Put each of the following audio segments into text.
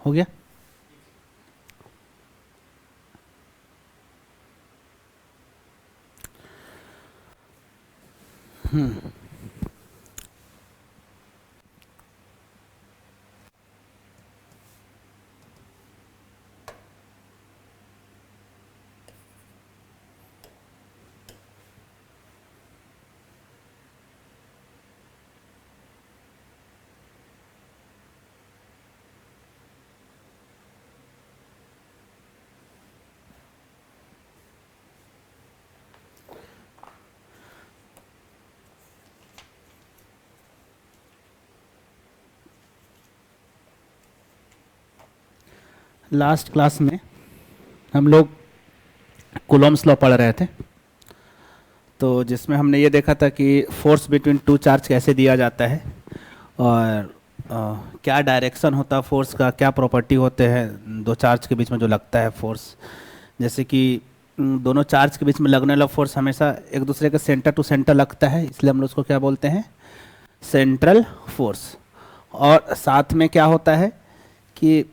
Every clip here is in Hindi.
हो गया। लास्ट क्लास में हम लोग कूलॉम्स लॉ पढ़ रहे थे, तो जिसमें हमने ये देखा था कि फोर्स बिटवीन टू चार्ज कैसे दिया जाता है और क्या डायरेक्शन होता है फोर्स का, क्या प्रॉपर्टी होते हैं दो चार्ज के बीच में जो लगता है फोर्स। जैसे कि दोनों चार्ज के बीच में लगने वाला फोर्स हमेशा एक दूसरे के सेंटर टू सेंटर लगता है, इसलिए हम लोग उसको क्या बोलते हैं, सेंट्रल फोर्स। और साथ में क्या होता है कि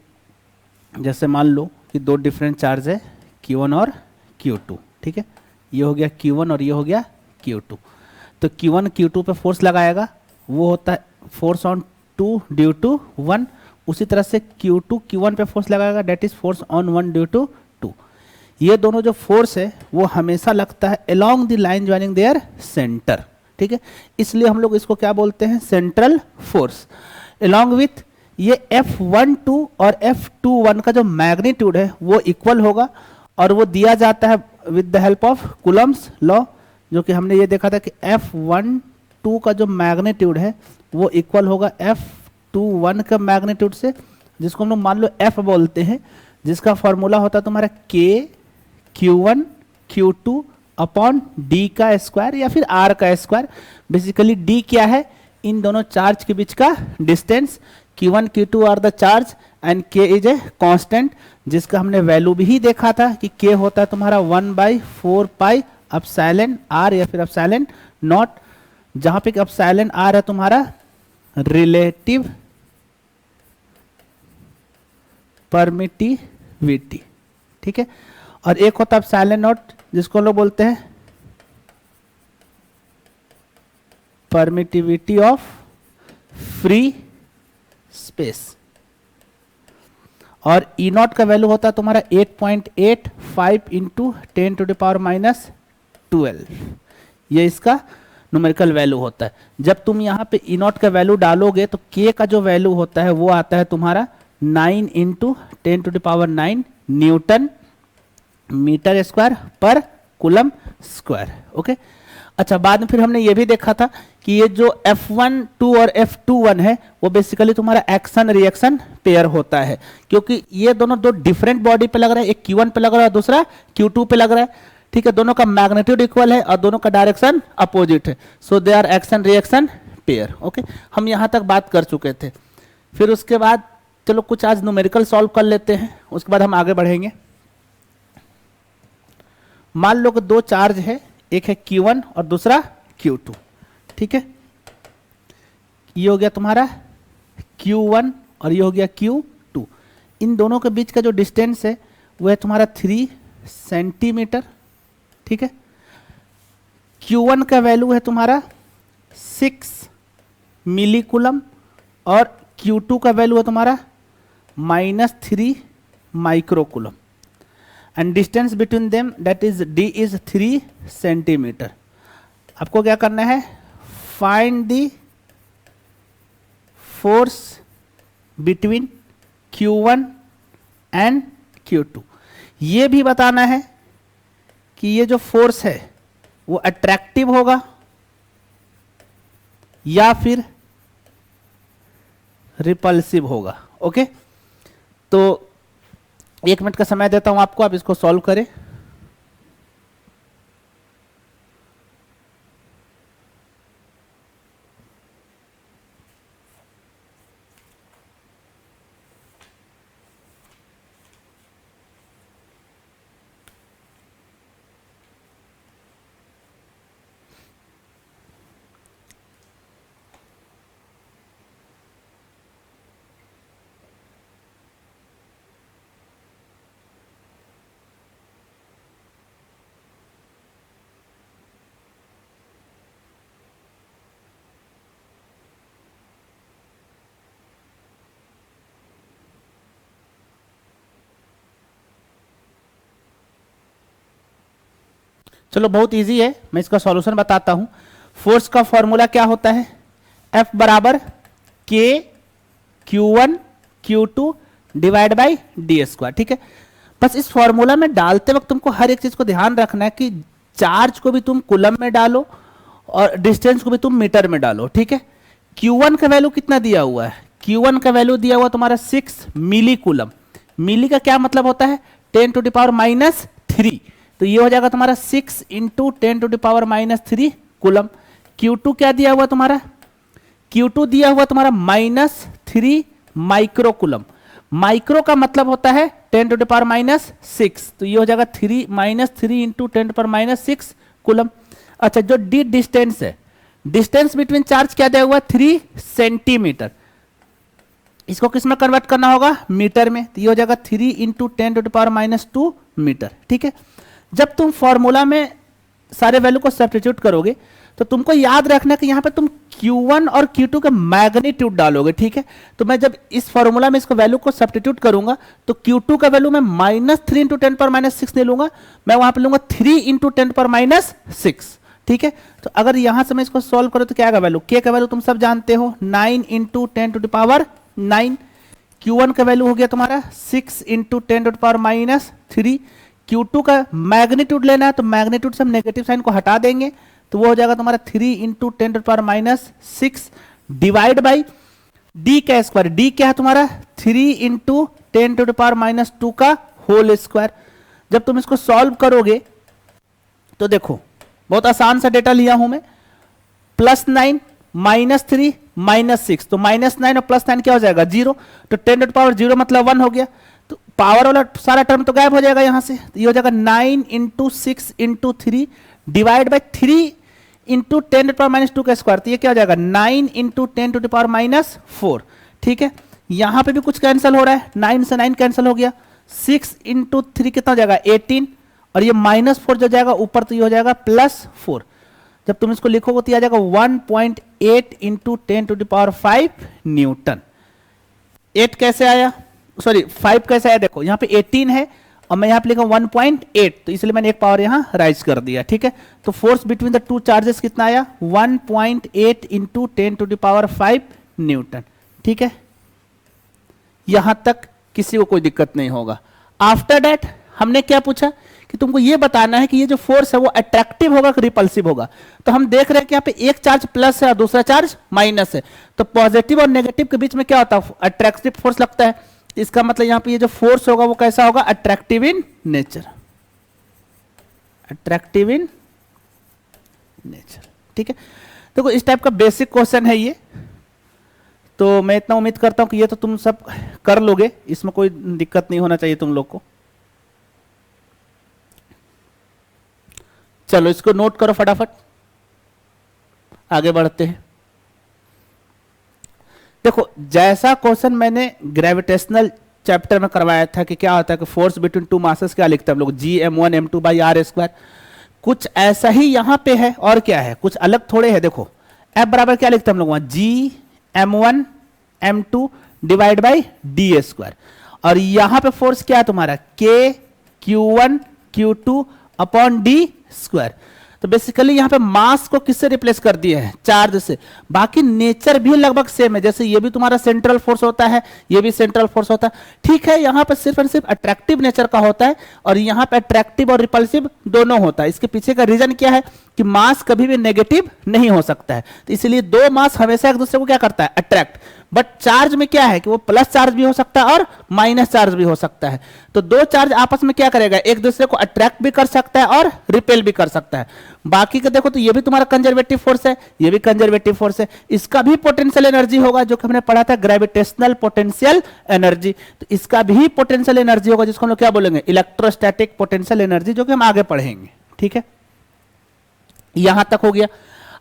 जैसे मान लो कि दो डिफरेंट चार्ज है Q1 और Q2, ठीक है, ये हो गया Q1 और ये हो गया Q2। तो Q1 Q2 पे फोर्स लगाएगा, वो होता है फोर्स ऑन 2 ड्यू टू 1। उसी तरह से Q2 Q1 पे फोर्स लगाएगा, that is force on 1 due to 2। ये दोनों जो फोर्स है वो हमेशा लगता है along the line joining there centre, ठीक है, इसलिए हम लोग इसको क्या बोलते हैं, सेंट्रल फोर्स। अलोंग विथ ये F12 और F21 का जो मैग्नीट्यूड है वो इक्वल होगा, और वो दिया जाता है with the help of Coulomb's law, जो कि हमने ये देखा था कि F12 का जो मैग्नीट्यूड है वो इक्वल होगा F21 का मैग्नीट्यूड से, जिसको हम लोग मान लो F बोलते हैं, जिसका फॉर्मूला होता है तुम्हारा K Q1 Q2 upon D का स्क्वायर या फिर R का स्क्वायर। बेसिकली D क्या है, इन दोनों चार्ज के बीच का distance. Q1 Q2 are the charge and K is a constant, जिसका हमने वैल्यू भी देखा था कि K होता है तुम्हारा 1/4 पाई एप्सिलॉन R या फिर एप्सिलॉन नॉट, जहां पे एप्सिलॉन R है तुम्हारा रिलेटिव परमिटिविटी, ठीक है, और एक होता है एप्सिलॉन नॉट जिसको लोग बोलते हैं परमिटिविटी ऑफ फ्री स्पेस। और ई नॉट का वैल्यू होता है तुम्हारा 8.85 इंटू 10⁻⁻12। ये इसका न्यूमेरिकल वैल्यू होता है। जब तुम यहाँ पे ई नॉट का वैल्यू डालोगे तो के का जो वैल्यू होता है वो आता है तुम्हारा 9 इंटू 10⁹ न्यूटन मीटर स्क्वायर पर कूलम स्क्वायर। ओके, अच्छा, बाद में फिर हमने ये भी देखा था कि ये जो F12 और F21 है वो बेसिकली तुम्हारा एक्शन रिएक्शन पेयर होता है, क्योंकि ये दोनों दो डिफरेंट बॉडी पे लग रहा है, एक Q1 पे लग रहा है दूसरा Q2 पे लग रहा है, ठीक है, दोनों का मैग्नीट्यूड इक्वल है और दोनों का डायरेक्शन अपोजिट है, so they are action reaction pair. Okay, हम यहां तक बात कर चुके थे। फिर उसके बाद चलो कुछ आज न्यूमेरिकल सॉल्व कर लेते हैं, उसके बाद हम आगे बढ़ेंगे। मान लो कि दो चार्ज है, एक है Q1 और दूसरा Q2, ठीक है, ये हो गया तुम्हारा Q1 और ये हो गया Q2। इन दोनों के बीच का जो डिस्टेंस है वो है तुम्हारा 3 सेंटीमीटर, ठीक है। Q1 का वैल्यू है तुम्हारा 6 मिलीकूलम और Q2 का वैल्यू है तुम्हारा -3 microcoulomb, and distance between them that is D is 3 centimetre. आपको क्या करना है, find the force between Q1 and Q2। ये भी बताना है कि ये जो फोर्स है वो अट्रैक्टिव होगा या फिर रिपल्सिव होगा। ओके, तो 1 मिनट का समय देता हूं आपको, आप इसको सॉल्व करें। चलो बहुत इजी है, मैं इसका सॉल्यूशन बताता हूं। फोर्स का फॉर्मूला क्या होता है, F बराबर के Q1 Q2 divide by D square, ठीक है। बस इस फॉर्मूला में डालते वक्त तुमको हर एक चीज को ध्यान रखना है कि चार्ज को भी तुम कूलम में डालो और डिस्टेंस को भी तुम मीटर में डालो, ठीक है। Q1 का वैल्यू कितना दिया हुआ है, Q1 का वैल्यू दिया हुआ तुम्हारा 6 मिली कूलम। मिली का क्या मतलब होता है, 10 टू द पावर -3, तो ये हो जाएगा तुम्हारा 6 into 10 to the power -3 coulomb. Q2 क्या दिया हुआ तुम्हारा, Q2 दिया हुआ तुम्हारा -3 माइक्रो कूलम। माइक्रो का मतलब होता है 10 टू द पावर -6, तो ये हो जाएगा 3 into 10 to the power -6 coulomb. अच्छा, जो डी डिस्टेंस है, डिस्टेंस बिटवीन चार्ज क्या दिया हुआ, 3 सेंटीमीटर। इसको किस में कन्वर्ट करना होगा, मीटर में, तो ये हो जाएगा 3 into 10 to the power -2 metre, ठीक है। जब तुम फॉर्मूला में सारे वैल्यू को सब्स्टिट्यूट करोगे तो तुमको याद रखना कि यहाँ पे तुम Q1 और Q2 का मैग्नीट्यूड डालोगे, ठीक है। तो मैं जब इस फॉर्मूला में इसको वैल्यू को सब्स्टिट्यूट करूंगा तो Q2 का वैल्यू मैं -3 इंटू 10 पर -6 नहीं लूंगा, मैं वहां पे लूंगा 3 इंटू 10 पर -6, ठीक है। तो अगर यहां से मैं इसको सॉल्व करूं तो क्या आएगा वैल्यू, K का वैल्यू तुम सब जानते हो 9 into 10 to the power 9। Q1 का वैल्यू हो गया तुम्हारा 6 into 10 to the power -3। Q2 का मैग्नीट्यूड लेना है तो मैग्नीट्यूड से हम नेगेटिव साइन को हटा देंगे, तो वो हो जाएगा तुम्हारा 3 into 10 to the power -6 divide by D का स्क्वायर। डी क्या है तुम्हारा 3 इंटू 10 टू द पावर -2 का होल स्क्वायर। जब तुम इसको सॉल्व करोगे तो देखो बहुत आसान सा डेटा लिया हूं मैं, +9 -3 -6, तो -9 और +9 क्या हो जाएगा 0, तो 10 टू द पावर 0 मतलब 1 हो गया, तो पावर वाला सारा टर्म तो गायब हो जाएगा यहां से, तो ये हो जाएगा 9 into 6 into 3 divide by 3 into 10 to the power -2 का स्क्वायर, तो ये क्या हो जाएगा 9 इंटू 10 टू द पावर -4, ठीक है। यहां पे भी कुछ कैंसिल हो रहा है, 9 से 9 कैंसिल हो गया, 6 इंटू 3 कितना हो जाएगा 18, और ये -4 जो जाएगा ऊपर तो ये हो जाएगा +4। जब तुम इसको लिखोगे तो आ जाएगा 1.8 into 10 to the power 5 newton. 8 कैसे आया, सॉरी 5 कैसे आया, देखो यहाँ पे 18 है और मैं यहाँ पे लिखा 1.8, तो इसलिए मैंने एक पावर यहाँ राइज कर दिया, ठीक है। तो force between the two charges कितना आया 1.8 into 10 to the power 5 newton, ठीक है। यहां तक किसी को कोई दिक्कत नहीं होगा। आफ्टर दैट हमने क्या पूछा कि तुमको ये बताना है कि ये जो फोर्स है वो अट्रैक्टिव होगा कि रिपल्सिव होगा। तो हम देख रहे हैं कि यहाँ पे एक चार्ज प्लस है और दूसरा चार्ज माइनस है, तो पॉजिटिव और नेगेटिव के बीच में क्या होता है, अट्रैक्टिव फोर्स लगता है। इसका मतलब यहाँ पे ये जो फोर्स होगा वो कैसा होगा, attractive in nature, attractive in nature, ठीक है। देखो इस टाइप का बेसिक क्वेश्चन है ये, तो मैं इतना उम्मीद करता हूं कि ये तो तुम सब कर लोगे, इसमें कोई दिक्कत नहीं होना चाहिए तुम लोग को। चलो इसको नोट करो फटाफट, आगे बढ़ते हैं। देखो जैसा क्वेश्चन मैंने ग्रेविटेशनल चैप्टर में करवाया था कि क्या होता है कि फोर्स बिटवीन टू मासेस क्या लिखते हैं हम लोग, G m1 m2 by r², कुछ ऐसा ही यहां पे है, और क्या है कुछ अलग थोड़े है। देखो F बराबर क्या लिखते हैं हम लोग वहां, G m1 m2 divide by d², और यहां पे फोर्स क्या है तुम्हारा K Q1 Q2 upon d²। तो बेसिकली यहां पे मास को किससे रिप्लेस कर दिए हैं, चार्ज से। बाकी नेचर भी लगभग सेम है, जैसे ये भी तुम्हारा सेंट्रल फोर्स होता है, ये भी सेंट्रल फोर्स होता है, ठीक है। यहां पे सिर्फ और सिर्फ अट्रैक्टिव नेचर का होता है, और यहां पे अट्रैक्टिव और रिपल्सिव दोनों होता है। इसके पीछे का रीजन क्या है कि मास कभी भी नेगेटिव नहीं हो सकता है, तो इसलिए दो मास हमेशा एक दूसरे को क्या करता है, अट्रैक्ट। बट चार्ज में क्या है कि वो प्लस चार्ज भी हो सकता है और माइनस चार्ज भी हो सकता है। तो दो चार्ज आपस में क्या करेगा, एक दूसरे को अट्रैक्ट भी कर सकता है और रिपेल भी कर सकता है। बाकी का देखो तो ये भी तुम्हारा कंजर्वेटिव फोर्स है, ये भी कंजर्वेटिव फोर्स है, इसका भी पोटेंशियल एनर्जी होगा जो कि हमने पढ़ा था ग्रेविटेशनल पोटेंशियल एनर्जी। तो इसका भी पोटेंशियल एनर्जी होगा जिसको हम लोग क्या बोलेंगे, इलेक्ट्रोस्टैटिक पोटेंशियल एनर्जी, जो कि हम आगे पढ़ेंगे, ठीक है। यहां तक हो गया।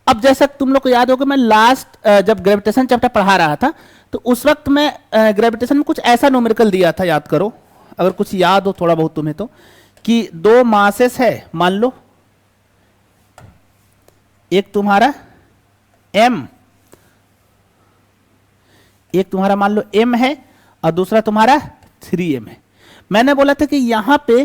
अब जैसा तुम लोग को याद होगा मैं लास्ट जब ग्रेविटेशन चैप्टर पढ़ा रहा था तो उस वक्त मैं ग्रेविटेशन में कुछ ऐसा न्यूमेरिकल दिया था, याद करो अगर कुछ याद हो थोड़ा बहुत तुम्हें, तो कि दो मासेस है, मान लो एक तुम्हारा m, एक तुम्हारा मान लो m है और दूसरा तुम्हारा 3m है। मैंने बोला था कि यहां पे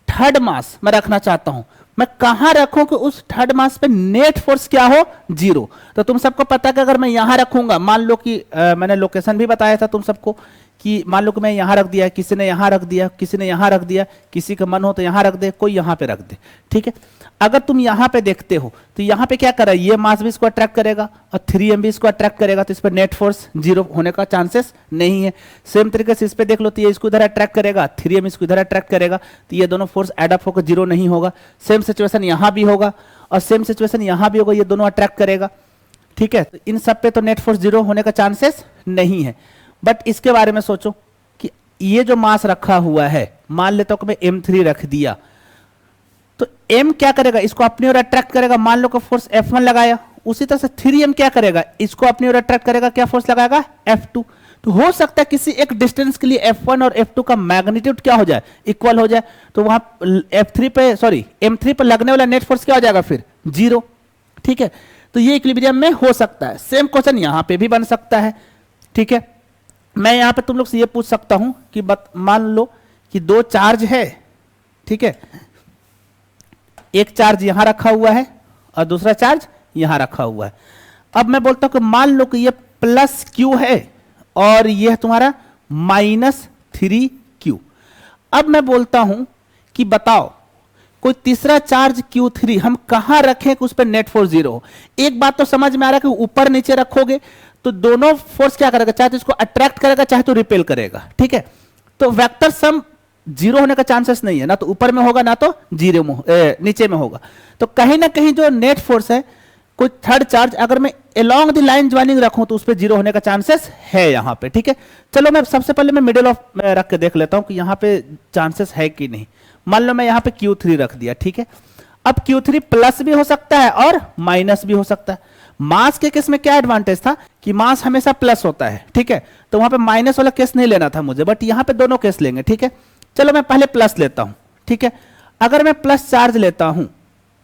थर्ड मास मैं रखना चाहता हूं, मैं कहां रखूं कि उस थर्ड मास पे नेट फोर्स क्या हो, 0। तो तुम सबको पता है कि अगर मैं यहां रखूंगा, मान लो कि मैंने लोकेशन भी बताया था तुम सबको कि मान लो कि मैं यहां रख दिया, किसी ने यहां रख दिया, किसी ने यहां रख दिया, किसी का मन हो तो यहां रख दे, कोई यहां पे रख दे, ठीक है। अगर तुम यहां पे देखते हो तो यहां पे क्या कर रहा है, ये मास भी इसको अट्रैक्ट करेगा और 3m भी इसको अट्रैक्ट करेगा, तो इस पर नेट फोर्स 0 होने का चांसेस नहीं है। सेम तरीके से इस पे देख लो, तो ये इसको इधर अट्रैक्ट करेगा, 3m इसको इधर अट्रैक्ट करेगा, तो ये दोनों फोर्स एड अप होकर 0 नहीं होगा। सेम सिचुएशन यहां भी होगा और सेम सिचुएशन यहां भी होगा, ये दोनों अट्रैक्ट करेगा, ठीक है। तो इन सब पे तो नेट फोर्स 0 होने का चांसेस नहीं है। बट इसके बारे में सोचो कि ये जो मास रखा हुआ है, मान लेता हूं कि मैं m3 रख दिया, तो m क्या करेगा, इसको अपनी ओर अट्रैक्ट करेगा। मान लो कि फोर्स F1 लगाया, उसी तरह से 3m क्या करेगा, इसको अपनी ओर अट्रैक्ट करेगा, क्या फोर्स लगाएगा, F2। तो हो सकता है किसी एक डिस्टेंस के लिए F1 और F2 का मैग्नीट्यूड क्या हो जाए, इक्वल हो जाए, तो वहां F3 पे सॉरी m3 पर लगने वाला नेट फोर्स क्या हो जाएगा फिर, 0, ठीक है। तो ये इक्विलिब्रियम में हो सकता है। सेम क्वेश्चन यहां पे भी बन सकता है, ठीक है। मैं यहां पे तुम लोग से ये पूछ सकता हूं कि मान लो कि दो चार्ज है, ठीक है, एक चार्ज यहां रखा हुआ है और दूसरा चार्ज यहां रखा हुआ है। अब मैं बोलता हूं कि मान लो कि ये प्लस क्यू है और यह तुम्हारा -3q। अब मैं बोलता हूं कि बताओ कोई तीसरा चार्ज Q3 हम कहां रखें कि उस पर नेट फोर्स 0 हो। एक बात तो समझ में आ रहा है कि ऊपर नीचे रखोगे तो दोनों फोर्स क्या करेगा, चाहे तो इसको अट्रैक्ट करेगा चाहे तो रिपेल करेगा, ठीक है। तो वेक्टर सम 0 होने का चांसेस नहीं है, ना तो ऊपर में होगा ना तो 0 में नीचे में होगा। तो कहीं ना कहीं जो नेट फोर्स है, कोई थर्ड चार्ज अगर मैं अलोंग द लाइन ज्वाइनिंग रखूं तो उस पर 0 होने का चांसेस है यहां पे, ठीक है। चलो मैं सबसे पहले मैं मिडिल ऑफ रख के देख लेता हूं कि यहां पे चांसेस है कि नहीं। मान लो मैं यहां पे Q3 रख दिया, ठीक है। अब Q3 प्लस भी हो सकता है और माइनस भी हो सकता है। मास के केस में क्या एडवांटेज था कि मास हमेशा प्लस होता है, ठीक है, तो वहां पे माइनस वाला केस नहीं लेना था मुझे, बट यहां पे दोनों केस लेंगे, ठीक है। चलो मैं पहले प्लस लेता हूं, ठीक है। अगर मैं प्लस चार्ज लेता हूं,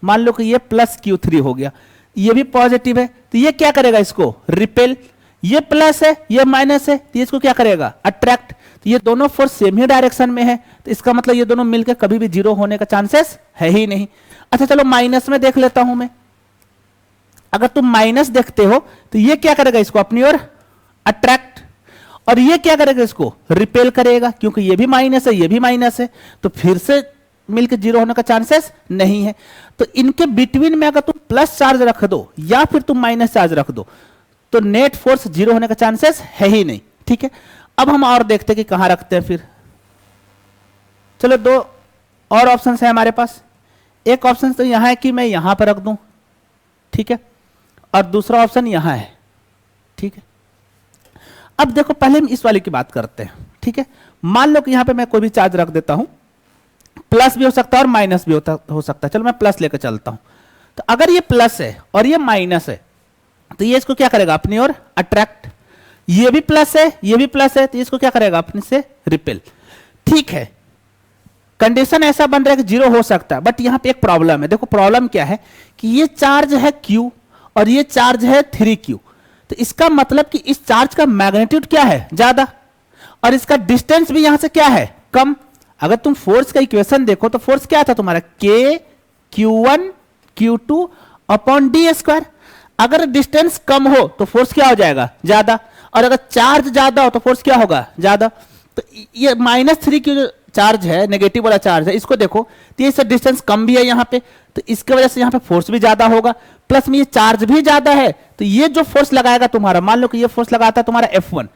मान लो कि ये प्लस Q3 हो गया, ये भी पॉजिटिव है, तो ये क्या करेगा, इसको रिपेल। ये प्लस है ये माइनस है, तो इसको क्या करेगा, अट्रैक्ट। तो ये दोनों फोर्स सेम ही डायरेक्शन में है, तो इसका मतलब ये दोनों मिलकर कभी भी 0 होने का चांसेस है ही नहीं। अच्छा चलो माइनस में देख लेता हूं मैं। अगर तुम माइनस देखते हो तो ये क्या करेगा, इसको अपनी ओर अट्रैक्ट, और ये क्या करेगा, इसको रिपेल करेगा, क्योंकि ये भी माइनस है ये भी माइनस है, तो फिर से मिलकर 0 होने का चांसेस नहीं है। तो इनके बिटवीन में अगर तुम प्लस चार्ज रख दो या फिर तुम माइनस चार्ज रख दो तो नेट फोर्स 0 होने का चांसेस है ही नहीं, ठीक है। अब हम और देखते हैं कि कहां रखते हैं फिर। चलो दो और ऑप्शन है हमारे पास। एक ऑप्शन तो यहां है कि मैं यहां पर रख दूं, ठीक है, और दूसरा ऑप्शन यहां है, ठीक है। अब देखो पहले हम इस वाले की बात करते हैं, ठीक है। मान लो कि यहां पे मैं कोई भी चार्ज रख देता हूं, प्लस भी हो सकता है और माइनस भी हो सकता है। चलो मैं प्लस लेकर चलता हूं। तो अगर ये प्लस है और ये माइनस है तो ये इसको क्या करेगा, अपनी ओर अट्रैक्ट। ये भी प्लस है ये भी प्लस है, तो इसको क्या करेगा, अपने से रिपेल, ठीक है। कंडीशन ऐसा बन रहा है कि 0 हो सकता है, बट यहां पे एक प्रॉब्लम है। देखो प्रॉब्लम क्या है कि ये चार्ज है Q और ये चार्ज है 3Q, तो इसका मतलब कि इस चार्ज का मैग्नीट्यूड क्या है, ज्यादा, और इसका डिस्टेंस भी यहां से क्या है, कम। अगर तुम फोर्स का इक्वेशन देखो तो फोर्स क्या था तुम्हारा, K Q1 Q2 upon d²। अगर डिस्टेंस कम हो तो फोर्स क्या हो जाएगा, ज्यादा, और अगर चार्ज ज्यादा हो तो फोर्स क्या होगा, ज्यादा। तो ये -3Q जो चार्ज है, नेगेटिव वाला चार्ज है, इसको देखो तो ये डिस्टेंस कम भी है यहाँ पे, तो इसके वजह से यहाँ पे फोर्स भी ज्यादा होगा, प्लस में ये चार्ज भी ज्यादा है, तो ये जो फोर्स लगाएगा तुम्हारा, मान लो कि ये फोर्स लगाता है तुम्हारा F1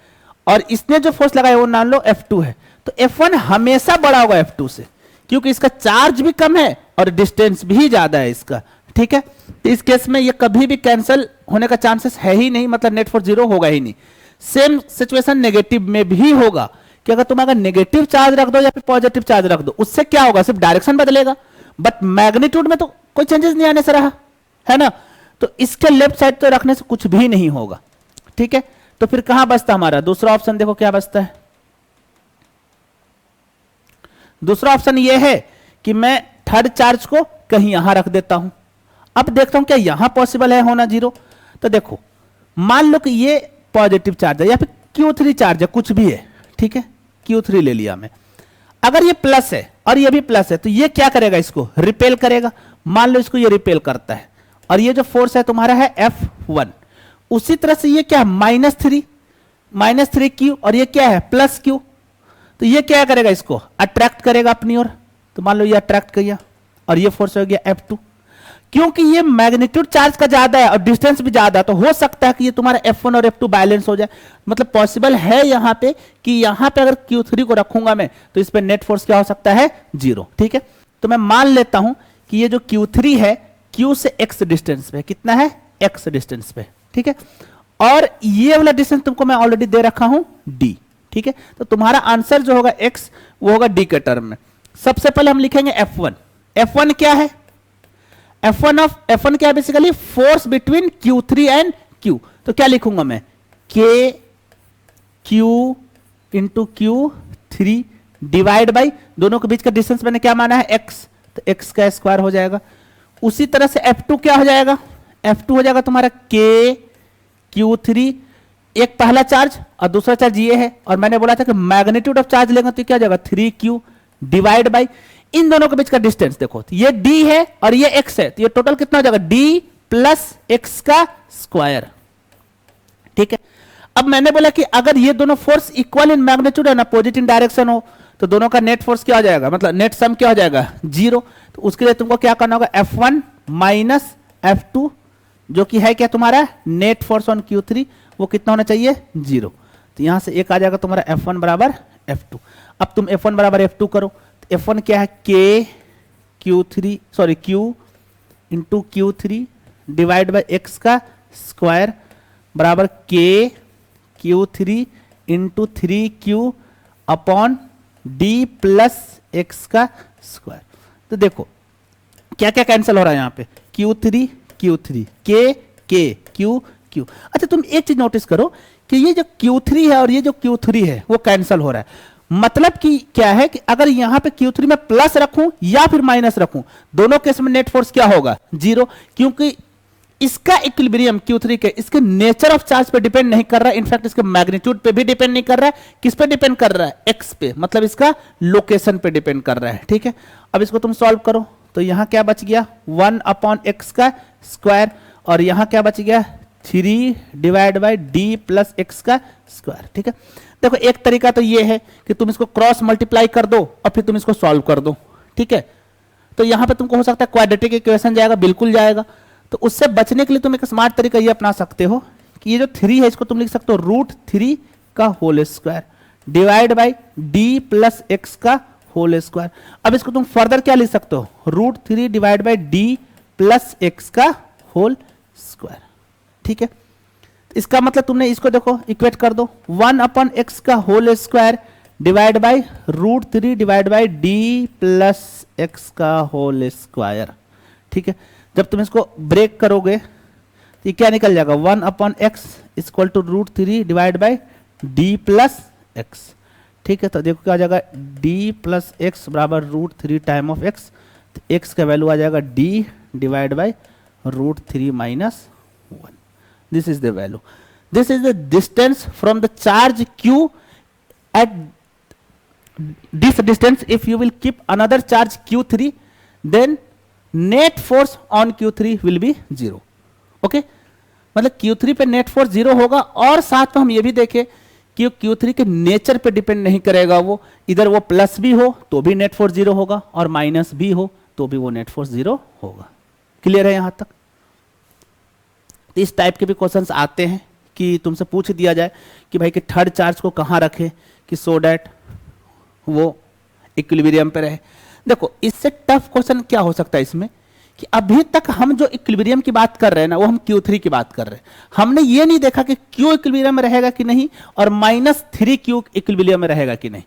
और इसने जो फोर्स लगाया वो मान लो F2 है, तो F1 हमेशा बड़ा होगा F2 से, क्योंकि इसका चार्ज भी कम है और डिस्टेंस भी ज्यादा है इसका, ठीक है। तो इस केस में ये कभी भी कैंसिल होने का चांसेस है ही नहीं, मतलब नेट फोर्स 0 होगा ही नहीं। सेम सिचुएशन नेगेटिव में भी होगा कि अगर तुम अगर नेगेटिव चार्ज रख दो या फिर पॉजिटिव चार्ज रख दो, उससे क्या होगा, सिर्फ डायरेक्शन बदलेगा, बट मैग्नीट्यूड में तो कोई चेंजेस नहीं आने से रहा, है ना। तो इसके लेफ्ट साइड तो रखने से कुछ भी नहीं होगा, ठीक है। तो फिर कहां बचता हमारा दूसरा ऑप्शन, देखो क्या बचता है। दूसरा ऑप्शन ये है कि मैं थर्ड चार्ज को कहीं यहां रख देता हूं। अब देखता हूं क्या यहां पॉसिबल है होना 0। तो देखो मान लो कि ये पॉजिटिव चार्ज है या फिर Q3 चार्ज है, कुछ भी है, ठीक है, Q3 ले लिया मैं। अगर ये प्लस है और ये भी प्लस है तो ये क्या करेगा, इसको रिपेल करेगा। मान लो इसको ये रिपेल करता है और ये जो फोर्स है तुम्हारा है F1। उसी तरह से ये क्या है, -3 क्यू, और ये क्या है प्लस क्यू। तो ये क्या करेगा, इसको अट्रैक्ट करेगा अपनी ओर। तो मान लो ये अट्रैक्ट किया और ये फोर्स हो गया F2। क्योंकि ये मैग्नीट्यूड चार्ज का ज्यादा है और डिस्टेंस भी ज्यादा है, तो हो सकता है कि ये तुम्हारा F1 और F2 बैलेंस हो जाए। मतलब पॉसिबल है यहां पे कि यहां पे अगर Q3 को रखूंगा मैं तो इस पे नेट फोर्स क्या हो सकता है, 0। ठीक है, तो मैं मान लेता हूं कि ये जो Q3 है Q से x डिस्टेंस पे, कितना है, x डिस्टेंस पे। ठीक है, और ये वाला डिस्टेंस तुमको मैं ऑलरेडी दे रखा हूं d। ठीक है, तो तुम्हारा आंसर जो होगा x वो होगा d के टर्म में। सबसे पहले हम लिखेंगे F1। F1 क्या है, F1 क्या है, basically force between Q3 and Q। तो क्या लिखूंगा मैं, K Q into Q3 divide by, दोनों के बीच का डिस्टेंस मैंने क्या माना है, x, तो x का स्क्वायर हो जाएगा। उसी तरह से F2 क्या हो जाएगा, F2 हो जाएगा तुम्हारा K Q3, एक पहला चार्ज और दूसरा चार्ज ये है, और मैंने बोला था कि मैग्नीट्यूड ऑफ चार्ज लेंगे तो क्या हो जाएगा 3Q डिवाइड बाई इन दोनों के बीच का डिस्टेंस। देखो तो ये d है और ये x है, तो ये टोटल कितना हो जाएगा, d प्लस x का स्क्वायर। ठीक है, अब मैंने बोला कि अगर ये दोनों force equal in magnitude and opposite in direction हो तो दोनों का नेट फोर्स क्या हो जाएगा, मतलब नेट सम क्या हो जाएगा, 0। तो उसके लिए तुमको क्या करना होगा, F1 माइनस F2 जो कि है क्या तुम्हारा नेट फोर्स ऑन Q3, वो कितना होना चाहिए, 0। तो यहां से एक आ जाएगा तुम्हारा F1 बराबर F2। अब तुम F1 बराबर F2 करो, तो F1 क्या है, Q into Q3 divide by x का स्क्वायर बराबर K Q3 into 3Q upon D plus x का स्क्वायर। तो देखो क्या क्या कैंसिल हो रहा है यहाँ पे, Q3 K Q Q। अच्छा तुम एक चीज नोटिस करो कि ये जो Q3 है और ये जो Q3 है वो कैंसिल हो रहा है। मतलब कि क्या है कि अगर यहां पे Q3 में प्लस रखूं या फिर माइनस रखूं, दोनों केस में नेट फोर्स क्या होगा, 0। क्योंकि इसका इक्विलिब्रियम Q3 के इसके नेचर ऑफ चार्ज पे डिपेंड नहीं कर रहा है, इनफैक्ट इसके मैग्नीट्यूड पे भी डिपेंड नहीं कर रहा है। किस पे डिपेंड कर रहा है, x पे, मतलब इसका लोकेशन पे डिपेंड कर रहा है। ठीक है, अब इसको तुम सॉल्व करो तो यहां क्या बच गया, 1/x का स्क्वायर, और यहां क्या बच गया, 3 divide by d plus x का स्क्वायर। ठीक है, देखो एक तरीका तो ये है कि तुम इसको क्रॉस मल्टीप्लाई कर दो और फिर तुम इसको सॉल्व कर दो। ठीक है, तो यहां पे तुमको हो सकता है क्वाड्रेटिक इक्वेशन जाएगा, बिल्कुल जाएगा। तो उससे बचने के लिए तुम एक स्मार्ट तरीका ये अपना सकते हो कि ये जो 3 है इसको तुम लिख सकते हो √3 का whole square divide by d plus x का होल स्क्वायर। अब इसको तुम फर्दर क्या लिख सकते हो, √3 divide by d plus x का होल स्क्वायर। ठीक है, इसका मतलब तुमने इसको देखो इक्वेट कर दो, 1/x का whole square divide by √3 divide by d plus x का होल स्क्वायर। ठीक है, जब तुम इसको ब्रेक करोगे तो ये क्या निकल जाएगा, 1/x equal to √3 divide by d plus x। ठीक है, तो देखो क्या आ जाएगा, d प्लस x बराबर √3 टाइम ऑफ x, तो x का वैल्यू आ जाएगा d divide by √3 minus 1। This is the value. This is the distance from the charge Q at this distance. If you will keep another charge Q3, then net force on Q3 will be 0. Okay? मतलब Q3 पे नेट फोर्स 0 होगा, और साथ में हम ये भी देखें कि Q3 के नेचर पे डिपेंड नहीं करेगा, वो इधर वो प्लस भी हो तो भी नेट फोर्स 0 होगा और माइनस भी हो तो भी वो नेट फोर्स 0 होगा। क्लियर है यहां तक? इस टाइप के भी क्वेश्चंस आते हैं कि तुमसे पूछ दिया जाए कि भाई कि थर्ड चार्ज को कहाँ रखें कि सो डैट वो इक्विलिब्रियम पे रहे। देखो इससे टफ क्वेश्चन क्या हो सकता है इसमें कि अभी तक हम जो इक्विलिब्रियम की बात कर रहे हैं ना, वो हम Q3 की बात कर रहे हैं। हमने ये नहीं देखा कि Q इक्विलिब्रियम में रहेगा कि नहीं और -3Q इक्विलिब्रियम में रहेगा कि नहीं।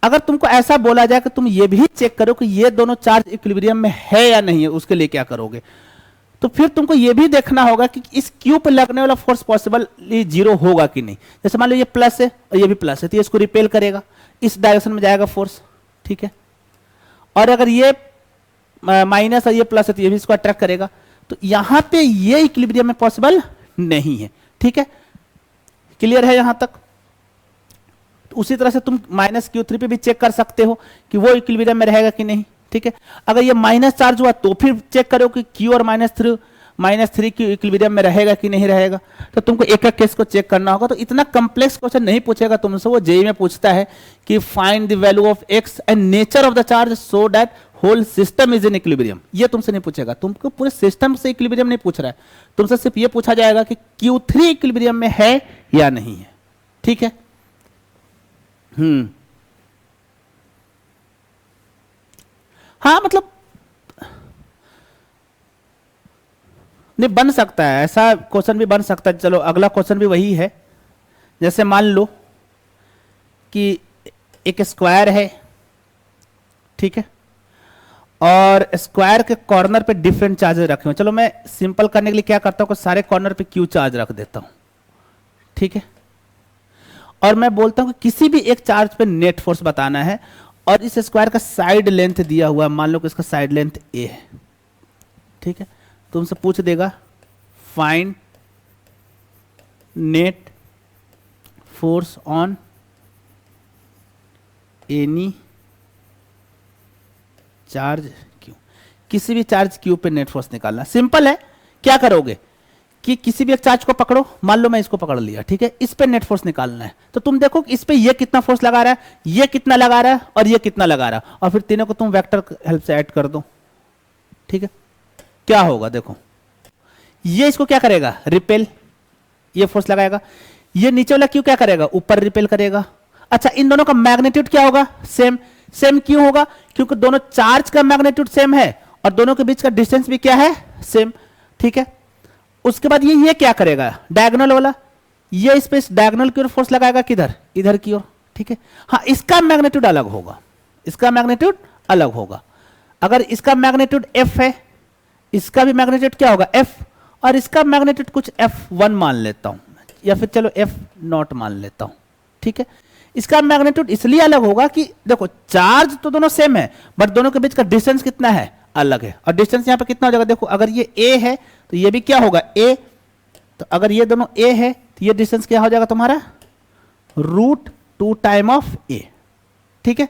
अगर तुमको ऐसा बोला जाए कि तुम ये भी चेक करो कि ये दोनों चार्ज इक्विलिब्रियम में है या नहीं है, उसके लिए क्या करोगे, तो फिर तुमको ये भी देखना होगा कि इस Q पर लगने वाला फोर्स पॉसिबली 0 होगा कि नहीं। जैसे मान लो ये प्लस है और ये भी प्लस है, तो ये इसको रिपेल करेगा, इस डायरेक्शन में जाएगा फोर्स। ठीक है, और अगर ये माइनस और ये प्लस है तो ये भी इसको अट्रैक्ट करेगा। तो यहां पे ये इक्विलिब्रियम में पॉसिबल नहीं है। ठीक है, क्लियर है यहां तक? तो उसी तरह से तुम -Q3 पे भी चेक कर सकते हो कि वो इक्विलिब्रियम में रहेगा कि नहीं, ठीक है। अगर ये माइनस चार्ज हुआ तो फिर चेक करो कि Q और -3 Q इक्विलिब्रियम में रहेगा कि नहीं रहेगा। तो तुमको एक एक केस को चेक करना होगा। तो इतना कम्प्लेक्स क्वेश्चन नहीं पूछेगा तुमसे, वो जेईई में पूछता है कि find the value of x and nature of the charge so that whole system is in equilibrium. ये तुमसे नहीं पूछेगा, तुमको पूरे सिस्टम से इक्विलिब्रियम नहीं पूछ रहा है, तुमसे सिर्फ ये पूछा जाएगा कि Q3 इक्विलिब्रियम में है या नहीं है, ठीक है। हाँ मतलब नहीं, बन सकता है ऐसा क्वेश्चन भी बन सकता है। चलो अगला क्वेश्चन भी वही है। जैसे मान लो कि एक स्क्वायर है, ठीक है, और स्क्वायर के कॉर्नर पे डिफरेंट चार्जेस रखे हुए। चलो मैं सिंपल करने के लिए क्या करता हूं कि सारे कॉर्नर पे Q चार्ज रख देता हूं, ठीक है। और मैं बोलता हूं कि किसी भी एक चार्ज पे नेट फोर्स बताना है, और इस स्क्वायर का साइड लेंथ दिया हुआ है, मान लो कि इसका साइड लेंथ a है, ठीक है। तुमसे पूछ देगा find net force on any charge Q। किसी भी चार्ज Q पे नेट फोर्स निकालना सिंपल है। क्या करोगे कि किसी भी एक चार्ज को पकड़ो, मान लो मैं इसको पकड़ लिया, ठीक है, इस पे नेट फोर्स निकालना है। तो तुम देखो इस पे ये कितना फोर्स लगा रहा है, ये कितना लगा रहा है, और ये कितना लगा रहा है, और फिर तीनों को तुम वेक्टर हेल्प से ऐड कर दो, ठीक है। क्या होगा देखो, ये इसको क्या करेगा, रिपेल, ये फोर्स लगाएगा। ये नीचे वाला Q क्या करेगा, ऊपर रिपेल करेगा। अच्छा, इन दोनों का मैग्नीट्यूड क्या होगा, सेम। सेम क्यों होगा, क्योंकि दोनों चार्ज का मैग्नीट्यूड सेम है और दोनों के बीच का डिस्टेंस भी क्या है, सेम, ठीक है। उसके बाद ये क्या करेगा, डायगोनल वाला, ये इस पे डायगोनल की ओर फोर्स लगाएगा, किधर, इधर की ओर, ठीक है। हाँ, इसका मैग्नीट्यूड अलग होगा, इसका मैग्नीट्यूड अलग होगा। अगर इसका मैग्नीट्यूड F है, इसका भी मैग्नीट्यूड क्या होगा, F, और इसका मैग्नीट्यूड कुछ F1 मान लेता हूं, या फिर चलो F0 मान लेता हूं, ठीक है। इसका मैग्नीट्यूड इसलिए अलग होगा कि देखो चार्ज तो दोनों सेम है, बट दोनों के बीच का डिस्टेंस कितना है, अलग है। और डिस्टेंस यहां पे कितना हो जाएगा, देखो अगर ये A है तो ये भी क्या होगा, A। तो अगर ये दोनों A है तो ये डिस्टेंस क्या हो जाएगा तुम्हारा, √2 टाइम ऑफ A, ठीक है।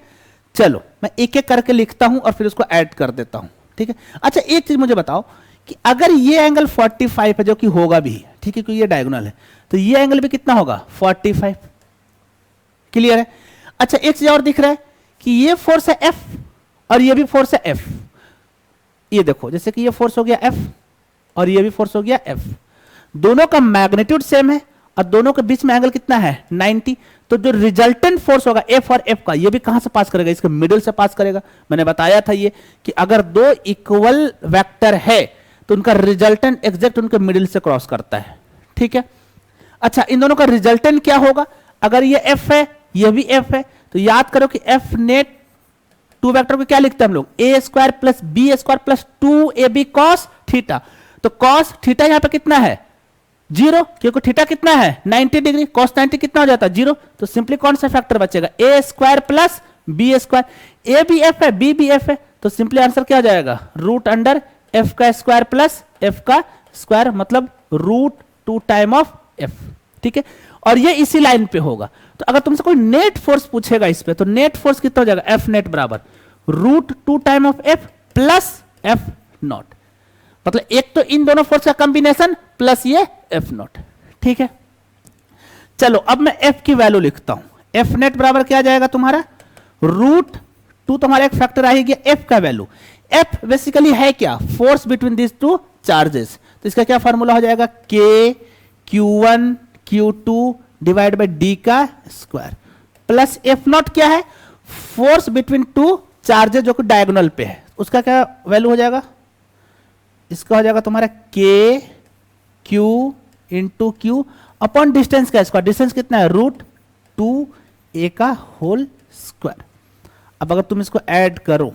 चलो मैं एक एक करके लिखता हूं और फिर उसको ऐड कर देता हूं, ठीक है। अच्छा, एक चीज मुझे बताओ कि अगर ये एंगल 45 है, जो कि होगा भी, ठीक है, क्योंकि ये डायगोनल है, तो ये एंगल भी कितना होगा, 45। क्लियर है। अच्छा, एक चीज और दिख रहा है कि ये फोर्स है F और ये भी फोर्स है F। ये देखो जैसे कि ये फोर्स हो गया F और ये भी फोर्स हो गया F, दोनों का मैग्नीट्यूड सेम है और दोनों के बीच में एंगल कितना है, 90। तो जो रिजल्टेंट फोर्स होगा F और F का, ये भी कहां से पास करेगा, इसके मिडिल से पास करेगा। मैंने बताया था ये कि अगर दो इक्वल वेक्टर है तो उनका रिजल्टेंट एग्जैक्ट उनके मिडिल से क्रॉस करता है, ठीक है। अच्छा, इन दोनों का रिजल्टेंट क्या होगा, अगर ये F है ये भी F है, तो याद करो कि F नेट टू वेक्टर को क्या लिखते हैं हम लोग, a² plus b² plus 2ab cos theta. तो cos थीटा यहां पे कितना है, 0, क्योंकि थीटा कितना है 90 डिग्री, cos 90 कितना हो जाता है 0। तो सिंपली कौन सा फैक्टर बचेगा, a² प्लस b²। a भी f है, b भी f है, तो सिंपली आंसर क्या हो जाएगा, √f का स्क्वायर प्लस f का स्क्वायर, मतलब √2 टाइम ऑफ f, ठीक है। और ये इसी लाइन पे होगा। तो अगर तुमसे कोई नेट फोर्स पूछेगा इस पे, तो नेट फोर्स कितना हो जाएगा, F नेट बराबर √2 time of F plus F0। मतलब एक तो इन दोनों फोर्स का कॉम्बिनेशन प्लस ये F0, ठीक है। चलो अब मैं F की वैल्यू लिखता हूं। F नेट बराबर क्या आ जाएगा तुम्हारा, √2, तुम्हारा एक फैक्टर आएगी F का वैल्यू। F बेसिकली है क्या, force between this two charges. तो इसका क्या फॉर्मूला हो जाएगा, K Q1 Q2 divide by D का स्क्वायर प्लस F0 क्या है, फोर्स बिटवीन टू चार्जेस जो कि डायगोनल पे है, उसका क्या वैल्यू हो जाएगा, इसका हो जाएगा तुम्हारा K Q into Q upon distance का स्क्वायर। डिस्टेंस कितना है, √2a का होल स्क्वायर। अब अगर तुम इसको ऐड करो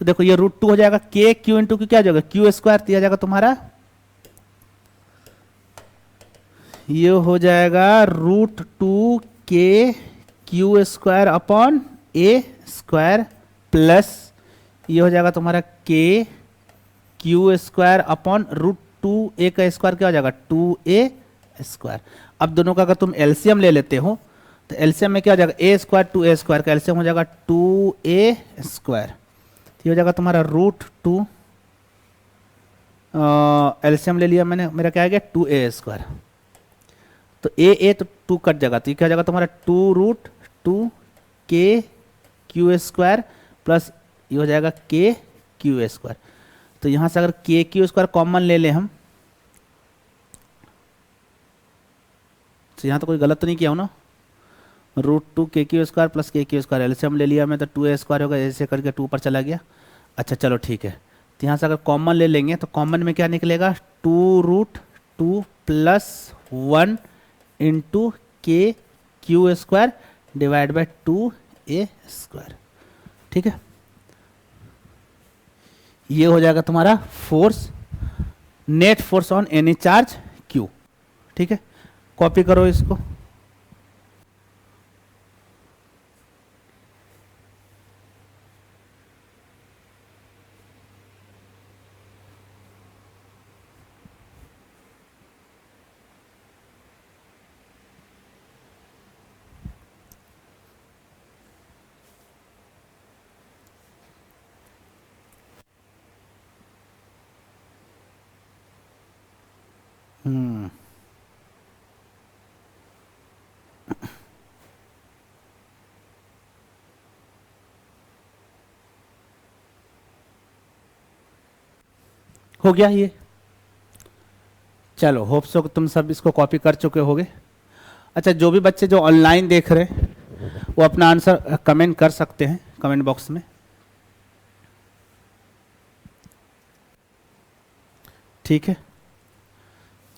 तो देखो ये √2 हो जाएगा, K Q इंटू Q क्या हो जाएगा, Q² दिया जाएगा तुम्हारा, ये हो जाएगा √2k Q² upon a² plus ये हो जाएगा तुम्हारा K Q² अपॉन √2a का स्क्वायर क्या हो जाएगा, 2a²। अब दोनों का अगर तुम एलसीएम ले लेते हो तो एलसीएम में क्या हो जाएगा, ए स्क्वायर टू ए स्क्वायर का एलसीएम हो जाएगा 2a स्क्वायर, ये हो जाएगा तुम्हारा √2, एलसीएम ले लिया मैंने, मेरा क्या आ गया 2a स्क्वायर, तो ए तो 2 कट जाएगा, तो ये क्या हो जाएगा तुम्हारा 2√2k क्यू स्क्वायर प्लस ये हो जाएगा k क्यू स्क्वायर। तो यहाँ से अगर k क्यू स्क्वायर कॉमन ले लें हम, तो यहाँ तो कोई गलत तो नहीं किया हो ना, √2k Q square plus k Q square LCM ले लिया मैं, तो 2a स्क्वायर होगा, ऐसे करके 2 पर चला गया। अच्छा चलो ठीक है, तो यहाँ से अगर कॉमन ले लेंगे तो कॉमन में क्या निकलेगा 2√2 plus 1 into k Q square divide by 2a square, ठीक है। ये हो जाएगा तुम्हारा force, net force on any charge q, ठीक है। कॉपी करो इसको, हो गया ये। चलो होप सो तुम सब इसको कॉपी कर चुके होगे। अच्छा, जो भी बच्चे जो ऑनलाइन देख रहे हैं वो अपना आंसर कमेंट कर सकते हैं कमेंट बॉक्स में, ठीक है।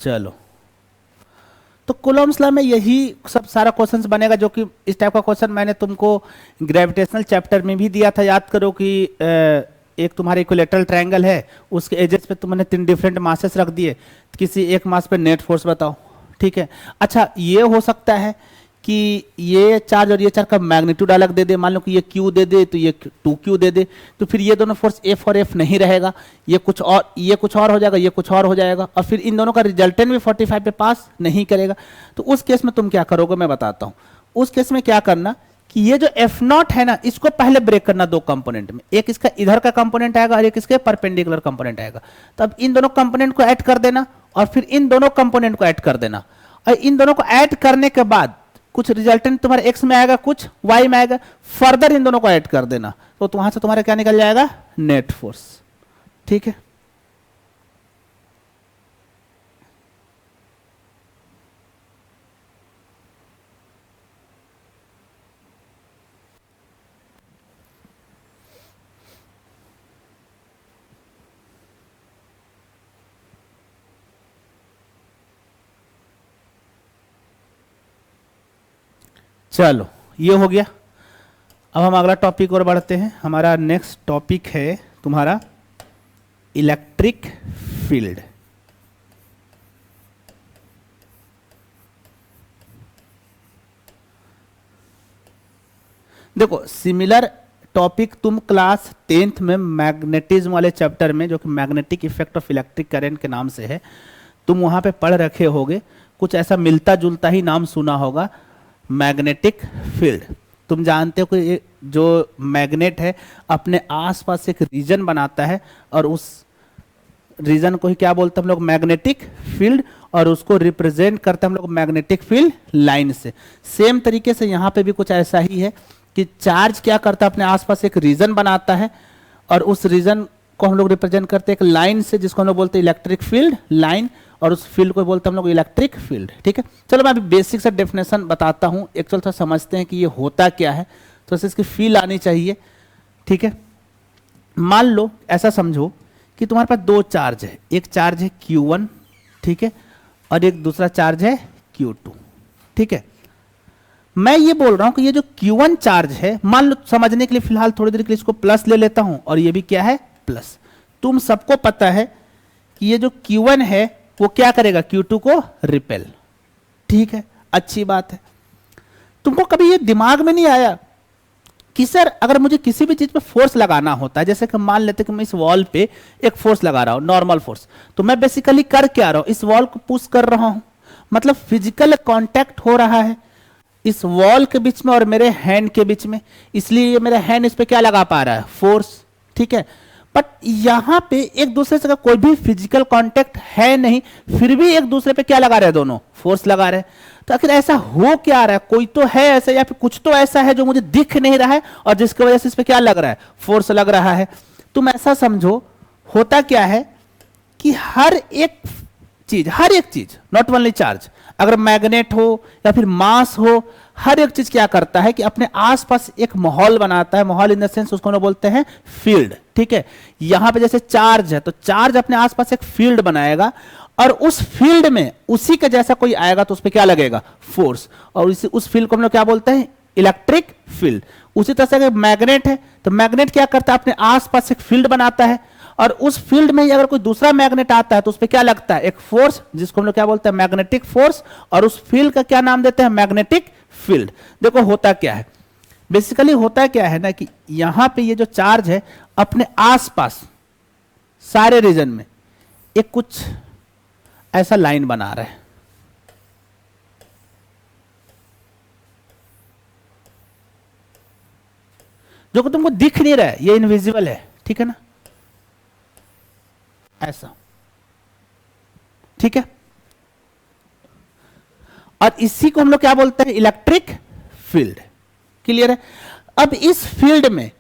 चलो, तो कूलॉम्स लॉ में यही सब सारा क्वेश्चंस बनेगा, जो कि इस टाइप का क्वेश्चन मैंने तुमको ग्रेविटेशनल चैप्टर में भी दिया था। याद करो कि एक तुम्हारे इक्विलेटरल ट्रायंगल है, उसके एजेस पे तुमने 3 डिफरेंट मासेस रख दिए, किसी एक मास पे नेट फोर्स बताओ, ठीक है। अच्छा, ये हो सकता है कि ये चार्ज और ये चार्ज का मैग्नीट्यूड अलग दे दे, मान लो कि ये Q दे दे तो ये 2Q दे दे, तो फिर ये दोनों फोर्स F और F नहीं रहेगा, ये कुछ और हो जाएगा, ये कुछ और हो जाएगा, और फिर इन दोनों का रिजल्टेंट भी 45 पे पास नहीं करेगा। तो उस केस में तुम क्या करोगे मैं बताता हूँ। उस केस में क्या करना कि ये जो F0 है ना, इसको पहले ब्रेक करना 2 कंपोनेंट में, एक इसका इधर का कंपोनेंट आएगा और एक इसके परपेंडिकुलर कंपोनेंट आएगा। तो अब इन दोनों कंपोनेंट को ऐड कर देना और फिर इन दोनों कंपोनेंट को ऐड कर देना, और इन दोनों को ऐड करने के बाद कुछ रिजल्टेंट तुम्हारे x में आएगा, कुछ y में आएगा, फर्दर इन दोनों को ऐड कर देना, तो वहां से तुम्हारा क्या निकल जाएगा, नेट फोर्स, ठीक है। चलो, ये हो गया। अब हम अगला टॉपिक और बढ़ते हैं। हमारा नेक्स्ट टॉपिक है तुम्हारा इलेक्ट्रिक फील्ड। देखो, सिमिलर टॉपिक तुम क्लास 10th में मैग्नेटिज्म वाले चैप्टर में, जो कि magnetic effect of electric current के नाम से है, तुम वहां पे पढ़ रखे होगे। कुछ ऐसा मिलता जुलता ही नाम सुना होगा, मैग्नेटिक फील्ड। तुम जानते हो कि जो मैग्नेट है अपने आसपास एक रीजन बनाता है, और उस रीजन को ही क्या बोलते हैं हम लोग, मैग्नेटिक फील्ड, और उसको रिप्रेजेंट करते हैं हम लोग मैग्नेटिक फील्ड लाइन से। सेम तरीके से यहाँ पे भी कुछ ऐसा ही है कि चार्ज क्या करता है, अपने आसपास एक रीजन बनाता है, और उस रीजन को हम लोग रिप्रेजेंट करते हैं एक लाइन से, जिसको हम लोग बोलते हैं इलेक्ट्रिक फील्ड लाइन, और उस फील्ड को बोलते हैं हम लोग इलेक्ट्रिक फील्ड, ठीक है। चलो मैं अभी बेसिक से डेफिनेशन बताता हूँ, एक्चुअल थोड़ा समझते हैं कि ये होता क्या है, तो इसकी फील आनी चाहिए, ठीक है। मान लो ऐसा समझो कि तुम्हारे पास 2 चार्ज है, एक चार्ज है Q1, ठीक है, और एक दूसरा चार्ज है Q2, ठीक है। मैं ये बोल रहा हूं कि ये जो Q1 चार्ज है, मान लो समझने के लिए फिलहाल थोड़ी देर के लिए इसको प्लस ले लेता हूं, और ये भी क्या है, प्लस। तुम सबको पता है कि ये जो Q1 है वो क्या करेगा, Q2 को रिपेल, ठीक है, अच्छी बात है। तुमको कभी ये दिमाग में नहीं आया कि सर अगर मुझे किसी भी चीज पे फोर्स लगाना होता है, जैसे कि मान लेते कि मैं इस वॉल पे एक फोर्स लगा रहा हूं, नॉर्मल फोर्स, तो मैं बेसिकली कर क्या रहा हूं, इस वॉल को पुश कर रहा हूं, मतलब फिजिकल कांटेक्ट हो रहा है। इस वॉल के बीच में और मेरे हैंड के बीच में, इसलिए ये मेरा हैंड इस पे क्या लगा पा रहा है, फोर्स, ठीक है। बट यहां पे एक दूसरे से कोई भी फिजिकल कांटेक्ट है नहीं, फिर भी एक दूसरे पे क्या लगा रहे हैं, दोनों फोर्स लगा रहे हैं। तो आखिर ऐसा हो क्या रहा है, कोई तो है ऐसा, या फिर कुछ तो ऐसा है जो मुझे दिख नहीं रहा है और जिसकी वजह से इस पे क्या लग रहा है, फोर्स लग रहा है। तुम ऐसा समझो, होता क्या है कि हर एक चीज नॉट ओनली चार्ज, अगर मैग्नेट हो या फिर मास हो, हर एक चीज क्या करता है कि अपने आसपास एक माहौल बनाता है। माहौल इन द सेंस उसको हम बोलते हैं फील्ड, ठीक है। यहां पे जैसे चार्ज है तो चार्ज अपने आसपास एक फील्ड बनाएगा और उस फील्ड में उसी का जैसा कोई आएगा तो उस पर क्या लगेगा, फोर्स, और उस फील्ड को हम लोग क्या बोलते हैं, इलेक्ट्रिक फील्ड। उसी तरह से अगर मैग्नेट है तो मैग्नेट क्या करता है, अपने आसपास एक फील्ड बनाता है और उस फील्ड में ही अगर कोई दूसरा मैग्नेट आता है तो उस पर क्या लगता है, एक फोर्स, जिसको हम लोग क्या बोलते हैं, मैग्नेटिक फोर्स, और उस फील्ड का क्या नाम देते हैं, मैग्नेटिक फील्ड। देखो होता क्या है, बेसिकली होता क्या है ना कि यहां पे ये जो चार्ज है अपने आसपास सारे रीजन में एक कुछ ऐसा लाइन बना रहा है, जो कि तुमको दिख नहीं रहा है, ये इनविजिबल है, ठीक है ना, ऐसा, ठीक है। और इसी को हम लोग क्या बोलते हैं, इलेक्ट्रिक फील्ड। क्लियर है। अब इस फील्ड में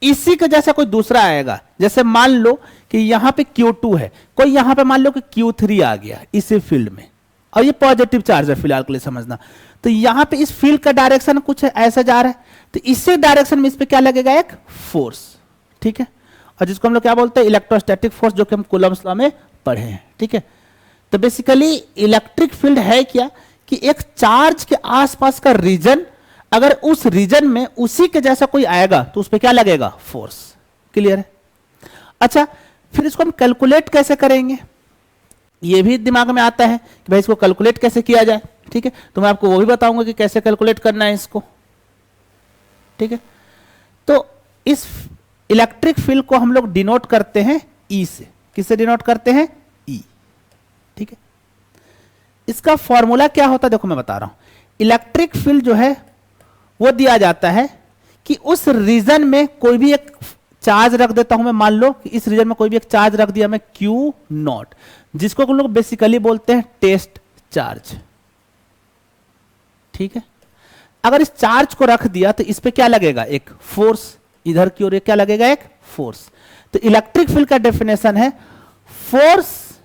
इसी का जैसा कोई दूसरा आएगा, जैसे मान लो कि यहां पे Q2 है, कोई यहां पे मान लो कि Q3 आ गया इसी फील्ड में, और ये पॉजिटिव चार्ज है फिलहाल के लिए समझना। तो यहां पे इस फील्ड का डायरेक्शन कुछ ऐसा जा रहा है, तो इसी डायरेक्शन में इस पे क्या लगेगा, एक फोर्स, ठीक है। और जिसको हम लोग क्या बोलते हैं, इलेक्ट्रोस्टैटिक फोर्स, जो कि हम कूलम्ब्स लॉ में पढ़े हैं, ठीक है। तो बेसिकली इलेक्ट्रिक फील्ड है क्या कि एक चार्ज के आसपास का रीजन, अगर उस रीजन में उसी के जैसा कोई आएगा तो उस पर क्या लगेगा, फोर्स। क्लियर है। अच्छा, फिर इसको हम कैलकुलेट कैसे करेंगे, ये भी दिमाग में आता है कि भाई इसको कैलकुलेट कैसे किया जाए, ठीक है। तो मैं आपको वो भी बताऊंगा कि कैसे कैलकुलेट करना है इसको, ठीक है। तो इस इलेक्ट्रिक फील्ड को हम लोग डिनोट करते हैं ई से। किससे डिनोट करते हैं, ई, ठीक है। इसका फॉर्मूला क्या होता है, देखो मैं बता रहा हूं। इलेक्ट्रिक फील्ड जो है वो दिया जाता है कि उस रीजन में कोई भी एक चार्ज रख देता हूं मैं, मान लो कि इस रीजन में कोई भी एक चार्ज रख दिया मैं Q0, जिसको हम लोग बेसिकली बोलते हैं टेस्ट चार्ज, ठीक है। अगर इस चार्ज को रख दिया तो इस पे क्या लगेगा, एक फोर्स, इधर की ओर क्या लगेगा, एक फोर्स। तो इलेक्ट्रिक फील्ड का डेफिनेशन है force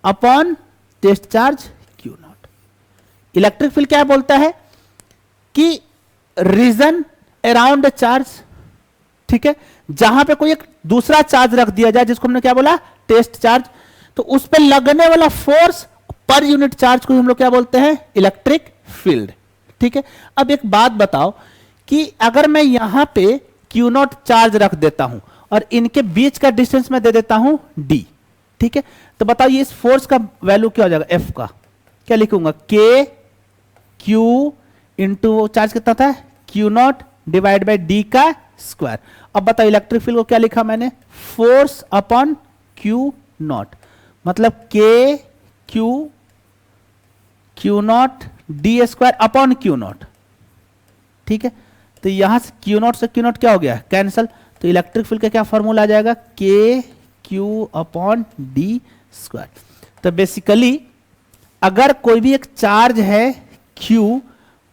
upon test charge Q0। Electric field क्या बोलता है कि रीजन अराउंड चार्ज, ठीक है, जहां पे कोई एक दूसरा चार्ज रख दिया जाए, जिसको हमने क्या बोला, टेस्ट चार्ज, तो उस पर लगने वाला फोर्स पर यूनिट चार्ज को हम लोग क्या बोलते हैं, इलेक्ट्रिक फील्ड, ठीक है। अब एक बात बताओ कि अगर मैं यहां पे Q0 चार्ज रख देता हूं और इनके बीच का डिस्टेंस मैं दे देता हूं d, ठीक है, तो बताइए इस फोर्स का वैल्यू क्या हो जाएगा, F का क्या लिखूंगा, K Q इंटू चार्ज कितना था, Q0 डिवाइड बाई डी का स्क्वायर। अब बताओ इलेक्ट्रिक फील्ड को क्या लिखा मैंने, फोर्स अपॉन Q0, मतलब K Q0 D square upon Q0, ठीक है। तो यहां से Q0 से Q0 क्या हो गया, कैंसल। तो इलेक्ट्रिक फील्ड का क्या फॉर्मूला आ जाएगा, K Q upon D square. तो बेसिकली अगर कोई भी एक चार्ज है Q,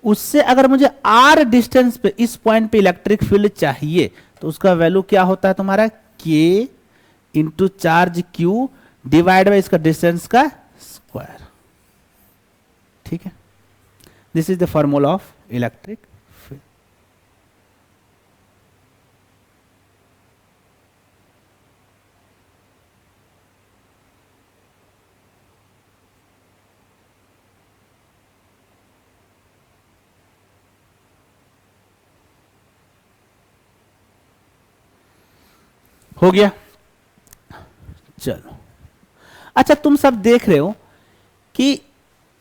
उससे अगर मुझे R डिस्टेंस पे इस पॉइंट पे इलेक्ट्रिक फील्ड चाहिए तो उसका वैल्यू क्या होता है तुम्हारा, K into charge Q divide by इसका डिस्टेंस का स्क्वायर, ठीक है। This is the formula of electric field. हो गया, चलो। अच्छा, तुम सब देख रहे हो कि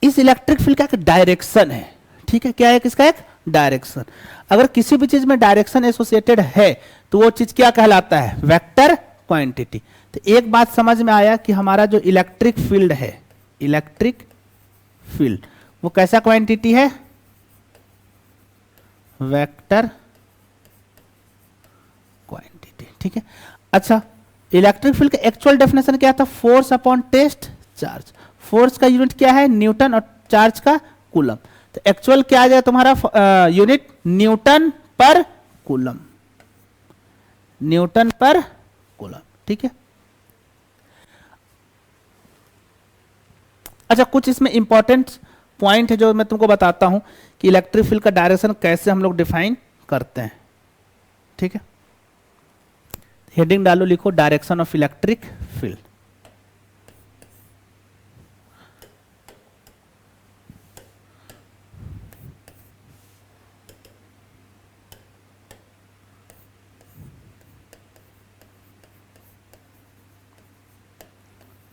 इस इलेक्ट्रिक फील्ड का एक डायरेक्शन है, ठीक है। क्या है, किसका एक डायरेक्शन। अगर किसी भी चीज में डायरेक्शन एसोसिएटेड है तो वो चीज क्या कहलाता है, वेक्टर क्वांटिटी। तो एक बात समझ में आया कि हमारा जो इलेक्ट्रिक फील्ड है, इलेक्ट्रिक फील्ड वो कैसा क्वांटिटी है, वेक्टर क्वांटिटी, ठीक है। अच्छा, इलेक्ट्रिक फील्ड का एक्चुअल डेफिनेशन क्या था? Force upon test charge. Force का यूनिट क्या है? न्यूटन, और चार्ज का कूलम। तो एक्चुअल क्या आ जाएगा तुम्हारा यूनिट? न्यूटन पर कूलम, न्यूटन पर कूलम, ठीक है। अच्छा, कुछ इसमें इंपॉर्टेंट पॉइंट है जो मैं तुमको बताता हूं कि इलेक्ट्रिक फील्ड का डायरेक्शन कैसे हम लोग डिफाइन करते हैं, ठीक है। हेडिंग डालो, लिखो direction of electric field.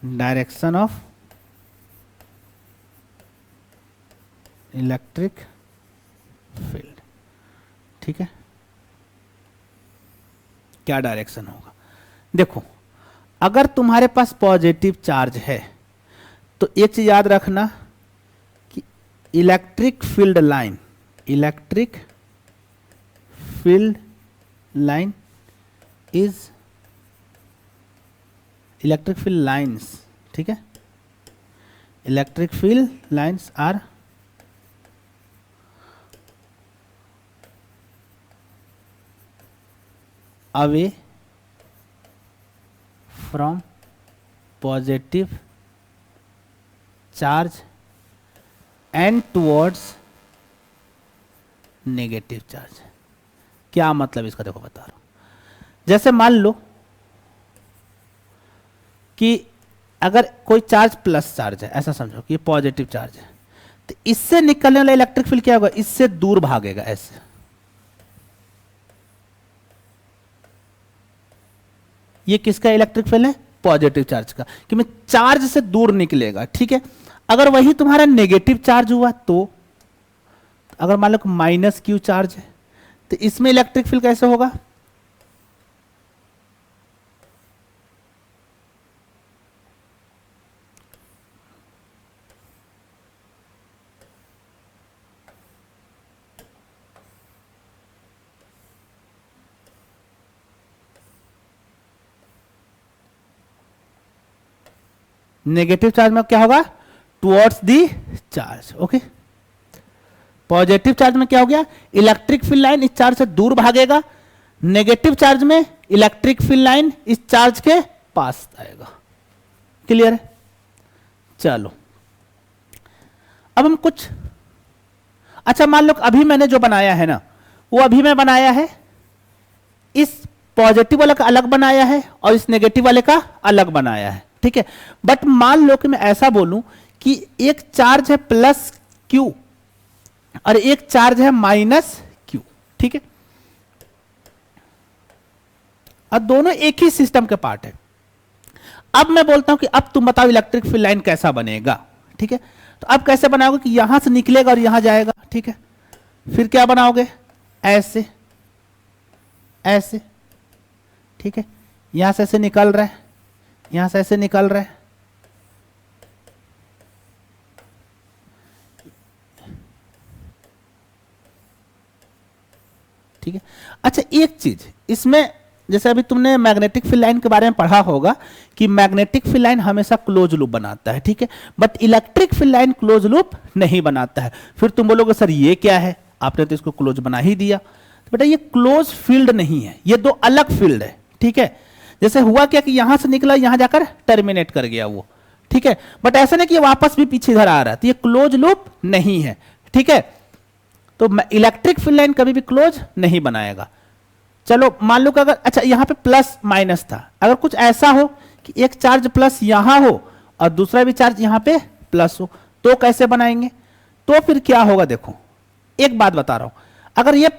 Direction of electric field, ठीक है। क्या डायरेक्शन होगा? देखो, अगर तुम्हारे पास पॉजिटिव चार्ज है तो एक चीज याद रखना कि electric field line, electric field line is, electric field lines, ठीक है। Electric field lines are away from positive charge and towards negative charge। क्या मतलब इसका? देखो बता रहा हूं। जैसे मान लो कि अगर कोई चार्ज प्लस चार्ज है, ऐसा समझो कि पॉजिटिव चार्ज है, तो इससे निकलने वाला इलेक्ट्रिक फील्ड क्या होगा? इससे दूर भागेगा, ऐसे। ये किसका इलेक्ट्रिक फील्ड है? पॉजिटिव चार्ज का, कि मैं चार्ज से दूर निकलेगा, ठीक है। अगर वही तुम्हारा नेगेटिव चार्ज हुआ तो, अगर मान लो माइनस क्यू चार्ज है, तो इसमें इलेक्ट्रिक फील्ड कैसे होगा? नेगेटिव चार्ज में क्या होगा? Towards the charge, okay. Positive charge में क्या हो गया? इलेक्ट्रिक फील्ड लाइन इस चार्ज से दूर भागेगा। नेगेटिव चार्ज में इलेक्ट्रिक फील्ड लाइन इस चार्ज के पास आएगा। क्लियर है? चलो, अब हम कुछ, अच्छा मान लो अभी मैंने जो बनाया है ना, वो अभी मैं बनाया है, इस पॉजिटिव वाले का अलग बनाया है और इस नेगेटिव वाले का अलग बनाया है, ठीक है। बट मान लो कि मैं ऐसा बोलूं कि एक चार्ज है प्लस क्यू और एक चार्ज है माइनस क्यू, ठीक है। और दोनों एक ही सिस्टम के पार्ट है। अब मैं बोलता हूं कि अब तुम बताओ इलेक्ट्रिक फील्ड लाइन कैसा बनेगा, ठीक है। तो अब कैसे बनाओगे कि यहां से निकलेगा और यहां जाएगा, ठीक है। फिर क्या बनाओगे? ऐसे, ऐसे, ठीक है। यहां से ऐसे निकल रहा है, यहां से ऐसे निकल रहा है, ठीक है। अच्छा, एक चीज इसमें, जैसे अभी तुमने मैग्नेटिक फील्ड लाइन के बारे में पढ़ा होगा कि मैग्नेटिक फील्ड लाइन हमेशा क्लोज लूप बनाता है, ठीक है। But electric field line close loop नहीं बनाता है। फिर तुम बोलोगे सर ये क्या है, आपने तो इसको क्लोज बना ही दिया। तो बेटा ये क्लोज फील्ड नहीं है, ये दो अलग फील्ड है, ठीक है। जैसे हुआ क्या कि यहां से निकला, यहां जाकर टर्मिनेट कर गया वो, ठीक है। बट ऐसा नहीं कि ये वापस भी पीछे इधर आ रहा है, तो ये क्लोज लूप नहीं है, ठीक है। तो इलेक्ट्रिक फील्ड लाइन कभी भी क्लोज नहीं बनाएगा। चलो मान लो कि अगर, अच्छा यहां पे प्लस माइनस था, अगर कुछ ऐसा हो कि एक चार्ज प्लस यहां हो और दूसरा भी चार्ज यहां पे प्लस हो, तो कैसे बनाएंगे? तो फिर क्या होगा? देखो एक बात बता रहा हूं, अगर ये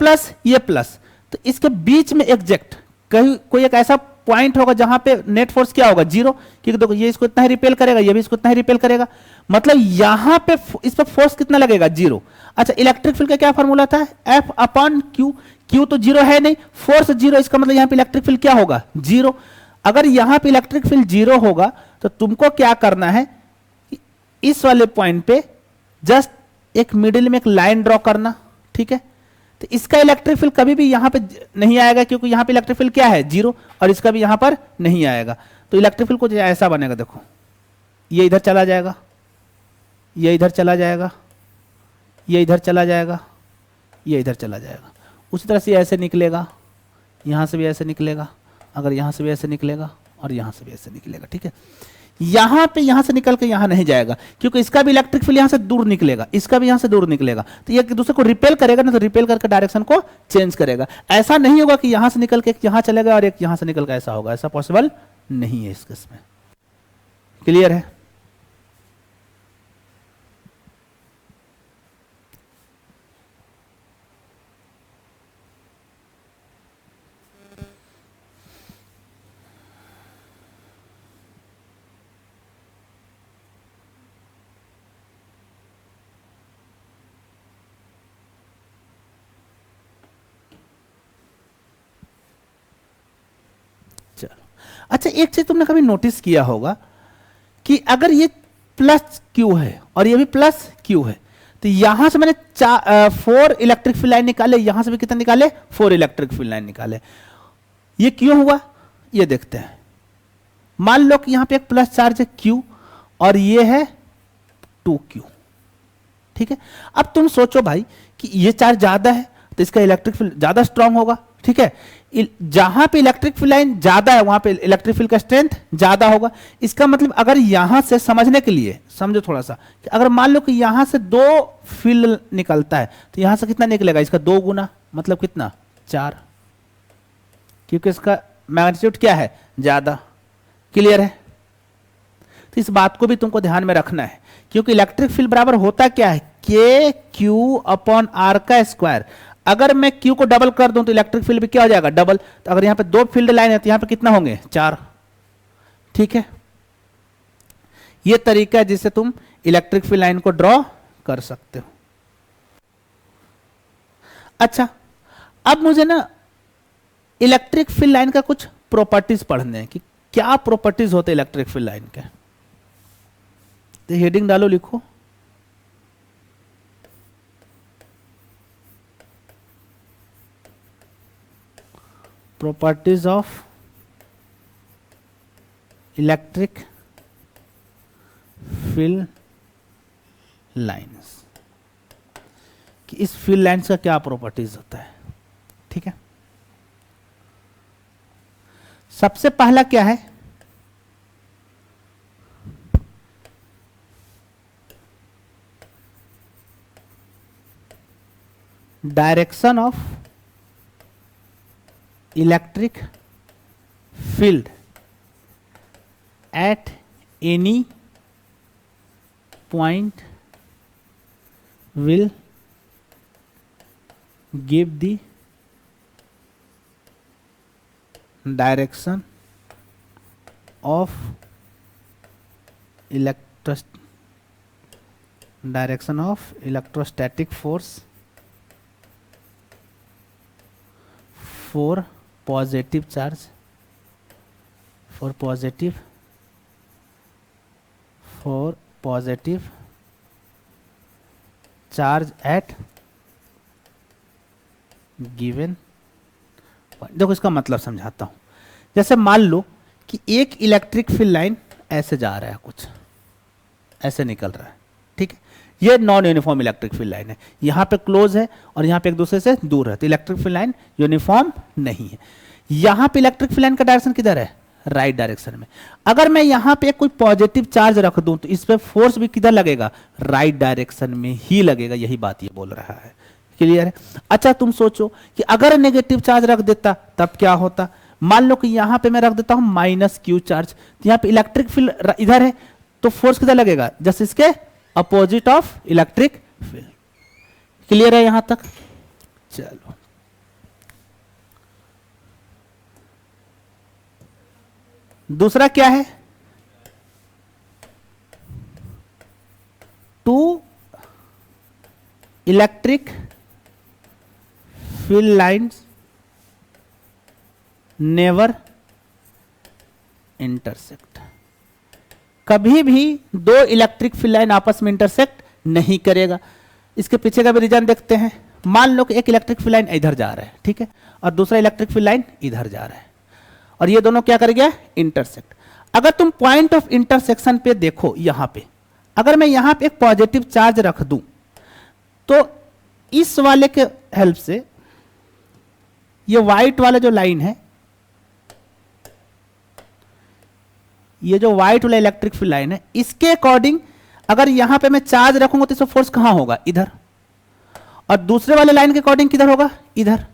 प्लस, तो इसके बीच में एग्जैक्ट कहीं कोई एक ऐसा पॉइंट होगा जहां पे नेट फोर्स क्या होगा? जीरो, क्योंकि देखो ये इसको इतना ही रिपेल करेगा, ये भी इसको इतना ही रिपेल करेगा, मतलब यहां पे इस पर फोर्स कितना लगेगा? जीरो। अच्छा, इलेक्ट्रिक फील्ड का क्या फॉर्मूला था? F upon Q. क्यू तो जीरो है नहीं, फोर्स जीरो, इसका मतलब यहां पे इलेक्ट्रिक फील्ड क्या होगा? जीरो। अगर यहां पे इलेक्ट्रिक फील्ड जीरो होगा तो तुमको क्या करना है, इस वाले पॉइंट पे जस्ट एक मिडिल में एक लाइन ड्रॉ करना, ठीक है। तो इसका इलेक्ट्रिक फील्ड कभी भी यहां पे नहीं आएगा, क्योंकि यहां पे इलेक्ट्रिक फील्ड क्या है, 0, और इसका भी यहां पर नहीं आएगा। तो इलेक्ट्रिक फील्ड कुछ ऐसा बनेगा, देखो ये इधर चला जाएगा, ये इधर चला जाएगा, ये इधर चला जाएगा, ये इधर चला जाएगा। उसी तरह से ऐसे निकलेगा, यहां से भी ऐसे निकलेगा, अगर यहां से भी ऐसे निकलेगा, और यहां से भी ऐसे निकलेगा। ठीक है, यहां पे यहां से निकल के यहां नहीं जाएगा, क्योंकि इसका भी इलेक्ट्रिक फील्ड यहां से दूर निकलेगा, इसका भी यहां से दूर निकलेगा। तो ये एक दूसरे को रिपेल करेगा ना, तो रिपेल करके डायरेक्शन को चेंज करेगा। ऐसा नहीं होगा कि यहां से निकल के एक यहां चलेगा और एक यहां से निकल के ऐसा होगा, ऐसा पॉसिबल नहीं है इस केस में। क्लियर है? अच्छा, एक चीज तुमने कभी नोटिस किया होगा कि अगर ये प्लस क्यू है और ये भी प्लस क्यू है, तो यहां से मैंने 4 इलेक्ट्रिक फील्ड लाइन निकाले, यहां से भी कितना निकाले, 4 इलेक्ट्रिक फील्ड लाइन निकाले। ये क्यों हुआ, ये देखते हैं। मान लो कि यहां पे एक प्लस चार्ज है क्यू और ये है 2q। ठीक है, अब तुम सोचो भाई कि ये चार्ज ज्यादा है तो इसका इलेक्ट्रिक फील्ड ज्यादा स्ट्रांग होगा। ठीक है, जहां पे इलेक्ट्रिक फील्ड लाइन ज्यादा है वहां पे इलेक्ट्रिक फील्ड का स्ट्रेंथ ज्यादा होगा। इसका मतलब अगर यहां से समझने के लिए समझो थोड़ा सा, कि अगर मान लो कि यहां से 2 फील्ड निकलता है तो यहां से कितना निकलेगा, इसका 2 गुना, मतलब कितना, 4, क्योंकि इसका मैग्नीट्यूड क्या है, ज्यादा। क्लियर है? तो इस बात को भी तुमको ध्यान में रखना है, क्योंकि इलेक्ट्रिक फील्ड बराबर होता क्या है, के क्यू अपॉन आर का स्क्वायर। अगर मैं Q को डबल कर दूं तो इलेक्ट्रिक फील्ड भी क्या हो जाएगा, डबल। तो अगर यहां पे 2 फील्ड लाइन है तो यहां पे कितना होंगे, 4। ठीक है, यह तरीका है जिससे तुम इलेक्ट्रिक फील्ड लाइन को ड्रॉ कर सकते हो। अच्छा, अब मुझे ना इलेक्ट्रिक फील्ड लाइन का कुछ प्रॉपर्टीज पढ़ने हैं कि क्या प्रॉपर्टीज होते हैं इलेक्ट्रिक फील्ड लाइन के। तो हेडिंग डालो, लिखो properties of electric field lines, कि इस फील्ड लाइन्स का क्या प्रॉपर्टीज होता है। ठीक है, सबसे पहला क्या है, direction of electric field at any point will give the direction of electrostatic force for positive charge, for positive charge at given point। देखो इसका मतलब समझाता हूं। जैसे मान लो कि एक इलेक्ट्रिक फील्ड लाइन ऐसे जा रहा है, कुछ ऐसे निकल रहा है। ठीक है, ये non uniform electric field line है, यहां पे क्लोज है और यहां पे एक दूसरे से दूर है, तो इलेक्ट्रिक फील्ड लाइन यूनिफॉर्म नहीं है। यहां पे इलेक्ट्रिक फील्ड लाइन का डायरेक्शन किधर है, राइट डायरेक्शन में। अगर मैं यहां पे कोई पॉजिटिव चार्ज रख दूं तो इस पे फोर्स भी किधर लगेगा, राइट डायरेक्शन में ही लगेगा। यही बात ये बोल रहा है। क्लियर है? अच्छा, तुम सोचो कि अगर नेगेटिव चार्ज रख देता तब क्या होता। मान लो कि यहां पे मैं रख देता हूं -q चार्ज, तो यहां पे इलेक्ट्रिक फील्ड इधर है तो फोर्स किधर लगेगा, जस्ट इसके opposite of electric field. Clear है यहां तक? चलो, दूसरा क्या है, two electric field lines never intersect. कभी भी 2 इलेक्ट्रिक फील्ड लाइन आपस में इंटरसेक्ट नहीं करेगा। इसके पीछे का भी रीजन देखते हैं। मान लो कि एक इलेक्ट्रिक फील्ड लाइन इधर जा रहा है, ठीक है, और दूसरा इलेक्ट्रिक फील्ड लाइन इधर जा रहा है, और ये दोनों क्या कर गया, इंटरसेक्ट। अगर तुम पॉइंट ऑफ इंटरसेक्शन पे देखो, यहां पे अगर मैं यहां पे एक पॉजिटिव चार्ज रख दूं तो इस वाले के हेल्प से ये व्हाइट वाला जो लाइन है, ये जो व्हाइट वाला इलेक्ट्रिक फील्ड लाइन है, इसके अकॉर्डिंग अगर यहां पे मैं चार्ज रखूंगा तो इसका फोर्स कहां होगा, इधर, और दूसरे वाले लाइन के अकॉर्डिंग किधर होगा, इधर।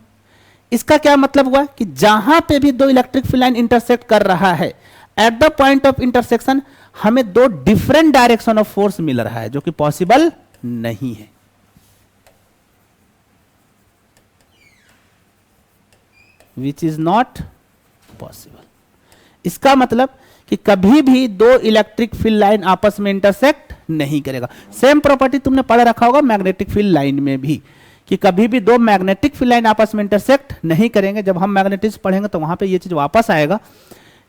इसका क्या मतलब हुआ कि जहां पे भी दो इलेक्ट्रिक फील्ड लाइन इंटरसेक्ट कर रहा है, at the point of intersection हमें दो डिफरेंट डायरेक्शन ऑफ फोर्स मिल रहा है, जो कि पॉसिबल नहीं है। Which is not possible. इसका मतलब कि कभी भी दो इलेक्ट्रिक फील्ड लाइन आपस में इंटरसेक्ट नहीं करेगा। सेम प्रॉपर्टी तुमने पढ़ रखा होगा मैग्नेटिक फील्ड लाइन में भी, कि कभी भी दो मैग्नेटिक फील्ड लाइन आपस में इंटरसेक्ट नहीं करेंगे। जब हम मैग्नेटिक्स पढ़ेंगे तो वहां पे ये चीज वापस आएगा।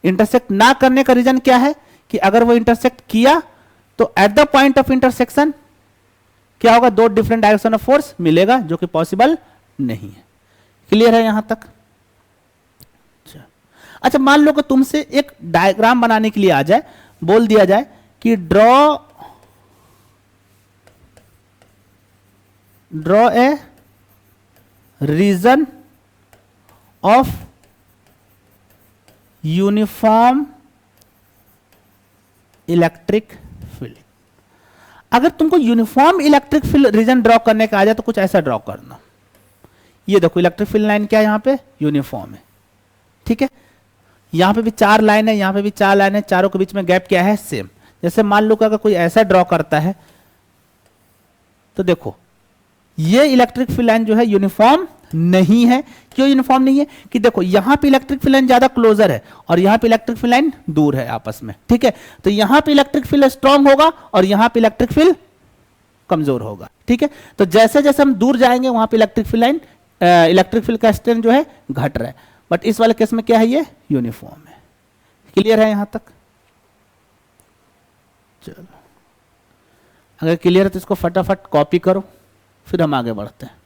इंटरसेक्ट ना करने का रीजन क्या है कि अगर वो इंटरसेक्ट किया तो at the point of intersection क्या होगा, दो डिफरेंट डायरेक्शन ऑफ फोर्स मिलेगा, जो कि पॉसिबल नहीं है। क्लियर है यहां तक? अच्छा, मान लो कि तुमसे एक डायग्राम बनाने के लिए आ जाए, बोल दिया जाए कि draw a region of uniform electric field. अगर तुमको uniform electric field region draw करने का आ जाए तो कुछ ऐसा ड्रॉ करना। ये देखो इलेक्ट्रिक फील्ड लाइन क्या है, यहां पे यूनिफॉर्म है, ठीक है, यहां पे भी चार लाइन है, यहां पे भी चार लाइन है, चारों के बीच में गैप क्या है, सेम। जैसे मान लो कि अगर कोई ऐसा ड्रॉ करता है तो देखो ये इलेक्ट्रिक फील्ड लाइन जो है यूनिफॉर्म नहीं है। क्यों यूनिफॉर्म नहीं है कि देखो यहां पे इलेक्ट्रिक फील्ड लाइन ज्यादा क्लोजर है और यहां पे इलेक्ट्रिक फील्ड लाइन दूर है आपस में, ठीक है। तो यहां पे इलेक्ट्रिक फील्ड स्ट्रांग होगा और यहां पे इलेक्ट्रिक फील्ड कमजोर होगा, ठीक है। तो जैसे जैसे हम दूर जाएंगे वहां पे electric field line electric field का स्ट्रेंथ जो है घट रहा है, बट इस वाले केस में क्या है, ये यूनिफॉर्म है। क्लियर है यहां तक? चलो, अगर क्लियर है तो इसको फटाफट कॉपी करो, फिर हम आगे बढ़ते हैं।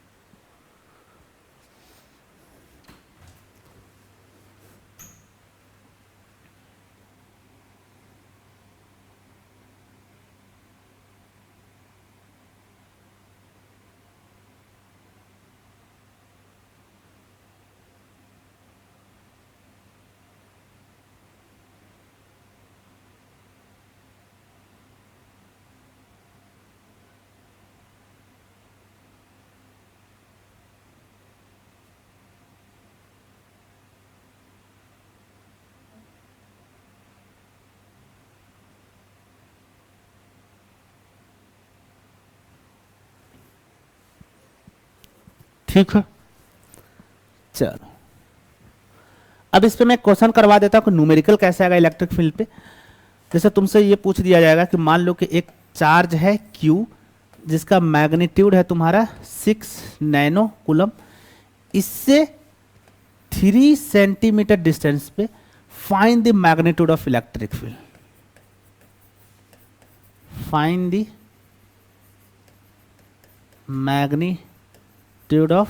ठीक है, चलो अब इस पे मैं क्वेश्चन करवा देता हूं कि न्यूमेरिकल कैसे आएगा इलेक्ट्रिक फील्ड पे। जैसे तुमसे ये पूछ दिया जाएगा कि मान लो कि एक चार्ज है Q जिसका मैग्नीट्यूड है तुम्हारा 6 नैनो कूलम, इससे 3 सेंटीमीटर डिस्टेंस पे find the magnitude of electric field. Find the magnitude of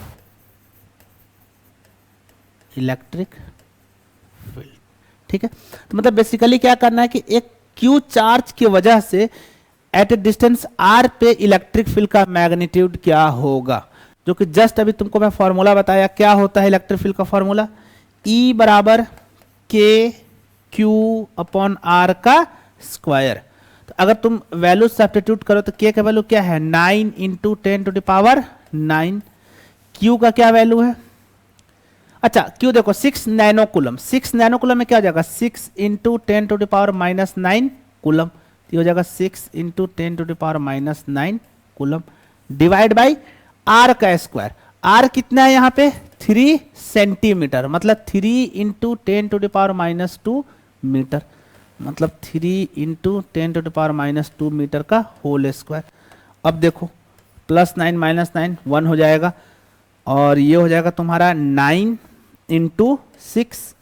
electric field, ठीक है। तो मतलब बेसिकली क्या करना है कि एक Q चार्ज की वजह से एट ए डिस्टेंस R पे इलेक्ट्रिक फील्ड का मैग्नीट्यूड क्या होगा, जो कि जस्ट अभी तुमको मैं फॉर्मूला बताया। क्या होता है इलेक्ट्रिक फील्ड का फॉर्मूला, E बराबर KQ अपॉन R का स्क्वायर। तो अगर तुम वैल्यू सब्स्टिट्यूट करो तो K का वैल्यू क्या है, 9 into 10 to the power 9। Q का क्या वैल्यू है, अच्छा Q देखो 6 नैनो कूलम, 6 नैनो कूलम में क्या हो जाएगा, 6 into 10 to the power -9 coulomb, ये हो जाएगा 6 into 10 to the power -9 coulomb divide by R का स्क्वायर। R कितना है यहाँ पे 3 सेंटीमीटर, मतलब 3 into 10 to the power -2 metre, मतलब 3 into 10 to the power -2 metre का होल स्क्वायर। अब देखो +9 -9 1 हो जाएगा, और ये हो जाएगा तुम्हारा 9 इंटू 6,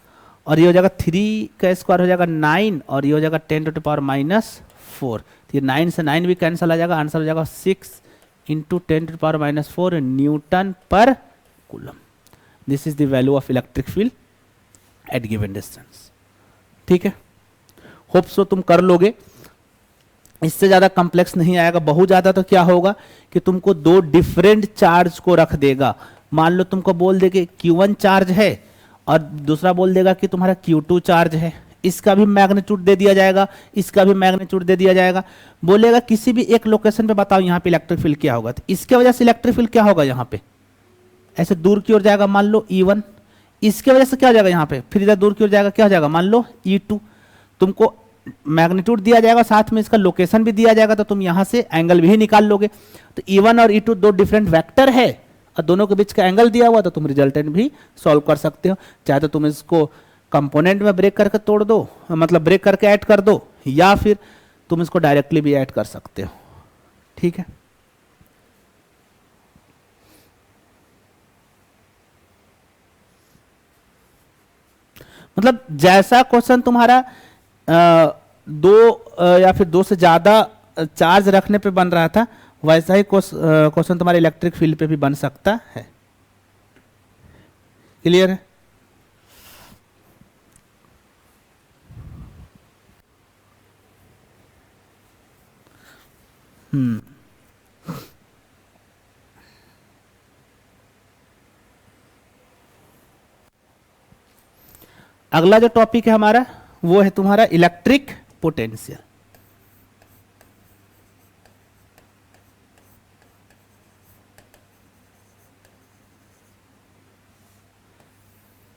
और ये हो जाएगा 3 का स्क्वायर हो जाएगा 9, और ये हो जाएगा 10 टू द पावर -4। तो ये 9 से 9 भी कैंसिल आ जाएगा, आंसर हो जाएगा 6 इंटू 10⁻⁻⁴ न्यूटन पर coulomb. This is the value of electric field at given distance. ठीक है, होप सो तुम कर लोगे, इससे ज्यादा कॉम्प्लेक्स नहीं आएगा। बहुत ज्यादा तो क्या होगा कि तुमको दो डिफरेंट चार्ज को रख देगा। मान लो तुमको बोल दे कि Q1 चार्ज है और दूसरा बोल देगा कि तुम्हारा Q2 चार्ज है, इसका भी मैग्नीट्यूड दे दिया जाएगा, इसका भी मैग्नीट्यूड दे दिया जाएगा। बोलेगा किसी भी एक लोकेशन पे बताओ यहाँ पे इलेक्ट्रिक फील्ड क्या होगा, तो इसके वजह से इलेक्ट्रिक फील्ड क्या होगा यहाँ पे, ऐसे दूर की ओर जाएगा, मान लो E1। इसके वजह से क्या हो जाएगा यहाँ पे, फिर इधर दूर की ओर जाएगा, क्या हो जाएगा, मान लो E2। तुमको मैग्नीट्यूड दिया जाएगा, साथ में इसका लोकेशन भी दिया जाएगा, तो तुम यहां से एंगल भी निकाल लोगे। तो E1 और E2 दो डिफरेंट वेक्टर है और दोनों के बीच का एंगल दिया हुआ, तो तुम रिजल्टेंट भी सॉल्व कर सकते हो। चाहे तो तुम इसको कंपोनेंट में ब्रेक करके तोड़ दो, मतलब ब्रेक करके ऐड कर दो, या फिर तुम इसको डायरेक्टली भी ऐड कर सकते हो। ठीक है, मतलब जैसा क्वेश्चन तुम्हारा दो या फिर दो से ज्यादा चार्ज रखने पे बन रहा था, वैसा ही क्वेश्चन तुम्हारे इलेक्ट्रिक फील्ड पे भी बन सकता है। क्लियर है? अगला जो टॉपिक है हमारा वो है तुम्हारा इलेक्ट्रिक पोटेंशियल।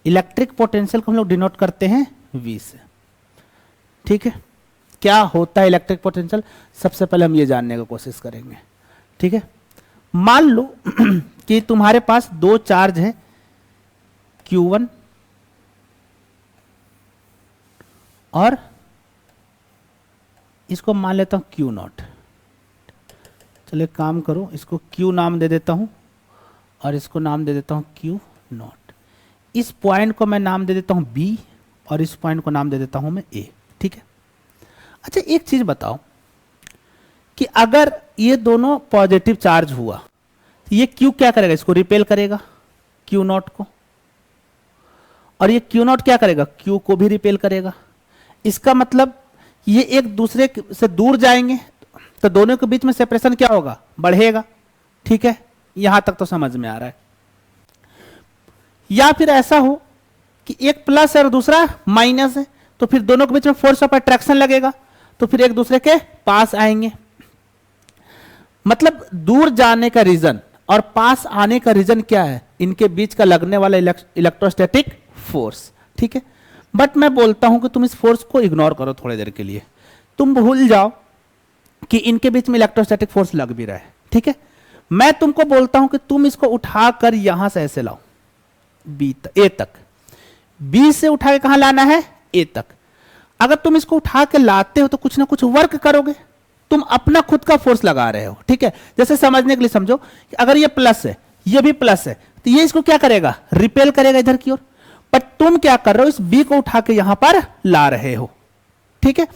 इलेक्ट्रिक पोटेंशियल को हम लोग डिनोट करते हैं V से। ठीक है, क्या होता है इलेक्ट्रिक पोटेंशियल, सबसे पहले हम ये जानने की कोशिश करेंगे। ठीक है, मान लो कि तुम्हारे पास दो चार्ज है Q1 और इसको मान लेता हूं Q0। चलिए काम करो, इसको Q नाम दे देता हूं और इसको नाम दे देता हूं Q0। इस पॉइंट को मैं नाम दे देता हूं B और इस पॉइंट को नाम दे देता हूं मैं A। ठीक है, अच्छा एक चीज बताओ कि अगर ये दोनों पॉजिटिव चार्ज हुआ तो ये Q क्या करेगा, इसको रिपेल करेगा Q0 को, और ये Q0 क्या करेगा, Q को भी रिपेल करेगा। इसका मतलब ये एक दूसरे से दूर जाएंगे तो दोनों के बीच में सेपरेशन क्या होगा, बढ़ेगा। ठीक है, यहां तक तो समझ में आ रहा है। या फिर ऐसा हो कि एक प्लस है और दूसरा माइनस है, तो फिर दोनों के बीच में फोर्स ऑफ अट्रैक्शन लगेगा, तो फिर एक दूसरे के पास आएंगे। मतलब दूर जाने का रीजन और पास आने का रीजन क्या है, इनके बीच का लगने वाला इलेक्ट्रोस्टैटिक फोर्स। ठीक है, बट मैं बोलता हूं कि तुम इस फोर्स को इग्नोर करो थोड़ी देर के लिए, तुम भूल जाओ कि इनके बीच में इलेक्ट्रोस्टैटिक फोर्स लग भी रहा है। ठीक है, मैं तुमको बोलता हूं कि तुम इसको उठाकर यहां से ऐसे लाओ A तक, B से उठा के कहां लाना है, A तक। अगर तुम इसको उठा के लाते हो तो कुछ ना कुछ वर्क करोगे, तुम अपना खुद का फोर्स लगा रहे हो। ठीक है, जैसे समझने के लिए समझो कि अगर ये प्लस है, ये भी प्लस है, तो ये इसको क्या करेगा, रिपेल करेगा इधर की ओर। बट तुम क्या कर रहे हो, इस B को उठा के यहां पर ला रहे हो। ठीक है,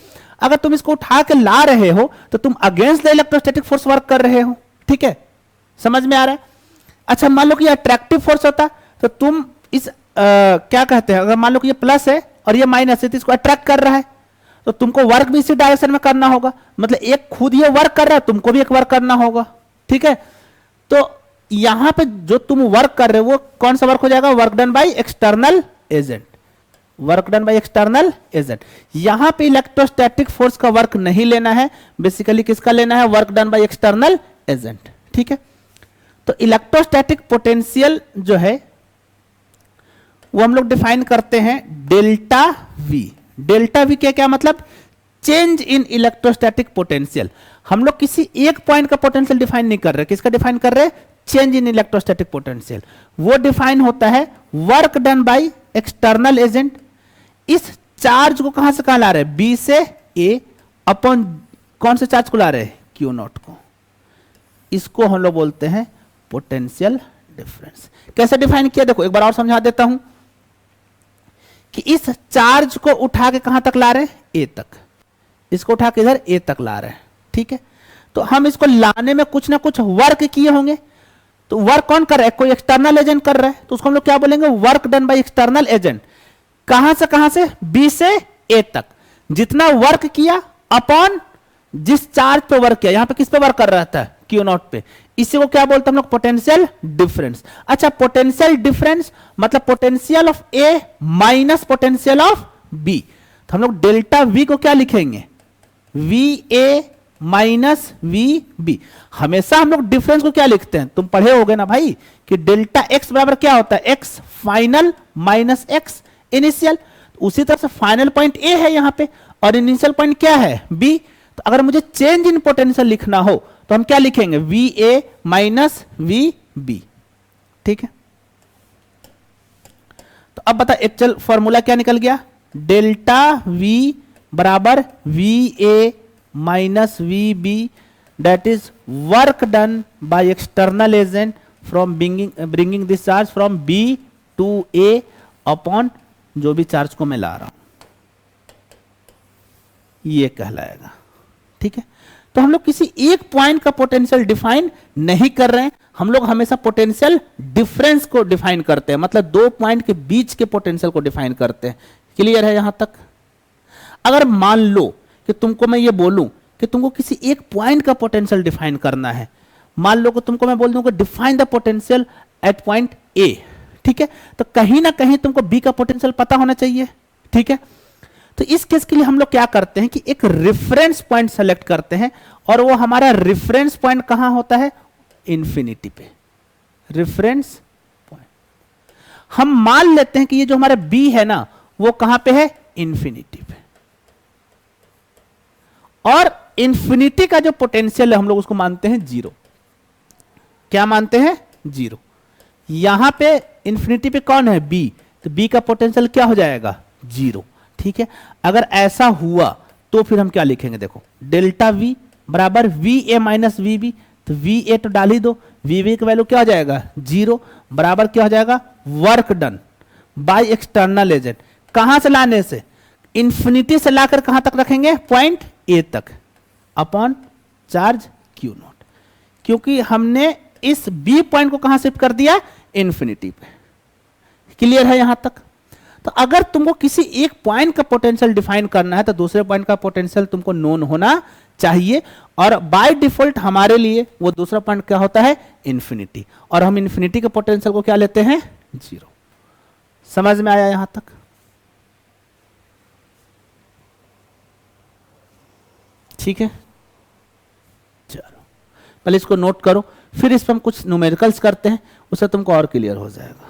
अगर तुम इसको उठा के ला रहे हो तो तुम against the electrostatic force work कर रहे हो। ठीक है, समझ में आ रहा है? अच्छा मान लो कि ये अट्रैक्टिव फोर्स होता तो तुम इस क्या कहते हैं, अगर मान लो कि ये प्लस है और ये माइनस है तो इसको अट्रैक्ट कर रहा है, तो तुमको वर्क भी इसी डायरेक्शन में करना होगा। मतलब एक खुद ये वर्क कर रहा है, तुमको भी एक वर्क करना होगा। ठीक है, तो यहां पे जो तुम वर्क कर रहे हो वो कौन सा वर्क हो जाएगा, work done by external agent. Work done by external agent, यहां पे इलेक्ट्रोस्टैटिक फोर्स का वर्क नहीं लेना है, बेसिकली किसका लेना है, work done by external agent. ठीक है, तो इलेक्ट्रोस्टैटिक पोटेंशियल जो है वो हम लोग डिफाइन करते हैं डेल्टा V। डेल्टा V क्या क्या मतलब, चेंज इन इलेक्ट्रोस्टैटिक पोटेंशियल। हम लोग किसी एक पॉइंट का पोटेंशियल डिफाइन नहीं कर रहे, किसका डिफाइन कर रहे, चेंज इन इलेक्ट्रोस्टैटिक पोटेंशियल। वो डिफाइन होता है work done by external agent. इस चार्ज को कहां से कहां ला रहे हैं, B से A अपॉन कौन से चार्ज को ला रहे हैं, Q0 को। इसको हम लोग बोलते हैं पोटेंशियल डिफरेंस। कैसे डिफाइन किया, देखो एक बार और समझा देता हूं कि इस चार्ज को उठा के कहां तक ला रहे हैं, A तक। इसको उठा के इधर A तक ला रहे हैं। ठीक है, तो तो हम इसको लाने में कुछ ना कुछ वर्क किए होंगे। तो वर्क कौन कर रहा है? कोई एक्सटर्नल एजेंट कर रहा है, तो उसको हम लोग क्या बोलेंगे? Work done by external agent. कहां से? बी से ए तक जितना वर्क किया अपॉन जिस चार्ज पे वर्क किया। यहां पे किस पे वर्क कर रहा था? क्यू नॉट पे। इसी को क्या बोलते हैं हम लोग? Potential difference. अच्छा, पोटेंशियल डिफरेंस मतलब potential of A minus potential of B. तो हम लोग डेल्टा वी को क्या लिखेंगे? V A minus V B. हमेशा हम लोग डिफरेंस को क्या लिखते हैं? तुम पढ़े होगे ना भाई कि डेल्टा एक्स बराबर क्या होता है? X final minus x initial. उसी तरह से फाइनल पॉइंट ए है यहां पे और इनिशियल पॉइंट क्या है? बी। तो अगर मुझे चेंज इन पोटेंशियल लिखना हो तो हम क्या लिखेंगे? V A minus V B. ठीक है, तो अब बता एक्चुअल फॉर्मूला क्या निकल गया? डेल्टा वी बराबर V A minus V B, that is work done by external agent from bringing this charge from B to A upon जो भी चार्ज को मैं ला रहा हूं, ये कहलाएगा। ठीक है, तो हम लोग किसी एक पॉइंट का पोटेंशियल डिफाइन नहीं कर रहे हैं, हम लोग हमेशा पोटेंशियल डिफरेंस को डिफाइन करते हैं, मतलब दो पॉइंट के बीच के पोटेंशियल को डिफाइन करते हैं। क्लियर है यहां तक? अगर मान लो कि तुमको मैं ये बोलूं कि तुमको किसी एक पॉइंट का पोटेंशियल डिफाइन करना है, मान लो कि तुमको मैं बोल दूंगा define the potential at point A. ठीक है, तो कहीं ना कहीं तुमको बी का पोटेंशियल पता होना चाहिए। ठीक है, तो इस केस के लिए हम लोग क्या करते हैं कि एक रेफरेंस पॉइंट सेलेक्ट करते हैं और वो हमारा रेफरेंस पॉइंट कहां होता है? इंफिनिटी पे। रेफरेंस पॉइंट हम मान लेते हैं कि ये जो हमारा बी है ना वो कहां पे है? इंफिनिटी पे। और इंफिनिटी का जो पोटेंशियल है हम लोग उसको मानते हैं जीरो। क्या मानते हैं? जीरो। यहां पे इंफिनिटी पे कौन है? बी। तो बी का पोटेंशियल क्या हो जाएगा? जीरो। ठीक है, अगर ऐसा हुआ तो फिर हम क्या लिखेंगे? देखो, डेल्टा वी बराबर V A minus V B. तो वी ए तो डाल ही दो, वी बी का वैल्यू क्या हो जाएगा? जीरो। बराबर क्या हो जाएगा? Work done by external agent. कहां से लाने से? इंफिनिटी से लाकर कहां तक रखेंगे? पॉइंट ए तक अपॉन चार्ज क्यू नॉट, क्योंकि हमने इस बी पॉइंट को कहां शिफ्ट कर दिया? इंफिनिटी पे। क्लियर है यहां तक? तो अगर तुमको किसी एक पॉइंट का पोटेंशियल डिफाइन करना है तो दूसरे पॉइंट का पोटेंशियल तुमको नोन होना चाहिए, और बाय डिफॉल्ट हमारे लिए वो दूसरा पॉइंट क्या होता है? इंफिनिटी। और हम इंफिनिटी के पोटेंशियल को क्या लेते हैं? जीरो। समझ में आया यहां तक? ठीक है, चलो पहले इसको नोट करो, फिर इस पर हम कुछ न्यूमेरिकल्स करते हैं, उससे तुमको और क्लियर हो जाएगा।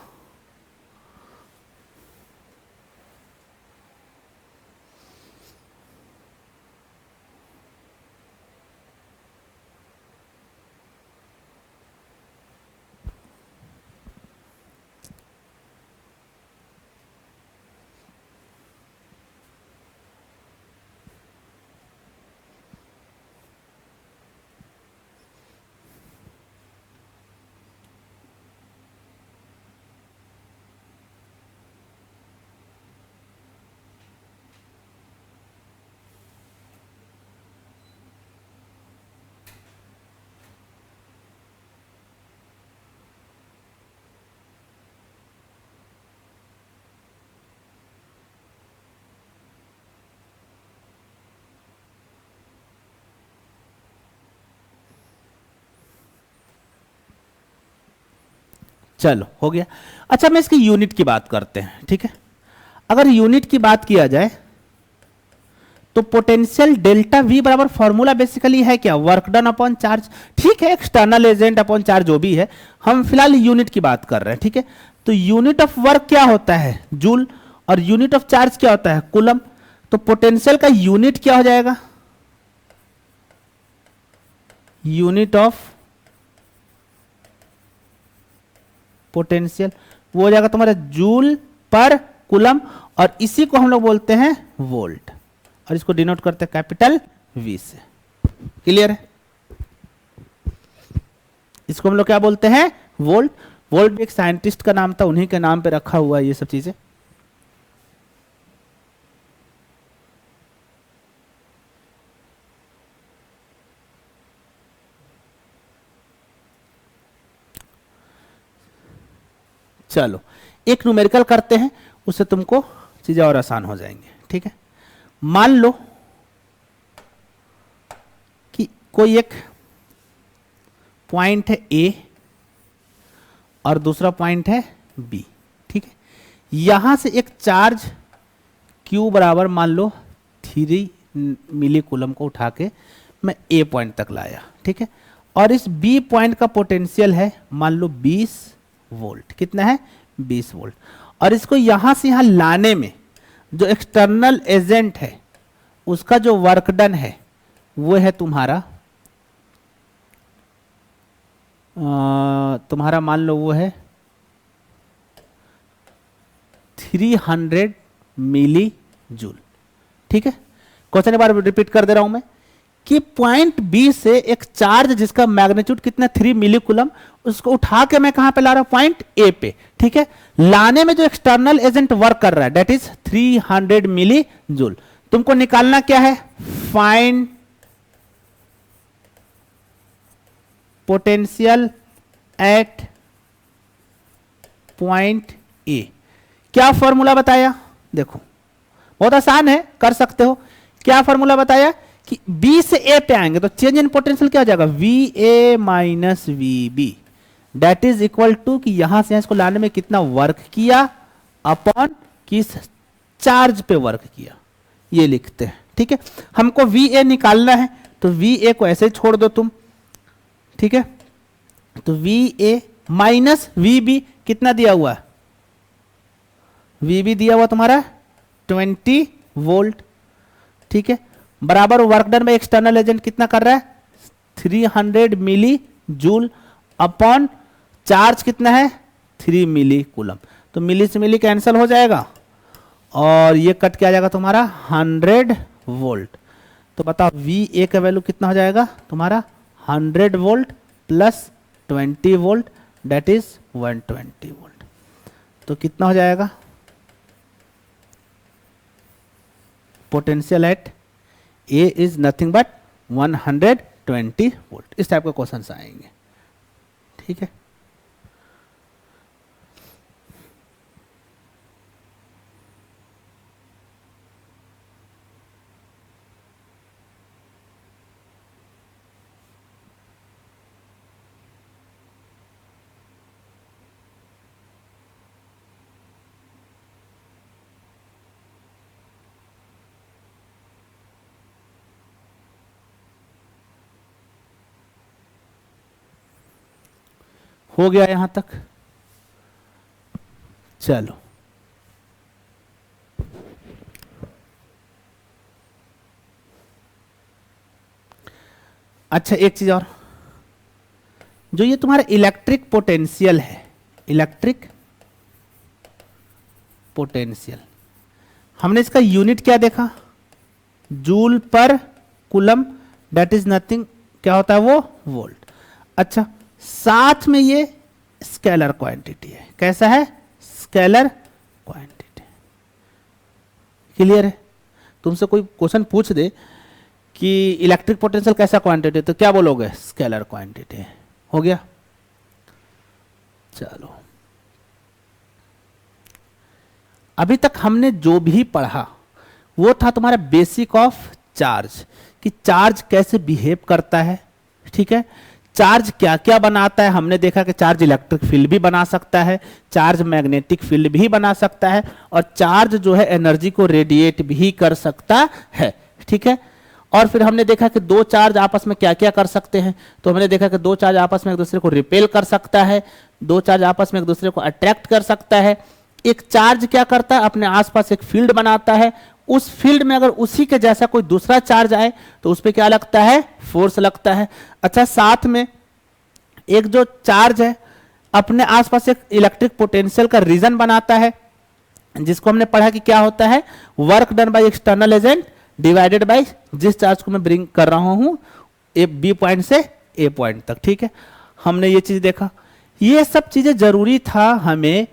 चलो हो गया। अच्छा, मैं इसकी यूनिट की बात करते हैं। ठीक है, अगर यूनिट की बात किया जाए तो पोटेंशियल डेल्टा वी बराबर फॉर्मूला बेसिकली है क्या? Work done upon charge. ठीक है, एक्सटर्नल एजेंट अपॉन चार्ज जो भी है, हम फिलहाल यूनिट की बात कर रहे हैं। ठीक है, तो यूनिट ऑफ वर्क क्या होता है? जूल। और यूनिट ऑफ चार्ज क्या होता है? कूलम। तो पोटेंशियल का यूनिट क्या हो जाएगा? यूनिट ऑफ पोटेंशियल वो हो जाएगा तुम्हारा जूल पर कूलम, और इसी को हम लोग बोलते हैं वोल्ट, और इसको डिनोट करते हैं कैपिटल वी से। क्लियर है? इसको हम लोग क्या बोलते हैं? वोल्ट। वोल्ट भी एक साइंटिस्ट का नाम था, उन्हीं के नाम पे रखा हुआ है ये सब चीजें। चलो एक न्यूमेरिकल करते हैं, उससे तुमको चीजें और आसान हो जाएंगे। ठीक है, मान लो कि कोई एक पॉइंट है ए और दूसरा पॉइंट है बी। ठीक है, यहां से एक चार्ज Q बराबर मान लो 3 मिली कूलम को उठा के मैं ए पॉइंट तक लाया। ठीक है, और इस बी पॉइंट का पोटेंशियल है मान लो 20 वोल्ट। कितना है? 20 वोल्ट। और इसको यहां से यहां लाने में जो एक्सटर्नल एजेंट है उसका जो वर्क डन है वो है तुम्हारा मान लो वो है 300 मिली जूल। ठीक है, क्वेश्चन एक बार रिपीट कर दे रहा हूं मैं कि पॉइंट बी से एक चार्ज जिसका मैग्नीट्यूड कितना 3 मिली कूलम, उसको उठा के मैं कहां पे ला रहा हूं? पॉइंट ए पे। ठीक है, लाने में जो एक्सटर्नल एजेंट वर्क कर रहा है दैट इज 300 मिली जूल। तुमको निकालना क्या है? Find potential at point A. क्या फॉर्मूला बताया? देखो बहुत आसान है, कर सकते हो। क्या फॉर्मूला बताया कि बी से ए पे आएंगे तो चेंज इन पोटेंशियल क्या हो जाएगा? V A minus V B that is equal to कि यहां से इसको लाने में कितना वर्क किया अपॉन किस चार्ज पे वर्क किया, ये लिखते हैं। ठीक है, हमको वी ए निकालना है तो वी ए को ऐसे छोड़ दो तुम। ठीक है, तो V A minus V B कितना दिया हुआ है? वी बी दिया हुआ तुम्हारा 20 वोल्ट। ठीक है, बराबर वर्क डन में एक्सटर्नल एजेंट कितना कर रहा है? 300 मिली जूल अपॉन चार्ज कितना है? 3 मिली कूलम। तो मिली से मिली कैंसिल हो जाएगा और ये कट किया जाएगा तुम्हारा 100 वोल्ट। तो बताओ वी ए का वैल्यू कितना हो जाएगा तुम्हारा? 100 volt plus 20 volt that is 120 volt. तो कितना हो जाएगा? Potential at A is nothing but 120 volt. इस टाइप के क्वेश्चन आएंगे। ठीक है, हो गया यहां तक। चलो अच्छा, एक चीज और, जो ये तुम्हारा इलेक्ट्रिक पोटेंशियल है, इलेक्ट्रिक पोटेंशियल, हमने इसका यूनिट क्या देखा? जूल पर कूलम दैट इज नथिंग, क्या होता है वो? वोल्ट। अच्छा, साथ में ये स्केलर क्वांटिटी है। कैसा है? Scalar quantity. क्लियर है? तुमसे कोई क्वेश्चन पूछ दे कि इलेक्ट्रिक पोटेंशियल कैसा क्वांटिटी, तो क्या बोलोगे? स्केलर क्वांटिटी है। हो गया। चलो, अभी तक हमने जो भी पढ़ा वो था तुम्हारा बेसिक ऑफ चार्ज, कि चार्ज कैसे बिहेव करता है। ठीक है, चार्ज क्या क्या बनाता है। हमने देखा कि चार्ज इलेक्ट्रिक फील्ड भी बना सकता है, चार्ज मैग्नेटिक फील्ड भी बना सकता है, और चार्ज जो है एनर्जी को रेडिएट भी कर सकता है। ठीक है, और फिर हमने देखा कि दो चार्ज आपस में क्या क्या कर सकते हैं। तो हमने देखा कि दो चार्ज आपस में एक दूसरे को रिपेल कर सकता है, दो चार्ज आपस में एक दूसरे को अट्रैक्ट कर सकता है। एक चार्ज क्या करता है? अपने आसपास एक फील्ड बनाता है, उस फील्ड में अगर उसी के जैसा कोई दूसरा चार्ज आए तो उस पर क्या लगता है? फोर्स लगता है। अच्छा, साथ में एक जो चार्ज है अपने आसपास एक इलेक्ट्रिक पोटेंशियल का रीजन बनाता है, जिसको हमने पढ़ा कि क्या होता है? Work done by external agent divided by जिस चार्ज को मैं ब्रिंग कर रहा हूं ए बी पॉइंट से ए पॉइंट तक। ठीक है, हमने ये चीज देखा। ये सब चीजें जरूरी था हमें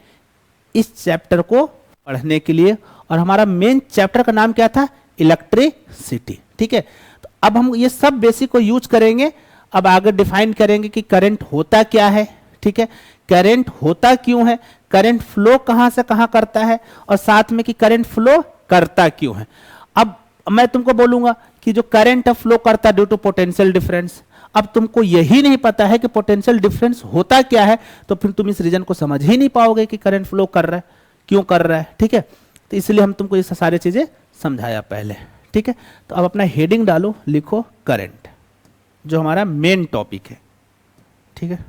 इस चैप्टर को पढ़ने के लिए, और हमारा मेन चैप्टर का नाम क्या था? इलेक्ट्रिसिटी। ठीक है, तो अब हम ये सब बेसिक को यूज करेंगे। अब आगे डिफाइन करेंगे कि करंट होता क्या है। ठीक है, करंट होता क्यों है, करंट फ्लो कहां से कहां करता है और साथ में कि करंट फ्लो करता क्यों है। अब मैं तुमको बोलूंगा कि जो करंट फ्लो करता ड्यू टू पोटेंशियल डिफरेंस, अब तुमको यही नहीं पता है कि पोटेंशियल डिफरेंस होता क्या है, तो फिर तुम इस रीजन को समझ ही नहीं पाओगे कि करंट फ्लो कर रहा है, क्यों कर रहा है। ठीक है, तो इसलिए हम तुमको ये सारी चीजें समझाया पहले। ठीक है, तो अब अपना हेडिंग डालो, लिखो करंट, जो हमारा मेन टॉपिक है। ठीक है,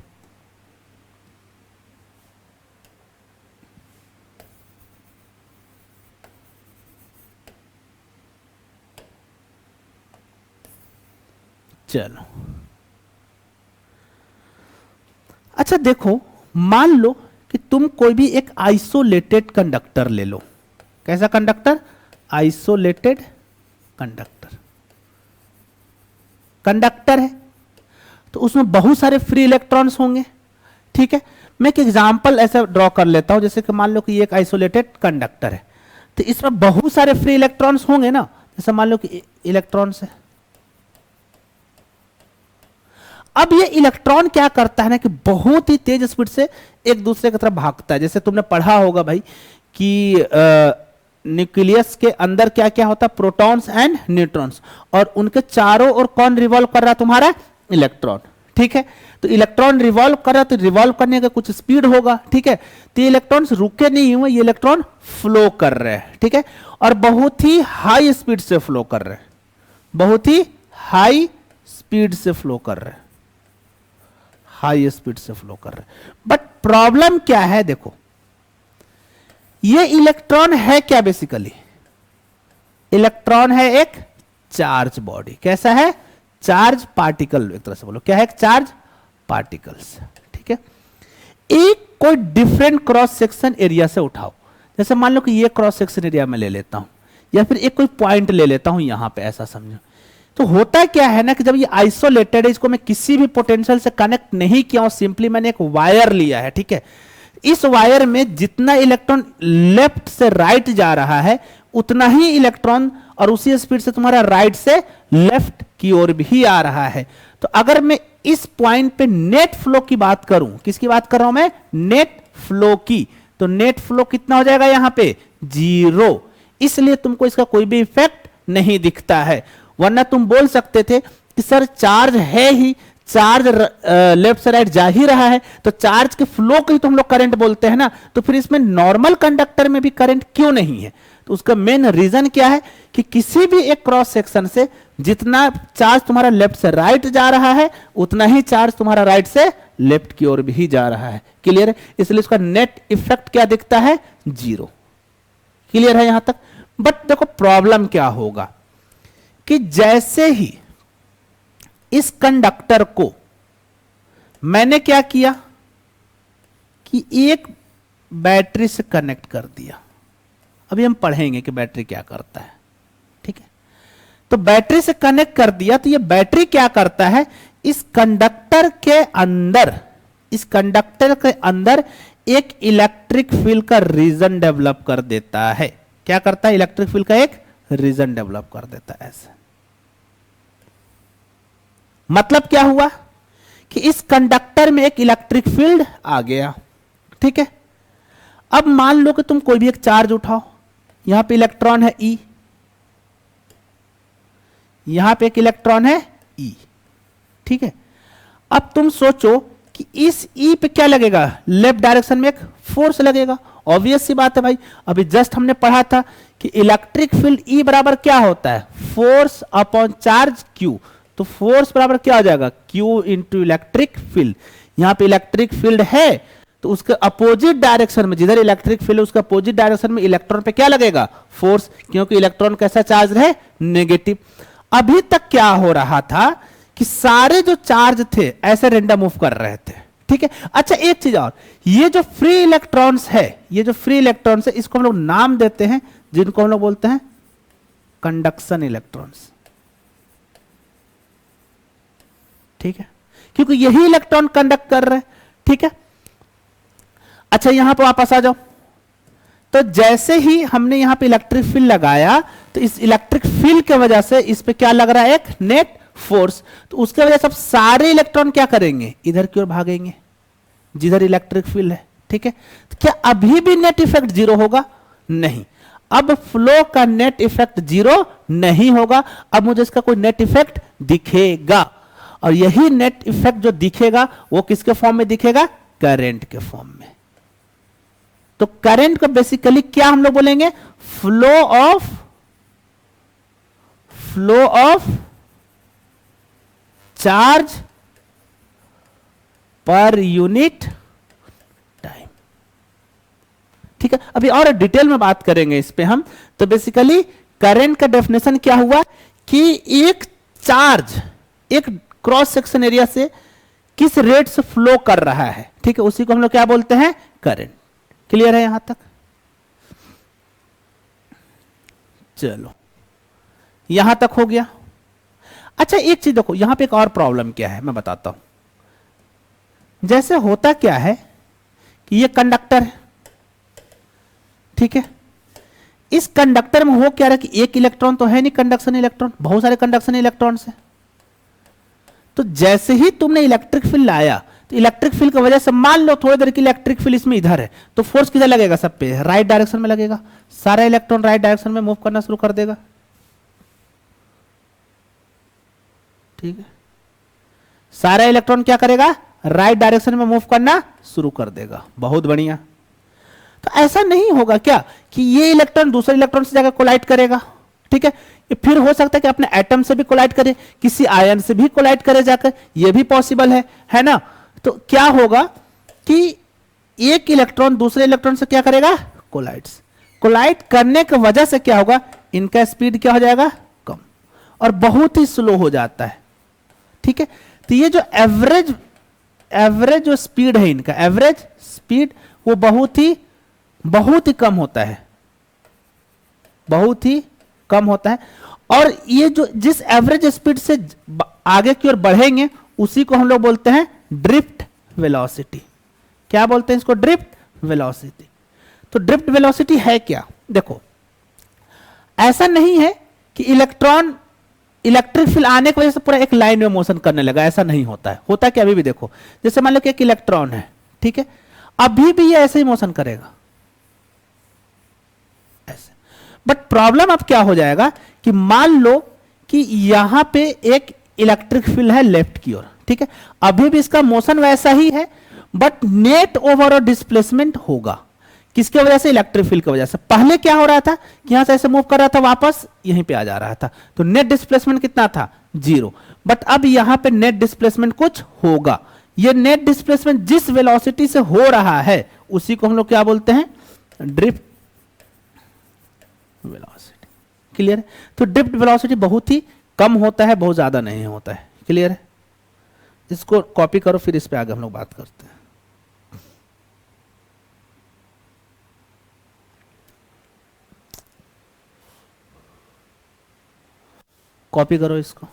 चलो अच्छा देखो, मान लो कि तुम कोई भी एक आइसोलेटेड कंडक्टर ले लो। कैसा कंडक्टर? Isolated conductor. कंडक्टर है तो उसमें बहुत सारे फ्री इलेक्ट्रॉन्स होंगे। ठीक है, मैं एक एग्जांपल ऐसा ड्रॉ कर लेता हूं, जैसे कि मान लो कि ये एक आइसोलेटेड कंडक्टर है, तो इसमें बहुत सारे फ्री इलेक्ट्रॉन्स होंगे ना। जैसे मान लो कि इलेक्ट्रॉन्स है, अब ये इलेक्ट्रॉन क्या करता है ना कि बहुत ही तेज स्पीड से एक दूसरे की तरफ भागता है। जैसे तुमने पढ़ा होगा भाई कि न्यूक्लियस के अंदर क्या क्या होता है, प्रोटॉन्स एंड न्यूट्रॉन्स, और उनके चारों ओर कौन रिवॉल्व कर रहा है? तुम्हारा इलेक्ट्रॉन। ठीक है, तो इलेक्ट्रॉन रिवॉल्व कर रहा है, तो रिवॉल्व करने का कुछ स्पीड होगा। ठीक है, तो ये इलेक्ट्रॉन्स रुके नहीं हुए, ये इलेक्ट्रॉन फ्लो कर रहे हैं। ठीक है, और बहुत ही हाई स्पीड से फ्लो कर रहे हैं, बहुत ही हाई स्पीड से फ्लो कर रहे हैं, हाई स्पीड से फ्लो कर रहे हैं। बट प्रॉब्लम क्या है? देखो, ये इलेक्ट्रॉन है क्या? बेसिकली इलेक्ट्रॉन है एक चार्ज बॉडी। कैसा है? चार्ज पार्टिकल, एक तरह से बोलो क्या है? Charge particles. ठीक है, एक कोई डिफरेंट क्रॉस सेक्शन एरिया से उठाओ। जैसे मान लो कि ये क्रॉस सेक्शन एरिया में ले लेता हूं, या फिर एक कोई पॉइंट ले लेता हूं यहां पे, ऐसा समझो। तो होता क्या है ना कि जब ये आइसोलेटेड है, इसको मैं किसी भी पोटेंशियल से कनेक्ट नहीं किया हूं, सिंपली मैंने एक वायर लिया है। ठीक है, इस वायर में जितना इलेक्ट्रॉन लेफ्ट से राइट जा रहा है उतना ही इलेक्ट्रॉन और उसी स्पीड से तुम्हारा राइट से लेफ्ट की ओर भी आ रहा है। तो अगर मैं इस पॉइंट पे नेट फ्लो की बात करूं, किसकी बात कर रहा हूं मैं? नेट फ्लो की। तो नेट फ्लो कितना हो जाएगा यहां पे? 0। इसलिए तुमको इसका कोई भी इफेक्ट नहीं दिखता है, वरना तुम बोल सकते थे कि सर चार्ज है ही, चार्ज लेफ्ट से राइट जा ही रहा है, तो चार्ज के फ्लो को ही तो हम लोग करंट बोलते हैं ना, तो फिर इसमें नॉर्मल कंडक्टर में भी करंट क्यों नहीं है? तो उसका मेन रीजन क्या है कि किसी भी एक क्रॉस सेक्शन से जितना चार्ज तुम्हारा लेफ्ट से राइट जा रहा है उतना ही चार्ज तुम्हारा राइट से लेफ्ट की ओर भी जा रहा है। क्लियर है? इसलिए उसका नेट इफेक्ट क्या दिखता है? 0। क्लियर है यहां तक? बट देखो प्रॉब्लम क्या होगा कि जैसे ही इस कंडक्टर को मैंने क्या किया कि एक बैटरी से कनेक्ट कर दिया। अभी हम पढ़ेंगे कि बैटरी क्या करता है। ठीक है, तो बैटरी से कनेक्ट कर दिया, तो ये बैटरी क्या करता है? इस कंडक्टर के अंदर, इस कंडक्टर के अंदर एक इलेक्ट्रिक फील्ड का रीजन डेवलप कर देता है। क्या करता है? इलेक्ट्रिक फील्ड का एक रीजन डेवलप कर देता है। ऐसे मतलब क्या हुआ कि इस कंडक्टर में एक इलेक्ट्रिक फील्ड आ गया। ठीक है, अब मान लो कि तुम कोई भी एक चार्ज उठाओ, यहां पे इलेक्ट्रॉन है E, यहां पे एक इलेक्ट्रॉन है E। ठीक है, अब तुम सोचो कि इस E पे क्या लगेगा? लेफ्ट डायरेक्शन में एक फोर्स लगेगा। ऑब्वियस सी बात है भाई, अभी जस्ट हमने पढ़ा था कि इलेक्ट्रिक फील्ड E बराबर क्या होता है? Force upon charge Q। तो फोर्स बराबर क्या हो जाएगा? Q into electric field. यहां पे इलेक्ट्रिक फील्ड है तो उसके अपोजिट डायरेक्शन में, जिधर इलेक्ट्रिक फील्ड है उसके अपोजिट डायरेक्शन में इलेक्ट्रॉन पे क्या लगेगा? फोर्स, क्योंकि इलेक्ट्रॉन कैसा चार्ज है? नेगेटिव। अभी तक क्या हो रहा था कि सारे जो चार्ज थे ऐसे रेंडम मूव कर रहे थे। ठीक है, अच्छा एक चीज और, ये जो फ्री इलेक्ट्रॉन्स है, ये जो फ्री इलेक्ट्रॉन्स है, इसको हम लोग नाम देते हैं जिनको हम लोग बोलते हैं कंडक्शन इलेक्ट्रॉन्स। ठीक है, क्योंकि यही इलेक्ट्रॉन कंडक्ट कर रहे हैं। ठीक है, अच्छा यहां पर वापस आ जाओ। तो जैसे ही हमने यहां पे इलेक्ट्रिक फील्ड लगाया, तो इस इलेक्ट्रिक फील्ड की वजह से इस पे क्या लग रहा है? एक नेट फोर्स। तो उसके वजह से अब सारे इलेक्ट्रॉन क्या करेंगे? इधर की ओर भागेंगे जिधर इलेक्ट्रिक फील्ड है। ठीक है, तो क्या अभी भी नेट इफेक्ट जीरो होगा? नहीं, अब फ्लो का नेट इफेक्ट जीरो नहीं होगा, अब मुझे इसका कोई नेट इफेक्ट दिखेगा, और यही नेट इफेक्ट जो दिखेगा वो किसके फॉर्म में दिखेगा? करंट के फॉर्म में। तो करंट को बेसिकली क्या हम लोग बोलेंगे? Flow of charge per unit time. ठीक है, अभी और डिटेल में बात करेंगे इस पे हम। तो बेसिकली करंट का डेफिनेशन क्या हुआ कि एक चार्ज एक क्रॉस सेक्शन एरिया से किस रेट से फ्लो कर रहा है, ठीक है, उसी को हम लोग क्या बोलते हैं? करंट। क्लियर है यहां तक? चलो, यहां तक हो गया। अच्छा, एक चीज देखो, यहां पे एक और प्रॉब्लम क्या है मैं बताता हूं। जैसे होता क्या है कि ये कंडक्टर है, ठीक है, इस कंडक्टर में हो क्या रहा है कि एक इलेक्ट्रॉन तो है नहीं कंडक्शन इलेक्ट्रॉन, बहुत सारे कंडक्शन इलेक्ट्रॉन्स है। तो जैसे ही तुमने इलेक्ट्रिक फील्ड लाया, तो इलेक्ट्रिक फील्ड की वजह से मान लो थोड़ी देर की इलेक्ट्रिक फील्ड इसमें इधर है, तो फोर्स किधर लगेगा? सब पे राइट डायरेक्शन में लगेगा, सारा इलेक्ट्रॉन राइट डायरेक्शन में मूव करना शुरू कर देगा। ठीक है, सारा इलेक्ट्रॉन क्या करेगा? राइट डायरेक्शन में मूव करना शुरू कर देगा। बहुत बढ़िया। तो ऐसा नहीं होगा क्या कि ये इलेक्ट्रॉन दूसरे इलेक्ट्रॉन से जाकर कोलाइड करेगा? ठीक है, ये फिर हो सकता है कि अपने एटम से भी कोलाइड करे, किसी आयन से भी कोलाइड करे जाकर, ये भी पॉसिबल है ना? तो क्या होगा कि एक इलेक्ट्रॉन दूसरे इलेक्ट्रॉन से क्या करेगा? कोलाइड्स। कोलाइड करने की वजह से क्या होगा? इनका स्पीड क्या हो जाएगा? कम, और बहुत ही स्लो हो जाता है। ठीक है, तो ये जो एवरेज जो स्पीड है इनका, एवरेज स्पीड वो बहुत ही कम होता है, बहुत ही कम होता है। और ये जो जिस एवरेज स्पीड से आगे की ओर बढ़ेंगे उसी को हम लोग बोलते हैं ड्रिफ्ट वेलोसिटी। क्या बोलते हैं इसको? Drift velocity. तो ड्रिफ्ट वेलोसिटी है क्या? देखो, ऐसा नहीं है कि इलेक्ट्रॉन इलेक्ट्रिक फील्ड आने की वजह से पूरा एक लाइन में मोशन करने लगा, ऐसा नहीं होता है। होता है कि अभी भी देखो, जैसे मान लो कि एक इलेक्ट्रॉन है, ठीक है, अभी भी ये ऐसे ही मोशन करेगा, ऐसे। बट प्रॉब्लम अब क्या हो जाएगा कि मान लो कि यहां पे एक इलेक्ट्रिक फील्ड है लेफ्ट की ओर, ठीक है, अभी भी इसका मोशन वैसा ही है, बट नेट ओवरऑल डिस्प्लेसमेंट होगा। किसके वजह से? इलेक्ट्रिक फील्ड की वजह से। पहले क्या हो रहा था कि यहां से ऐसे मूव कर रहा था, वापस यहीं पे आ जा रहा था, तो नेट डिस्प्लेसमेंट कितना था? 0। बट अब यहां पे नेट डिस्प्लेसमेंट कुछ होगा। ये नेट डिस्प्लेसमेंट जिस वेलोसिटी से हो रहा है उसी को हम लोग क्या बोलते हैं? Drift velocity. क्लियर है? तो ड्रिफ्ट वेलोसिटी बहुत ही कम होता है, बहुत ज्यादा नहीं होता है। क्लियर है? इसको कॉपी करो, फिर इस पे आगे हम लोग बात करते हैं। कॉपी करो इसको।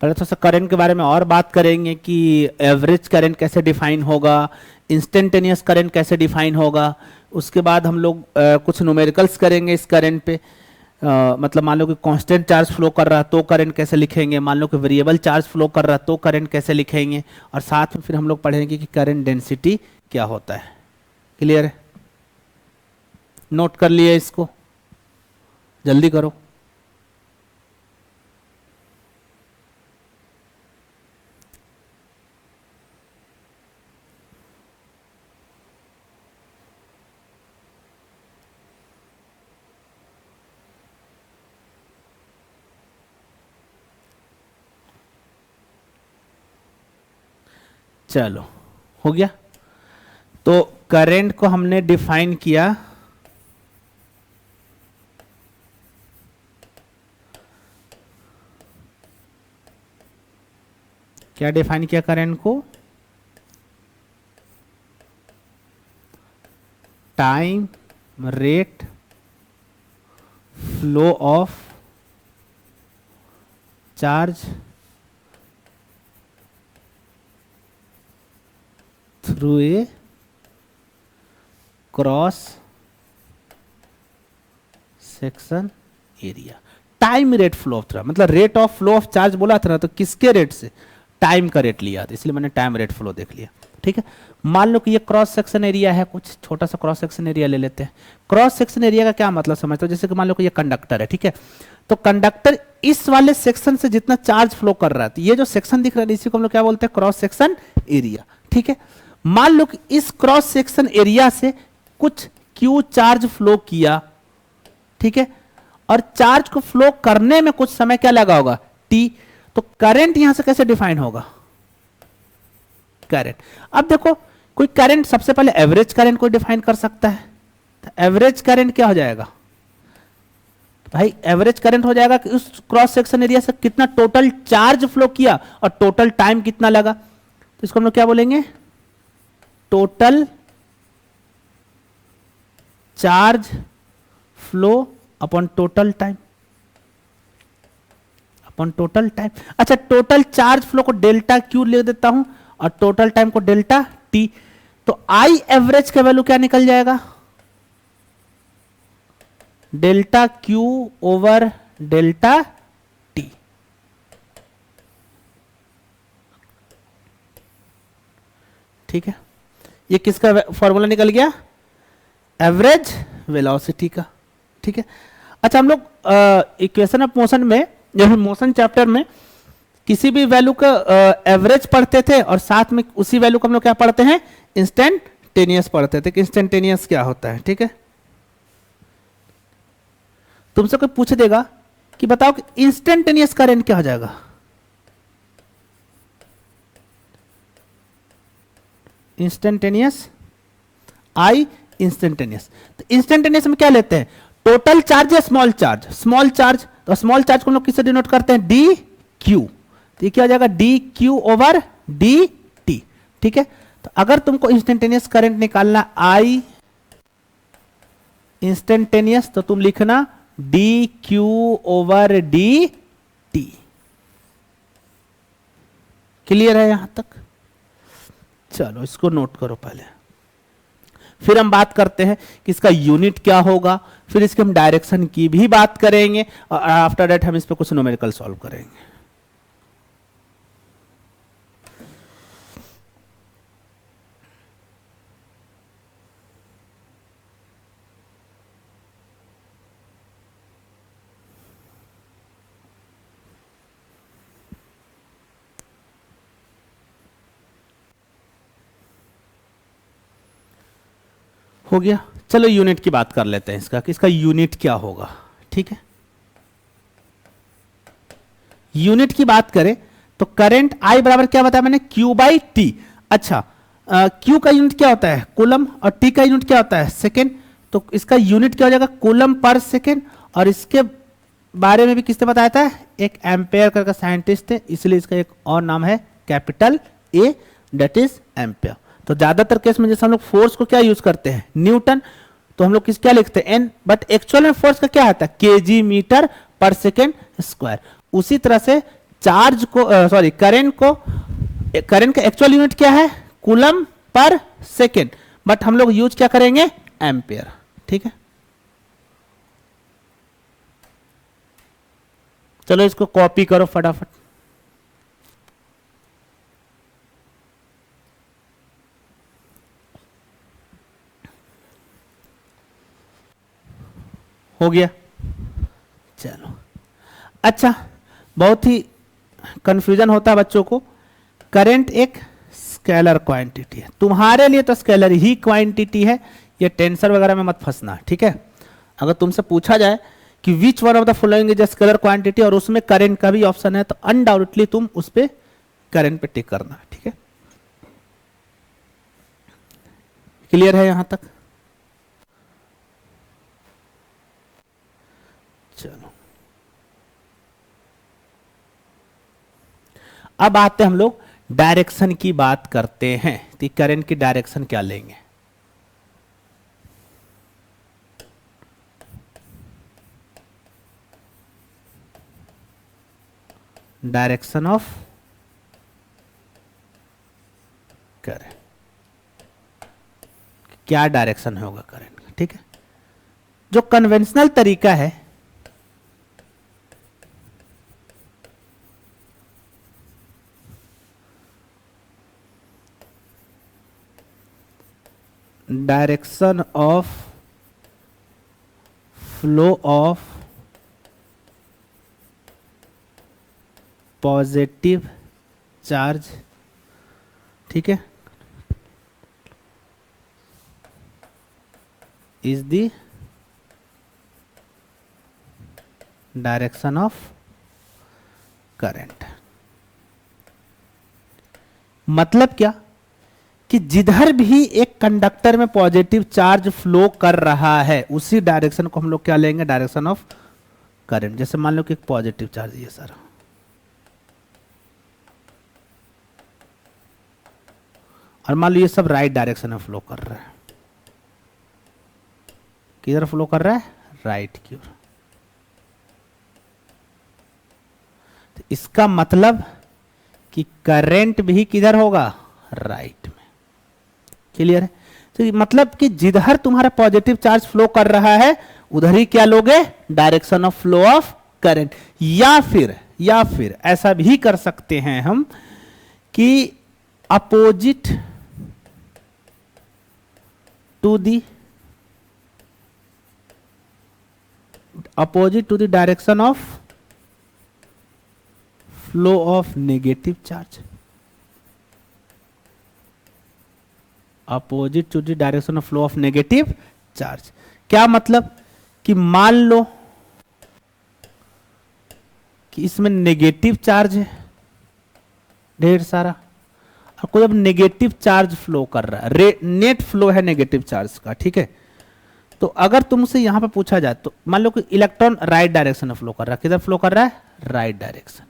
पहले थोड़ा सा करंट के बारे में और बात करेंगे कि एवरेज करंट कैसे डिफाइन होगा, इंस्टेंटेनियस करंट कैसे डिफाइन होगा। उसके बाद हम लोग कुछ न्यूमेरिकल्स करेंगे इस करंट पे। मतलब मान लो कि कांस्टेंट चार्ज फ्लो कर रहा तो करंट कैसे लिखेंगे, मान लो कि वेरिएबल चार्ज फ्लो कर रहा तो करंट कैसे लिखेंगे, और साथ में फिर हम लोग पढ़ेंगे कि करंट डेंसिटी क्या होता है। क्लियर है? नोट कर लिए इसको? जल्दी करो। चलो, हो गया। तो करंट को हमने डिफाइन किया, क्या डिफाइन किया करंट को? Time rate flow of charge through a cross section area. Time rate flow of through, मतलब rate of flow of charge बोला था ना, तो किसके रेट से? टाइम का रेट लिया था, इसलिए मैंने टाइम रेट फ्लो देख लिया। ठीक है, मान लो कि ये क्रॉस सेक्शन एरिया है, कुछ छोटा सा क्रॉस सेक्शन एरिया ले लेते हैं। क्रॉस सेक्शन एरिया का क्या मतलब समझते हो? जैसे कि मान लो कि ये कंडक्टर है, ठीक है, तो कंडक्टर इस वाले सेक्शन से जितना चार्ज फ्लो कर रहा है, तो ये जो सेक्शन दिख रहा है इसी को हम लोग क्या बोलते हैं? Cross section area. ठीक है, मान लो कि इस क्रॉस सेक्शन एरिया से कुछ क्यू चार्ज फ्लो किया, ठीक है, और चार्ज को फ्लो करने में कुछ समय क्या लगा होगा? टी। तो करंट यहां से कैसे डिफाइन होगा? करंट, अब देखो कोई करंट, सबसे पहले एवरेज करंट को डिफाइन कर सकता है। तो एवरेज करंट क्या हो जाएगा भाई? एवरेज करंट हो जाएगा कि उस क्रॉस सेक्शन एरिया से कितना टोटल चार्ज फ्लो किया और टोटल टाइम कितना लगा। तो इसको हम लोग क्या बोलेंगे? Total charge flow upon total time, upon total time. अच्छा, टोटल चार्ज फ्लो को डेल्टा क्यू ले देता हूं और टोटल टाइम को डेल्टा टी। तो आई एवरेज का वैल्यू क्या निकल जाएगा? Delta Q over delta T. ठीक है, ये किसका फॉर्मूला निकल गया? एवरेज वेलोसिटी का। ठीक है, अच्छा, हम लोग इक्वेशन ऑफ मोशन में, जैसे मोशन चैप्टर में किसी भी वैल्यू का एवरेज पढ़ते थे और साथ में उसी वैल्यू को हम लोग क्या पढ़ते हैं? इंस्टेंटेनियस पढ़ते थे कि इंस्टेंटेनियस क्या होता है। ठीक है, तुमसे कोई पूछ देगा कि बताओ कि इंस्टेंटेनियस करंट क्या हो जाएगा? इंस्टेंटेनियस, आई इंस्टेंटेनियस। तो इंस्टेंटेनियस में क्या लेते हैं? टोटल चार्ज या स्मॉल चार्ज? Small charge. तो स्मॉल चार्ज को हम लोग किससे डिनोट करते हैं? D Q. तो ये क्या हो जाएगा? D Q over D T. ठीक है, तो अगर तुमको इंस्टेंटेनियस करंट निकालना आई इंस्टेंटेनियस, तो तुम लिखना D Q over D T. Clear है यहां तक? चलो इसको नोट करो पहले, फिर हम बात करते हैं कि इसका यूनिट क्या होगा, फिर इसके हम डायरेक्शन की भी बात करेंगे और आफ्टर दैट हम इस पर कुछ न्यूमेरिकल सॉल्व करेंगे। हो गया, चलो यूनिट की बात कर लेते हैं इसका, कि इसका यूनिट क्या होगा। ठीक है, यूनिट की बात करें तो करंट आई बराबर क्या बताया मैंने? Q by T. अच्छा, क्यू का यूनिट क्या होता है? कूलम, और टी का यूनिट क्या होता है? सेकेंड। तो इसका यूनिट क्या हो जाएगा? Coulomb per second. और इसके बारे में भी किसने बताया था? एक एम्पेयर करके साइंटिस्ट थे, इसलिए इसका एक और नाम है capital A, that is ampere. तो ज्यादातर केस में जैसे हम लोग फोर्स को क्या यूज करते हैं? न्यूटन। तो हम लोग किस क्या लिखते हैं? एन, बट एक्चुअल में फोर्स का क्या आता है? केजी मीटर पर सेकेंड स्क्वायर। उसी तरह से चार्ज को, सॉरी, करंट को, करंट का एक्चुअल यूनिट क्या है? कूलम पर सेकेंड, बट हम लोग यूज क्या करेंगे? एम्पेयर। ठीक है, चलो इसको कॉपी करो फटाफट। हो गया, चलो। अच्छा, बहुत ही कंफ्यूजन होता है बच्चों को। करंट एक स्केलर क्वांटिटी है, तुम्हारे लिए तो स्केलर ही क्वांटिटी है, ये टेंसर वगैरह में मत फंसना। ठीक है, अगर तुमसे पूछा जाए कि which one of the following is scalar quantity और उसमें करंट का भी ऑप्शन है, तो अनडाउटली तुम उस पर करंट पे टिक करना। ठीक है, क्लियर है यहां तक? चलो, अब आते हम लोग डायरेक्शन की बात करते हैं। तो करंट की डायरेक्शन क्या लेंगे? Direction of current. क्या डायरेक्शन होगा करंट का, ठीक है। जो कन्वेंशनल तरीका है direction of flow of positive charge, ठीक है, is the direction of current. मतलब क्या कि जिधर भी एक कंडक्टर में पॉजिटिव चार्ज फ्लो कर रहा है उसी डायरेक्शन को हम लोग क्या लेंगे, डायरेक्शन ऑफ करंट। जैसे मान लो कि एक पॉजिटिव चार्ज ये सर, और मान लो ये सब राइट डायरेक्शन में फ्लो कर रहा है। किधर फ्लो कर रहा है, राइट की ओर। तो इसका मतलब कि करंट भी किधर होगा, राइट में। क्लियर है? तो मतलब कि जिधर तुम्हारा पॉजिटिव चार्ज फ्लो कर रहा है उधर ही क्या लोगे, direction of flow of current. या फिर ऐसा भी कर सकते हैं हम कि opposite to the direction of flow of negative charge, opposite to the direction of flow of negative charge. क्या मतलब कि मान लो कि इसमें नेगेटिव चार्ज है ढेर सारा, और कोई अब नेगेटिव चार्ज फ्लो कर रहा है, नेट फ्लो है नेगेटिव चार्ज का, ठीक है। तो अगर तुमसे यहां पे पूछा जाए तो मान लो कि इलेक्ट्रॉन राइट डायरेक्शन में फ्लो कर रहा है, किधर फ्लो कर रहा है, राइट डायरेक्शन।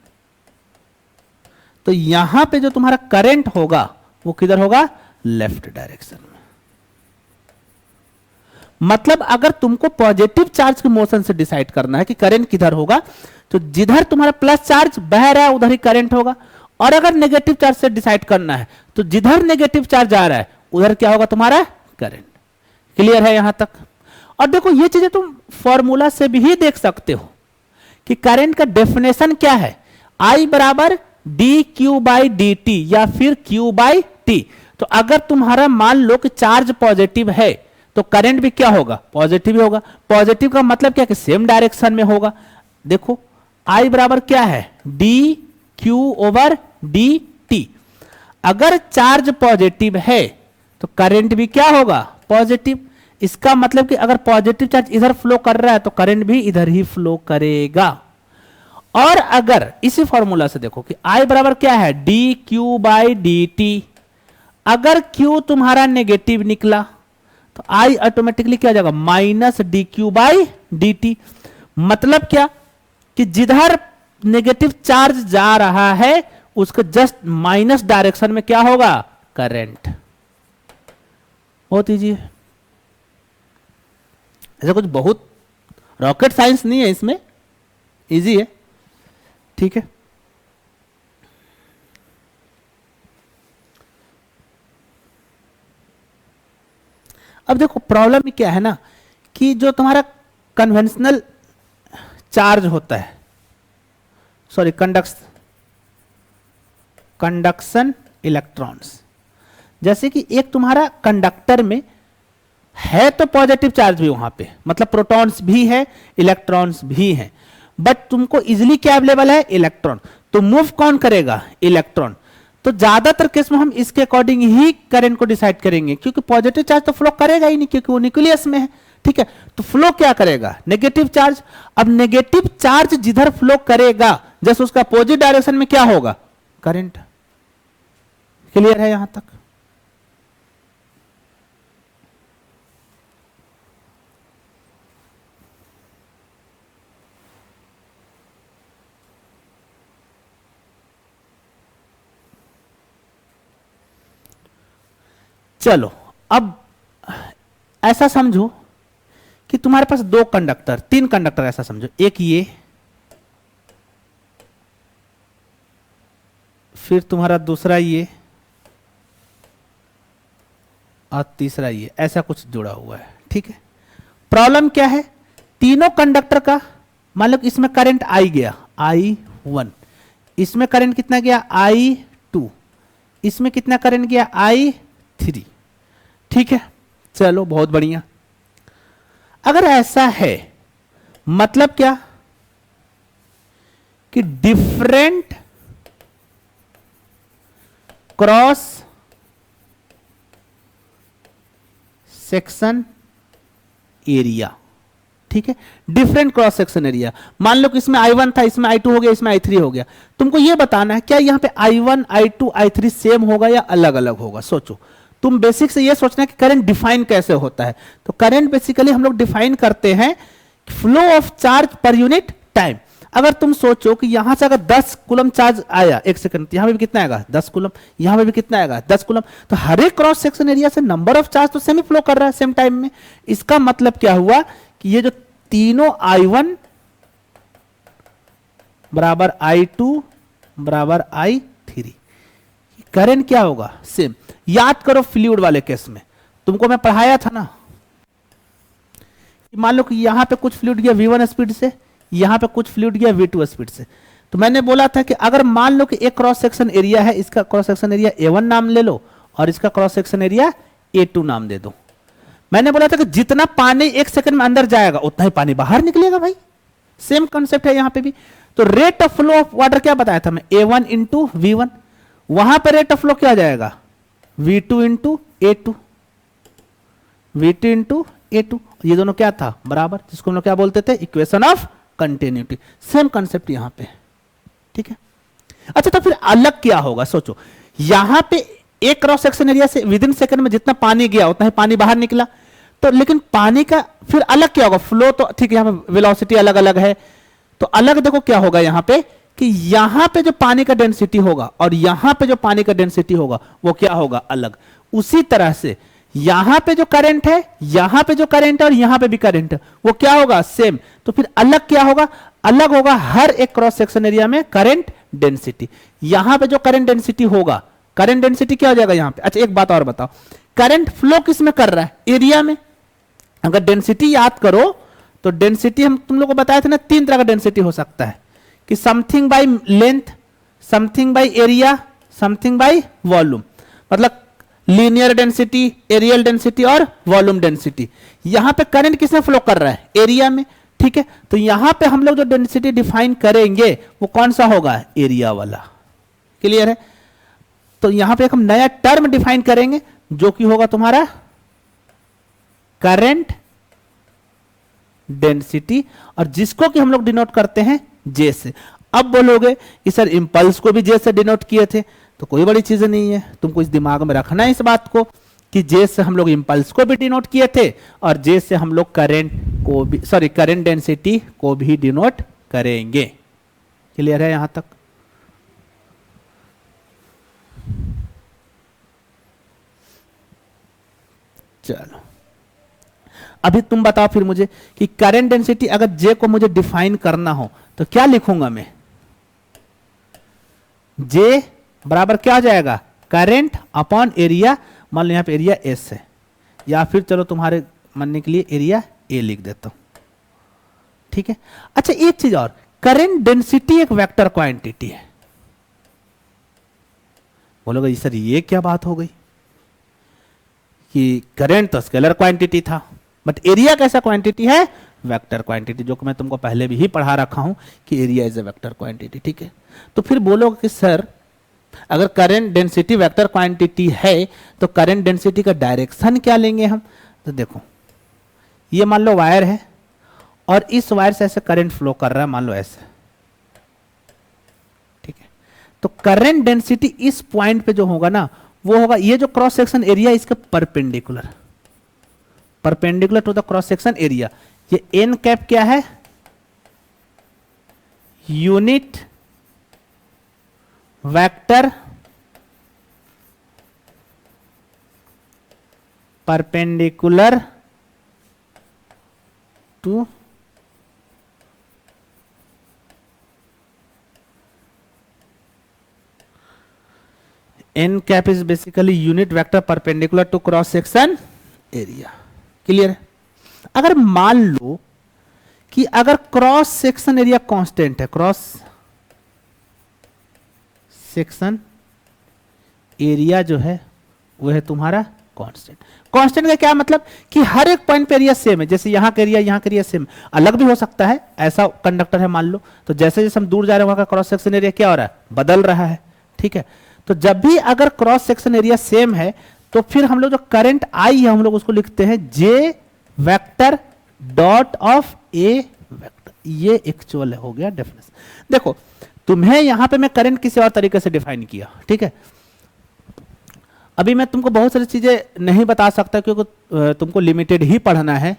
तो यहां पे जो तुम्हारा करंट होगा वो किधर होगा, लेफ्ट डायरेक्शन में। मतलब अगर तुमको पॉजिटिव चार्ज के मोशन से डिसाइड करना है कि करंट किधर होगा, तो जिधर तुम्हारा प्लस चार्ज बह रहा है उधर ही करंट होगा। और अगर नेगेटिव चार्ज से डिसाइड करना है तो जिधर नेगेटिव चार्ज आ रहा है उधर क्या होगा, तुम्हारा करंट। क्लियर है यहां तक? और देखो ये चीजें तुम फॉर्मूला से भी देख सकते हो कि करंट का डेफिनेशन क्या है, I बराबर D Q by D T या फिर क्यू बाई टी। तो अगर तुम्हारा मान लो कि चार्ज पॉजिटिव है तो करंट भी क्या होगा, पॉजिटिव ही होगा। पॉजिटिव का मतलब क्या कि सेम डायरेक्शन में होगा। देखो I बराबर क्या है, D Q over D T. अगर चार्ज पॉजिटिव है तो करंट भी क्या होगा, पॉजिटिव। इसका मतलब कि अगर पॉजिटिव चार्ज इधर फ्लो कर रहा है तो करंट भी इधर ही फ्लो करेगा। और अगर इसी फॉर्मूला से देखो कि I बराबर क्या है, D Q by D T. अगर Q तुम्हारा नेगेटिव निकला तो I ऑटोमेटिकली क्या हो जाएगा, minus D Q by D T. मतलब क्या कि जिधर नेगेटिव चार्ज जा रहा है उसके जस्ट माइनस डायरेक्शन में क्या होगा, करंट। बहुत इजी है, ऐसा कुछ बहुत रॉकेट साइंस नहीं है इसमें, इजी है, ठीक है। अब देखो प्रॉब्लम में क्या है ना कि जो तुम्हारा कन्वेंशनल चार्ज होता है, सॉरी कंडक्शन इलेक्ट्रॉन्स, जैसे कि एक तुम्हारा कंडक्टर में है तो पॉजिटिव चार्ज भी वहां पे, मतलब प्रोटॉन्स भी है इलेक्ट्रॉन्स भी हैं, बट तुमको इजिली क्या अवेलेबल है, इलेक्ट्रॉन। तो मूव कौन करेगा, इलेक्ट्रॉन। तो ज्यादातर केस में हम इसके अकॉर्डिंग ही करंट को डिसाइड करेंगे, क्योंकि पॉजिटिव चार्ज तो फ्लो करेगा ही नहीं क्योंकि वो न्यूक्लियस में है, ठीक है। तो फ्लो क्या करेगा, नेगेटिव चार्ज। अब नेगेटिव चार्ज जिधर फ्लो करेगा जैसे उसका अपोजिट डायरेक्शन में क्या होगा, करंट। क्लियर है यहां तक? चलो अब ऐसा समझो कि तुम्हारे पास दो कंडक्टर, तीन कंडक्टर ऐसा समझो, एक ये, फिर तुम्हारा दूसरा ये, और तीसरा ये, ऐसा कुछ जुड़ा हुआ है। ठीक है, प्रॉब्लम क्या है, तीनों कंडक्टर का मान लो कि इसमें करंट आई गया I1, इसमें करंट कितना गया I2, इसमें कितना करंट गया I3। ठीक है, चलो बहुत बढ़िया। अगर ऐसा है मतलब क्या कि डिफरेंट क्रॉस सेक्शन एरिया। ठीक है, डिफरेंट क्रॉस सेक्शन एरिया। मान लो कि इसमें I1 था, इसमें I2 हो गया, इसमें I3 हो गया। तुमको यह बताना है क्या यहां पे I1 I2 I3 सेम होगा या अलग अलग होगा। सोचो, तुम बेसिक से यह सोचना है कि करंट डिफाइन कैसे होता है। तो करंट बेसिकली हम लोग डिफाइन करते हैं flow of charge per unit time. अगर तुम सोचो कि यहां से अगर 10 कूलम चार्ज आया एक सेकंड, यहां पे भी कितना आएगा 10 कूलम, यहां पे भी कितना आएगा 10 कूलम, तो हर एक क्रॉस सेक्शन एरिया से नंबर ऑफ चार्ज तो सेम ही फ्लो कर रहा है सेम टाइम में। इसका मतलब क्या हुआ कि ये जो तीनों I1 बराबर I2 बराबर I3, करंट क्या होगा सेम। याद करो फ्लूइड वाले केस में तुमको मैं पढ़ाया था ना, मान लो कि यहां पे कुछ फ्लूइड गया V1 स्पीड से, यहां पे कुछ फ्लूइड गया V2 स्पीड से। तो मैंने बोला था कि अगर मान लो कि एक क्रॉस सेक्शन एरिया है, इसका क्रॉस सेक्शन एरिया A1 नाम ले लो और इसका क्रॉस सेक्शन एरिया A2 नाम दे दो। मैंने बोला था कि जितना पानी एक सेकंड में अंदर जाएगा उतना ही पानी बाहर निकलेगा भाई, सेम कंसेप्ट है यहां पे भी। तो rate of flow of water क्या बताया था मैं, A1 इंटू V1, वहां पर रेट ऑफ फ्लो क्या आ जाएगा V2 into A2, V2 into A2, ये दोनों क्या था बराबर, जिसको हम लोग क्या बोलते थे equation of continuity. Same concept यहां पे। ठीक है, अच्छा तो फिर अलग क्या होगा, सोचो यहां पे एक क्रॉस सेक्शन एरिया से विद इन सेकंड में जितना पानी गया उतना ही पानी बाहर निकला, तो लेकिन पानी का फिर अलग क्या होगा फ्लो, तो ठीक है यहां पे वेलोसिटी अलग अलग है, तो अलग देखो क्या होगा यहां पे कि यहां पे जो पानी का डेंसिटी होगा और यहां पे जो पानी का डेंसिटी होगा वो क्या होगा अलग। उसी तरह से यहां पे जो करंट है, यहां पे जो करंट है और यहां पे भी करंट है वो क्या होगा सेम। तो फिर अलग क्या होगा, अलग होगा हर एक क्रॉस सेक्शन एरिया में करंट डेंसिटी। यहां पे जो करंट डेंसिटी होगा, करंट डेंसिटी क्या हो जाएगा यहां पे। अच्छा एक बात और बताओ, करंट फ्लो किस में कर रहा है एरिया में। अगर डेंसिटी याद करो तो डेंसिटी हम तुम लोग को बताया था ना, तीन तरह का डेंसिटी हो सकता है कि something by length, something by area, something by volume. मतलब लीनियर डेंसिटी, एरियल डेंसिटी और वॉल्यूम डेंसिटी। यहां पे करंट किसमें फ्लो कर रहा है एरिया में। ठीक है, तो यहां पे हम लोग जो डेंसिटी डिफाइन करेंगे वो कौन सा होगा एरिया वाला। क्लियर है, तो यहां पे एक हम नया टर्म डिफाइन करेंगे जो कि होगा तुम्हारा करंट डेंसिटी, और जिसको कि हम लोग डिनोट करते हैं जे से। अब बोलोगे कि सर इंपल्स को भी जे से डिनोट किए थे, तो कोई बड़ी चीज नहीं है, तुमको इस दिमाग में रखना है इस बात को कि जे से हम लोग इंपल्स को भी डिनोट किए थे और जे से हम लोग करंट को भी, सॉरी करंट डेंसिटी को भी डिनोट करेंगे। क्लियर है यहां तक। चलो अभी तुम बताओ फिर मुझे कि करंट डेंसिटी अगर जे को मुझे डिफाइन करना हो तो क्या लिखूंगा मैं। जे बराबर क्या हो जाएगा करंट अपॉन एरिया, मान लो यहां पे एरिया एस है, या फिर चलो तुम्हारे मानने के लिए एरिया ए लिख देता हूं। ठीक है, अच्छा एक चीज और, करंट डेंसिटी एक वेक्टर क्वांटिटी है। बोलोगे सर ये क्या बात हो गई कि करंट तो स्केलर क्वांटिटी था बट एरिया कैसा क्वांटिटी है वेक्टर क्वांटिटी, जो कि मैं तुमको पहले भी ही पढ़ा रखा हूं कि area is a vector quantity. ठीक है, तो फिर बोलोगे कि सर अगर करंट डेंसिटी वेक्टर क्वांटिटी है तो करंट डेंसिटी का डायरेक्शन क्या लेंगे हम। तो देखो ये मान लो वायर है और इस वायर से ऐसे करंट फ्लो कर रहा है, मान लो ऐसे। ठीक है, तो करंट डेंसिटी इस पॉइंट पे जो होगा ना वो होगा ये जो क्रॉस सेक्शन एरिया इसके perpendicular, perpendicular to the cross section area. ये एन कैप क्या है unit vector perpendicular to N cap is basically unit vector perpendicular to cross section area. Clear है? अगर मान लो कि अगर क्रॉस सेक्शन एरिया कांस्टेंट है, क्रॉस सेक्शन एरिया जो है वो है तुम्हारा कांस्टेंट। कांस्टेंट का क्या मतलब कि हर एक पॉइंट पे एरिया सेम है, जैसे यहां का एरिया सेम, अलग भी हो सकता है, ऐसा कंडक्टर है मान लो, तो जैसे जैसे हम दूर जा रहे हैं वहां का क्रॉस सेक्शन एरिया क्या हो रहा है, बदल रहा है। ठीक है, तो जब भी अगर क्रॉस सेक्शन एरिया सेम है तो फिर हम लोग जो करंट आई है हम लोग उसको लिखते हैं J vector dot of A vector. ये एक्चुअल हो गया डेफिनेशन। देखो तुम्हें यहां पे मैं करंट किसी और तरीके से डिफाइन किया, ठीक है, अभी मैं तुमको बहुत सारी चीजें नहीं बता सकता क्योंकि तुमको लिमिटेड ही पढ़ना है।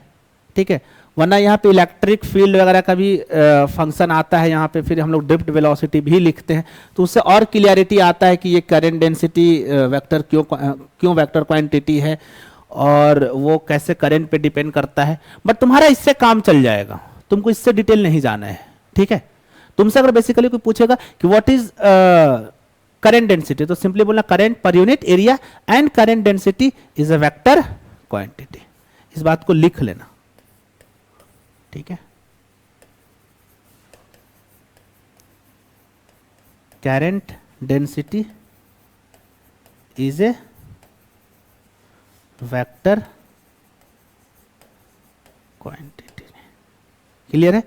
ठीक है, वरना यहाँ पे इलेक्ट्रिक फील्ड वगैरह का भी फंक्शन आता है यहाँ पे, फिर हम लोग ड्रिफ्ट वेलोसिटी भी लिखते हैं, तो उससे और क्लियरिटी आता है कि ये करंट डेंसिटी वेक्टर क्यों वेक्टर क्वांटिटी है और वो कैसे करंट पे डिपेंड करता है। बट तुम्हारा इससे काम चल जाएगा, तुमको इससे डिटेल नहीं जाना है। ठीक है, तुमसे अगर बेसिकली कोई पूछेगा कि व्हाट इज करंट डेंसिटी, तो सिंपली बोलना current per unit area and current density is a vector quantity. इस बात को लिख लेना। ठीक है, current density is a vector quantity. Clear है?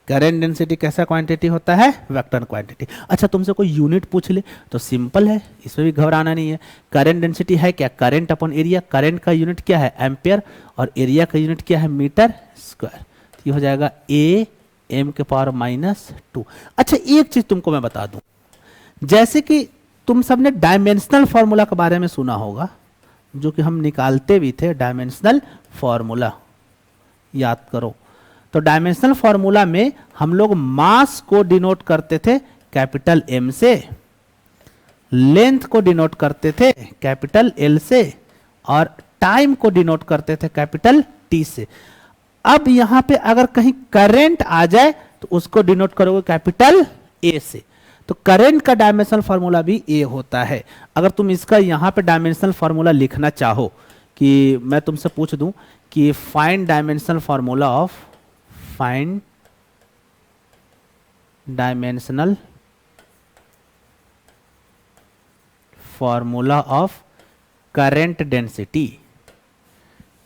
करंट डेंसिटी कैसा क्वांटिटी होता है, वेक्टर क्वांटिटी। अच्छा तुमसे कोई यूनिट पूछ ले तो सिंपल है, इसमें भी घबराना नहीं है। करंट डेंसिटी है क्या, करंट अपॉन एरिया, करंट का यूनिट क्या है एम्पियर और एरिया का यूनिट क्या है मीटर स्क्वायर। ये हो जाएगा ए एम के पावर -2। अच्छा एक चीज तुमको मैं बता दूं, जैसे कि तुम सबने डायमेंशनल फॉर्मूला के बारे में सुना होगा, जो कि हम निकालते भी थे, डायमेंशनल फॉर्मूला याद करो। तो डायमेंशनल फॉर्मूला में हम लोग मास को डिनोट करते थे कैपिटल एम से, लेंथ को डिनोट करते थे कैपिटल एल से, और टाइम को डिनोट करते थे कैपिटल टी से। अब यहां पे अगर कहीं करंट आ जाए तो उसको डिनोट करोगे कैपिटल ए से। तो करंट का डायमेंशनल फार्मूला भी ए होता है। अगर तुम इसका यहां पे डायमेंशनल फार्मूला लिखना चाहो, कि मैं तुमसे पूछ दूं कि find dimensional formula of, find dimensional formula of current density,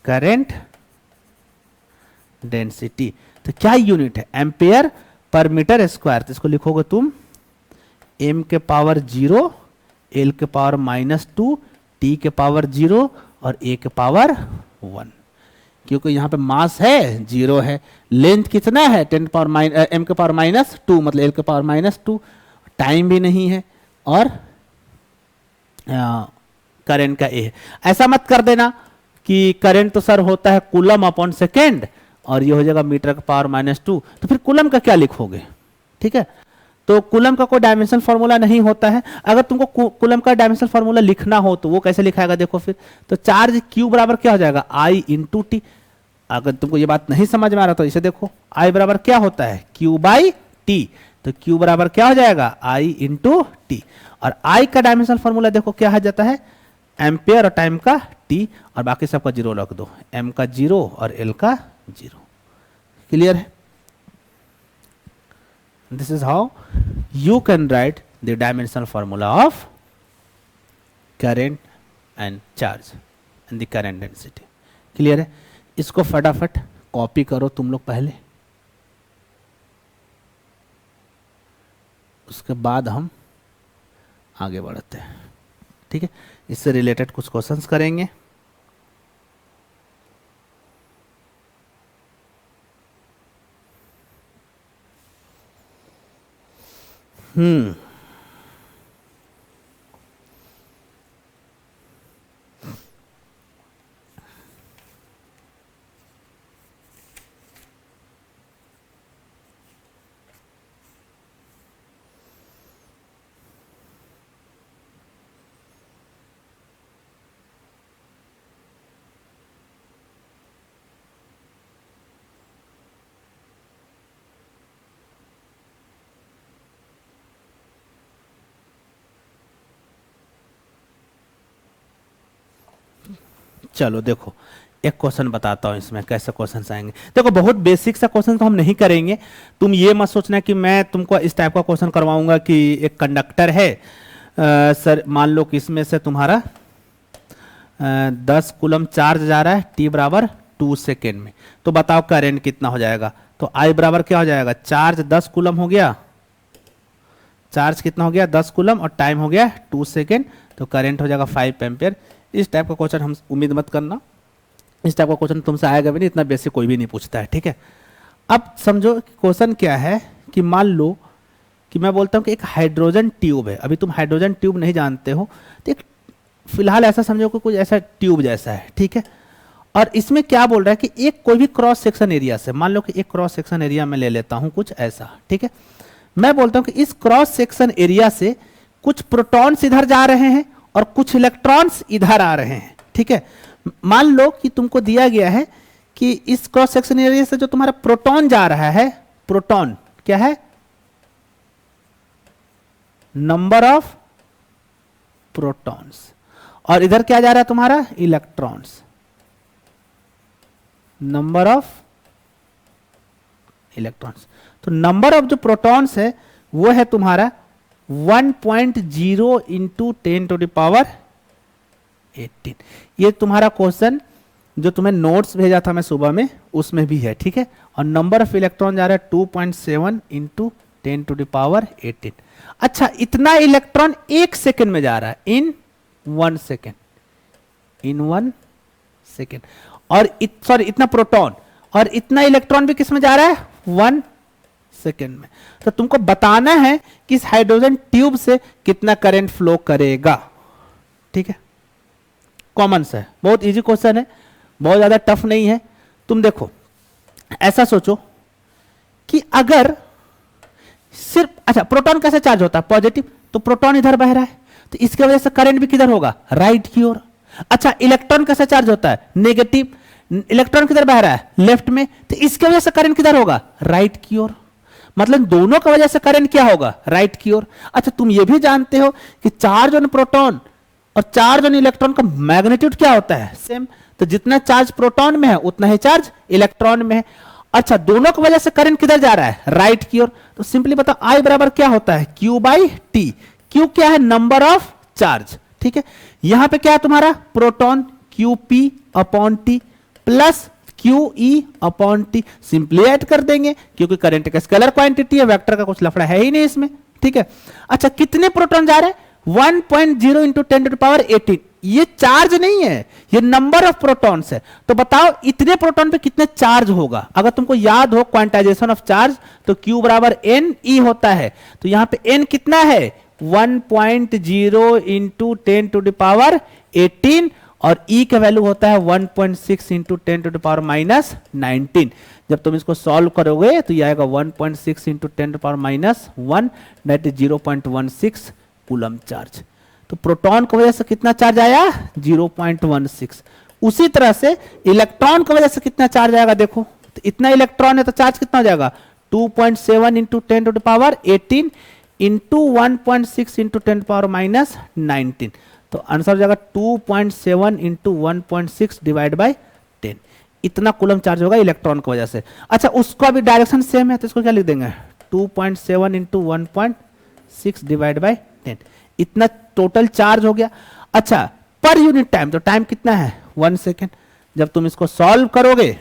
current density, तो क्या यूनिट है, एम्पेयर पर मीटर स्क्वायर। तो इसको लिखोगे तुम m के पावर 0, l के पावर -2, t के पावर 0 और a के पावर 1। क्योंकि यहाँ पे मास है 0 है, लेंथ कितना है 10 पावर m के पावर -2 मतलब l के पावर -2, टाइम भी नहीं है और करंट का a है। ऐसा मत कर देना कि करंट तो सर होता है कूलम अपॉन सेकेंड और ये हो जाएगा मीटर का पावर -2, तो फिर कूलम का क्या लिखोगे। ठीक है, तो कूलम का कोई डायमेंशनल फार्मूला नहीं होता है। अगर तुमको कूलम का डायमेंशनल फार्मूला लिखना हो तो वो कैसे लिखाएगा देखो फिर, तो चार्ज क्यू बराबर क्या हो जाएगा I इंटू टी। अगर तुमको ये बात नहीं समझ में आ रहा तो इसे देखो, I बराबर क्या होता है Q बाई टी, तो Q बराबर क्या हो जाएगा I इंटू टी। और I का डायमेंशनल फार्मूला देखो क्या आ जाता है, एम्पेयर और टाइम का T और बाकी सबका 0 रख दो, M का 0 और L का 0। क्लियर है? This is how you can write the dimensional formula of current and charge and the current density. Clear है? इसको फटाफट कॉपी करो तुम लोग पहले, उसके बाद हम आगे बढ़ते हैं। ठीक है, इससे रिलेटेड कुछ क्वेश्चंस करेंगे। चलो देखो, एक क्वेश्चन बताता हूँ इसमें कैसे क्वेश्चन आएंगे। देखो बहुत बेसिक सा क्वेश्चन तो हम नहीं करेंगे, तुम ये मत सोचना कि मैं तुमको इस टाइप का क्वेश्चन करवाऊंगा कि एक कंडक्टर है सर, मान लो कि इसमें से तुम्हारा 10 कूलम चार्ज जा रहा है t बराबर 2 सेकेंड में, तो बताओ करंट कितना हो जाएगा। तो I बराबर क्या हो जाएगा, चार्ज 10 कूलम हो गया, चार्ज कितना हो गया 10 कूलम, और टाइम हो गया 2 सेकेंड, तो करंट हो जाएगा 5 एम्पियर। इस टाइप का क्वेश्चन हम उम्मीद मत करना, इस टाइप का क्वेश्चन तुमसे आएगा भी नहीं, इतना बेसिक कोई भी नहीं पूछता है, ठीक है। अब समझो क्वेश्चन क्या है कि मान लो कि मैं बोलता हूँ कि एक हाइड्रोजन ट्यूब है, अभी तुम हाइड्रोजन ट्यूब नहीं जानते हो, तो एक फिलहाल ऐसा समझो कि कुछ ऐसा ट्यूब जैसा है, ठीक है। और इसमें क्या बोल रहा है कि एक कोई भी क्रॉस सेक्शन एरिया से, मान लो कि एक क्रॉस सेक्शन एरिया में ले लेता हूँ कुछ ऐसा, ठीक है। मैं बोलता हूँ कि इस क्रॉस सेक्शन एरिया से कुछ प्रोटॉन्स इधर जा रहे हैं और कुछ इलेक्ट्रॉन्स इधर आ रहे हैं, ठीक है। मान लो कि तुमको दिया गया है कि इस क्रॉस सेक्शन एरिया से जो तुम्हारा प्रोटॉन जा रहा है, प्रोटॉन क्या है, नंबर ऑफ प्रोटॉन्स, और इधर क्या जा रहा है तुम्हारा इलेक्ट्रॉन्स, नंबर ऑफ इलेक्ट्रॉन्स। तो नंबर ऑफ जो प्रोटॉन्स है वो है तुम्हारा 1.0 इंटू 10⁻18। ये तुम्हारा क्वेश्चन जो तुम्हें नोट्स भेजा था मैं सुबह में उसमें भी है, ठीक है। और नंबर ऑफ इलेक्ट्रॉन जा रहा है 2.7 इंटू 10⁻18। अच्छा, इतना इलेक्ट्रॉन एक सेकेंड में जा रहा है, इन 1 सेकेंड, इन 1 सेकेंड। और सॉरी इतना प्रोटॉन, और इतना इलेक्ट्रॉन भी किस में जा रहा है 1 सेकेंड में। तो तुमको बताना है कि इस हाइड्रोजन ट्यूब से कितना करंट फ्लो करेगा, ठीक है। कॉमन सा है, बहुत इजी क्वेश्चन है, बहुत ज्यादा टफ नहीं है। तुम देखो ऐसा सोचो कि अगर सिर्फ, अच्छा प्रोटॉन कैसे चार्ज होता है पॉजिटिव, तो प्रोटॉन इधर बह रहा है, तो इसकी वजह से करंट भी किधर होगा राइट की ओर। अच्छा इलेक्ट्रॉन कैसे चार्ज होता है नेगेटिव, इलेक्ट्रॉन किधर बह रहा है लेफ्ट में, तो इसकी वजह से करंट किधर होगा राइट की ओर। मतलब दोनों की वजह से करंट क्या होगा राइट की ओर। अच्छा तुम ये भी जानते हो कि चार्ज ऑन प्रोटॉन और चार्ज ऑन इलेक्ट्रॉन का मैग्नीट्यूड क्या होता है सेम, तो जितना चार्ज प्रोटॉन में है उतना ही चार्ज इलेक्ट्रॉन में है। अच्छा दोनों की वजह से करंट किधर जा रहा है राइट की ओर, तो सिंपली बताओ आई बराबर क्या होता है Q बाई टी। Q क्या है नंबर ऑफ चार्ज, ठीक है। यहां पे क्या है तुम्हारा proton QP upon T plus QE upon T, simply add कर देंगे क्योंकि करंट का स्केलर क्वांटिटी है, वेक्टर का कुछ लफड़ा है ही नहीं इसमें, ठीक है। अच्छा कितने प्रोटॉन जा रहे हैं 1.0 इंटू 10⁻18, ये चार्ज नहीं है, ये नंबर ऑफ प्रोटॉन्स है। तो बताओ इतने प्रोटॉन पे कितने चार्ज होगा। अगर तुमको याद हो क्वांटाइजेशन ऑफ चार्ज तो Q बराबर NE होता है, तो यहां पे N कितना है 1.0 इंटू 10⁻18 और E का वैल्यू होता है 1.6 इंटू 10⁻−19। जब तुम इसको सॉल्व करोगे तो ये आएगा 1.6 into 10⁻−1 that is 0.16 coulomb charge. तो प्रोटॉन की वजह से कितना चार्ज आया 0.16। उसी तरह से इलेक्ट्रॉन की वजह से कितना चार्ज आएगा देखो, तो इतना इलेक्ट्रॉन है तो चार्ज कितना हो जाएगा 2.7 इंटू 10⁻18 इंटू 1.6 इंटू 10⁻−19। तो आंसर हो जाएगा 2.7 इंटू 1.6 डिवाइड बाई 10। इतना कूलम चार्ज होगा इलेक्ट्रॉन की वजह से। अच्छा उसका भी डायरेक्शन सेम है तो इसको क्या लिख देंगे 2.7 इंटू 1.6 डिवाइड बाई 10, इतना टोटल चार्ज हो गया। अच्छा पर यूनिट टाइम, तो टाइम कितना है 1 सेकेंड। जब तुम इसको सॉल्व करोगे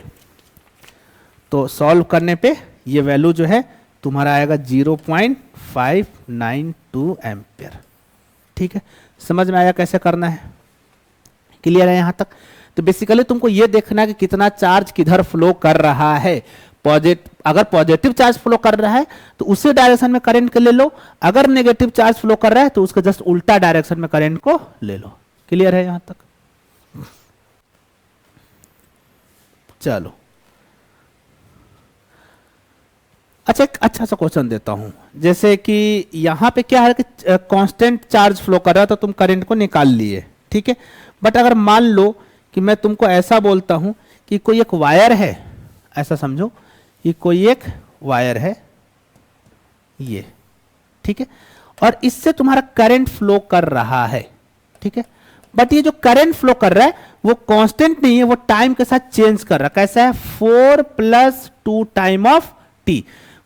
तो सॉल्व करने पे ये वैल्यू जो है तुम्हारा आएगा 0.592 एम्पियर, ठीक है। समझ में आया कैसे करना है, क्लियर है यहां तक। तो बेसिकली तुमको ये देखना है कि कितना चार्ज किधर फ्लो कर रहा है। अगर पॉजिटिव चार्ज फ्लो कर रहा है तो उसी डायरेक्शन में करंट को ले लो, अगर नेगेटिव चार्ज फ्लो कर रहा है तो उसके जस्ट उल्टा डायरेक्शन में करंट को ले लो। क्लियर है यहां तक। चलो अच्छा एक अच्छा सा क्वेश्चन देता हूं, जैसे कि यहां पे क्या है कि कांस्टेंट चार्ज फ्लो कर रहा है तो तुम करंट को निकाल लिए, ठीक है। बट अगर मान लो कि मैं तुमको ऐसा बोलता हूं कि कोई एक वायर है, ऐसा समझो कि कोई एक वायर है ये, ठीक है, और इससे तुम्हारा करंट फ्लो कर रहा है, ठीक है। बट ये जो करंट फ्लो कर रहा है वो कांस्टेंट नहीं है, वो टाइम के साथ चेंज कर रहा है। कैसा है? 4 + 2 टाइम ऑफ टी।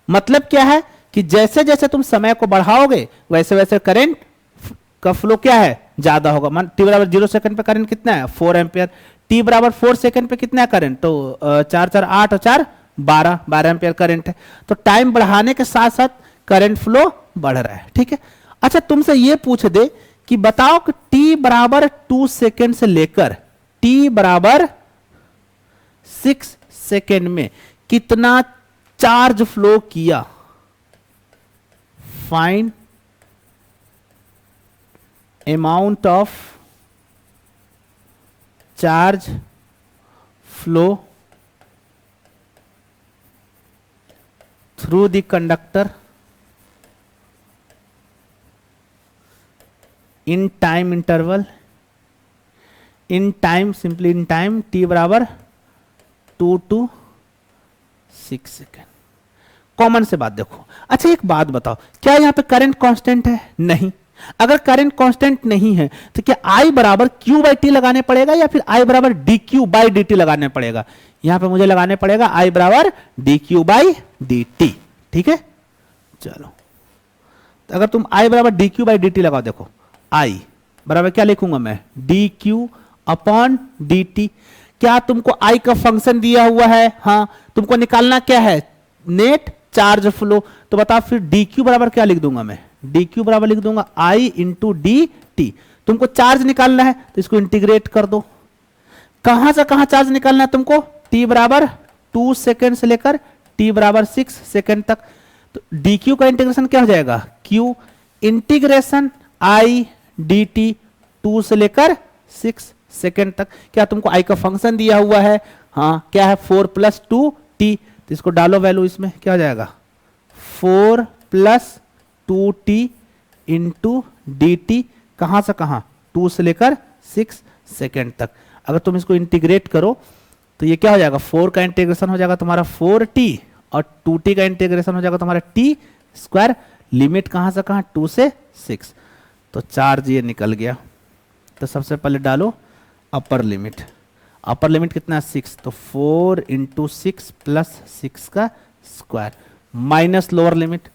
मतलब क्या है कि जैसे जैसे तुम समय को बढ़ाओगे वैसे वैसे करंट का फ्लो क्या है? ज्यादा होगा। मान टी बराबर 0 सेकंड पे करंट कितना है? 4 एम्पियर। टी बराबर 4 सेकंड पे कितना है करंट? तो 4 4 8 और 4 12 एम्पियर करंट है। तो टाइम बढ़ाने के साथ साथ करंट फ्लो बढ़ रहा है। ठीक है। अच्छा तुमसे ये पूछ दे कि बताओ कि टी बराबर 2 सेकंड से लेकर टी बराबर 6 सेकंड में कितना चार्ज फ्लो किया? Find amount of charge flow through the conductor in time interval, in time, simply in time, T बराबर 2 to 6 सेकेंड। कॉमन से बात देखो। अच्छा एक बात बताओ, क्या यहां पे करंट कांस्टेंट है? नहीं। अगर करंट कांस्टेंट नहीं है तो क्या I बराबर Q बाई टी लगाने पड़ेगा या फिर I बराबर dQ बाई डी टी लगाने पड़ेगा? यहां पे मुझे लगाने पड़ेगा I बराबर dQ बाई डी टी। ठीक है, चलो तो अगर तुम I बराबर dQ बाई डी टी लगाओ, देखो I बराबर क्या लिखूंगा मैं? dQ upon D T. क्या तुमको I का फंक्शन दिया हुआ है? हाँ। तुमको निकालना क्या है? Net charge flow. तो बताओ फिर dQ बराबर क्या लिख दूंगा मैं? dQ बराबर लिख दूंगा I इंटू डी टी। तुमको चार्ज निकालना है तो इसको इंटीग्रेट कर दो। कहां से कहां चार्ज निकालना है तुमको? t बराबर 2 सेकेंड से लेकर t बराबर 6 सेकेंड तक। तो dQ का इंटीग्रेशन क्या हो जाएगा? Q integration I D T 2 से लेकर 6 सेकेंड तक। क्या तुमको I का फंक्शन दिया हुआ है? हाँ। क्या है? 4 + 2t। तो इसको डालो वैल्यू, इसमें क्या हो जाएगा? 4 + 2t इंटू डी टी। कहां से कहां? 2 से लेकर 6 सेकेंड तक। अगर तुम इसको इंटीग्रेट करो तो ये क्या हो जाएगा? 4 का इंटीग्रेशन हो जाएगा तुम्हारा 4t और 2t का इंटीग्रेशन हो जाएगा तुम्हारा t स्क्वायर। लिमिट कहां से कहां? 2 से 6। तो चार्ज ये निकल गया। तो सबसे पहले डालो अपर लिमिट। अपर लिमिट कितना है? 6। तो 4 × 6 + 6 का स्क्वायर माइनस लोअर लिमिट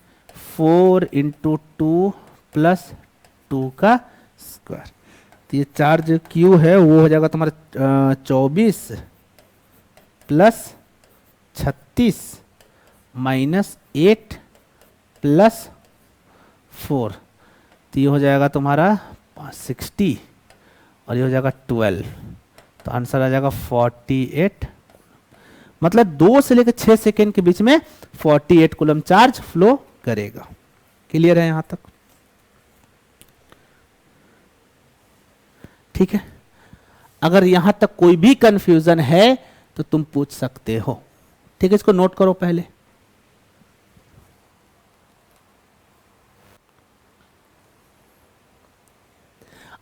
4 × 2 + 2 का स्क्वायर। तो ये चार्ज Q है वो हो जाएगा तुम्हारा 24 + 36 माइनस 8 + 4। तो ये हो जाएगा तुम्हारा 60 और ये हो जाएगा 12। तो आंसर आ जाएगा 48। मतलब 2 से लेकर 6 सेकेंड के बीच में 48 कूलम चार्ज फ्लो करेगा। क्लियर है यहां तक? ठीक है। अगर यहां तक कोई भी कंफ्यूजन है तो तुम पूछ सकते हो। ठीक है, इसको नोट करो पहले।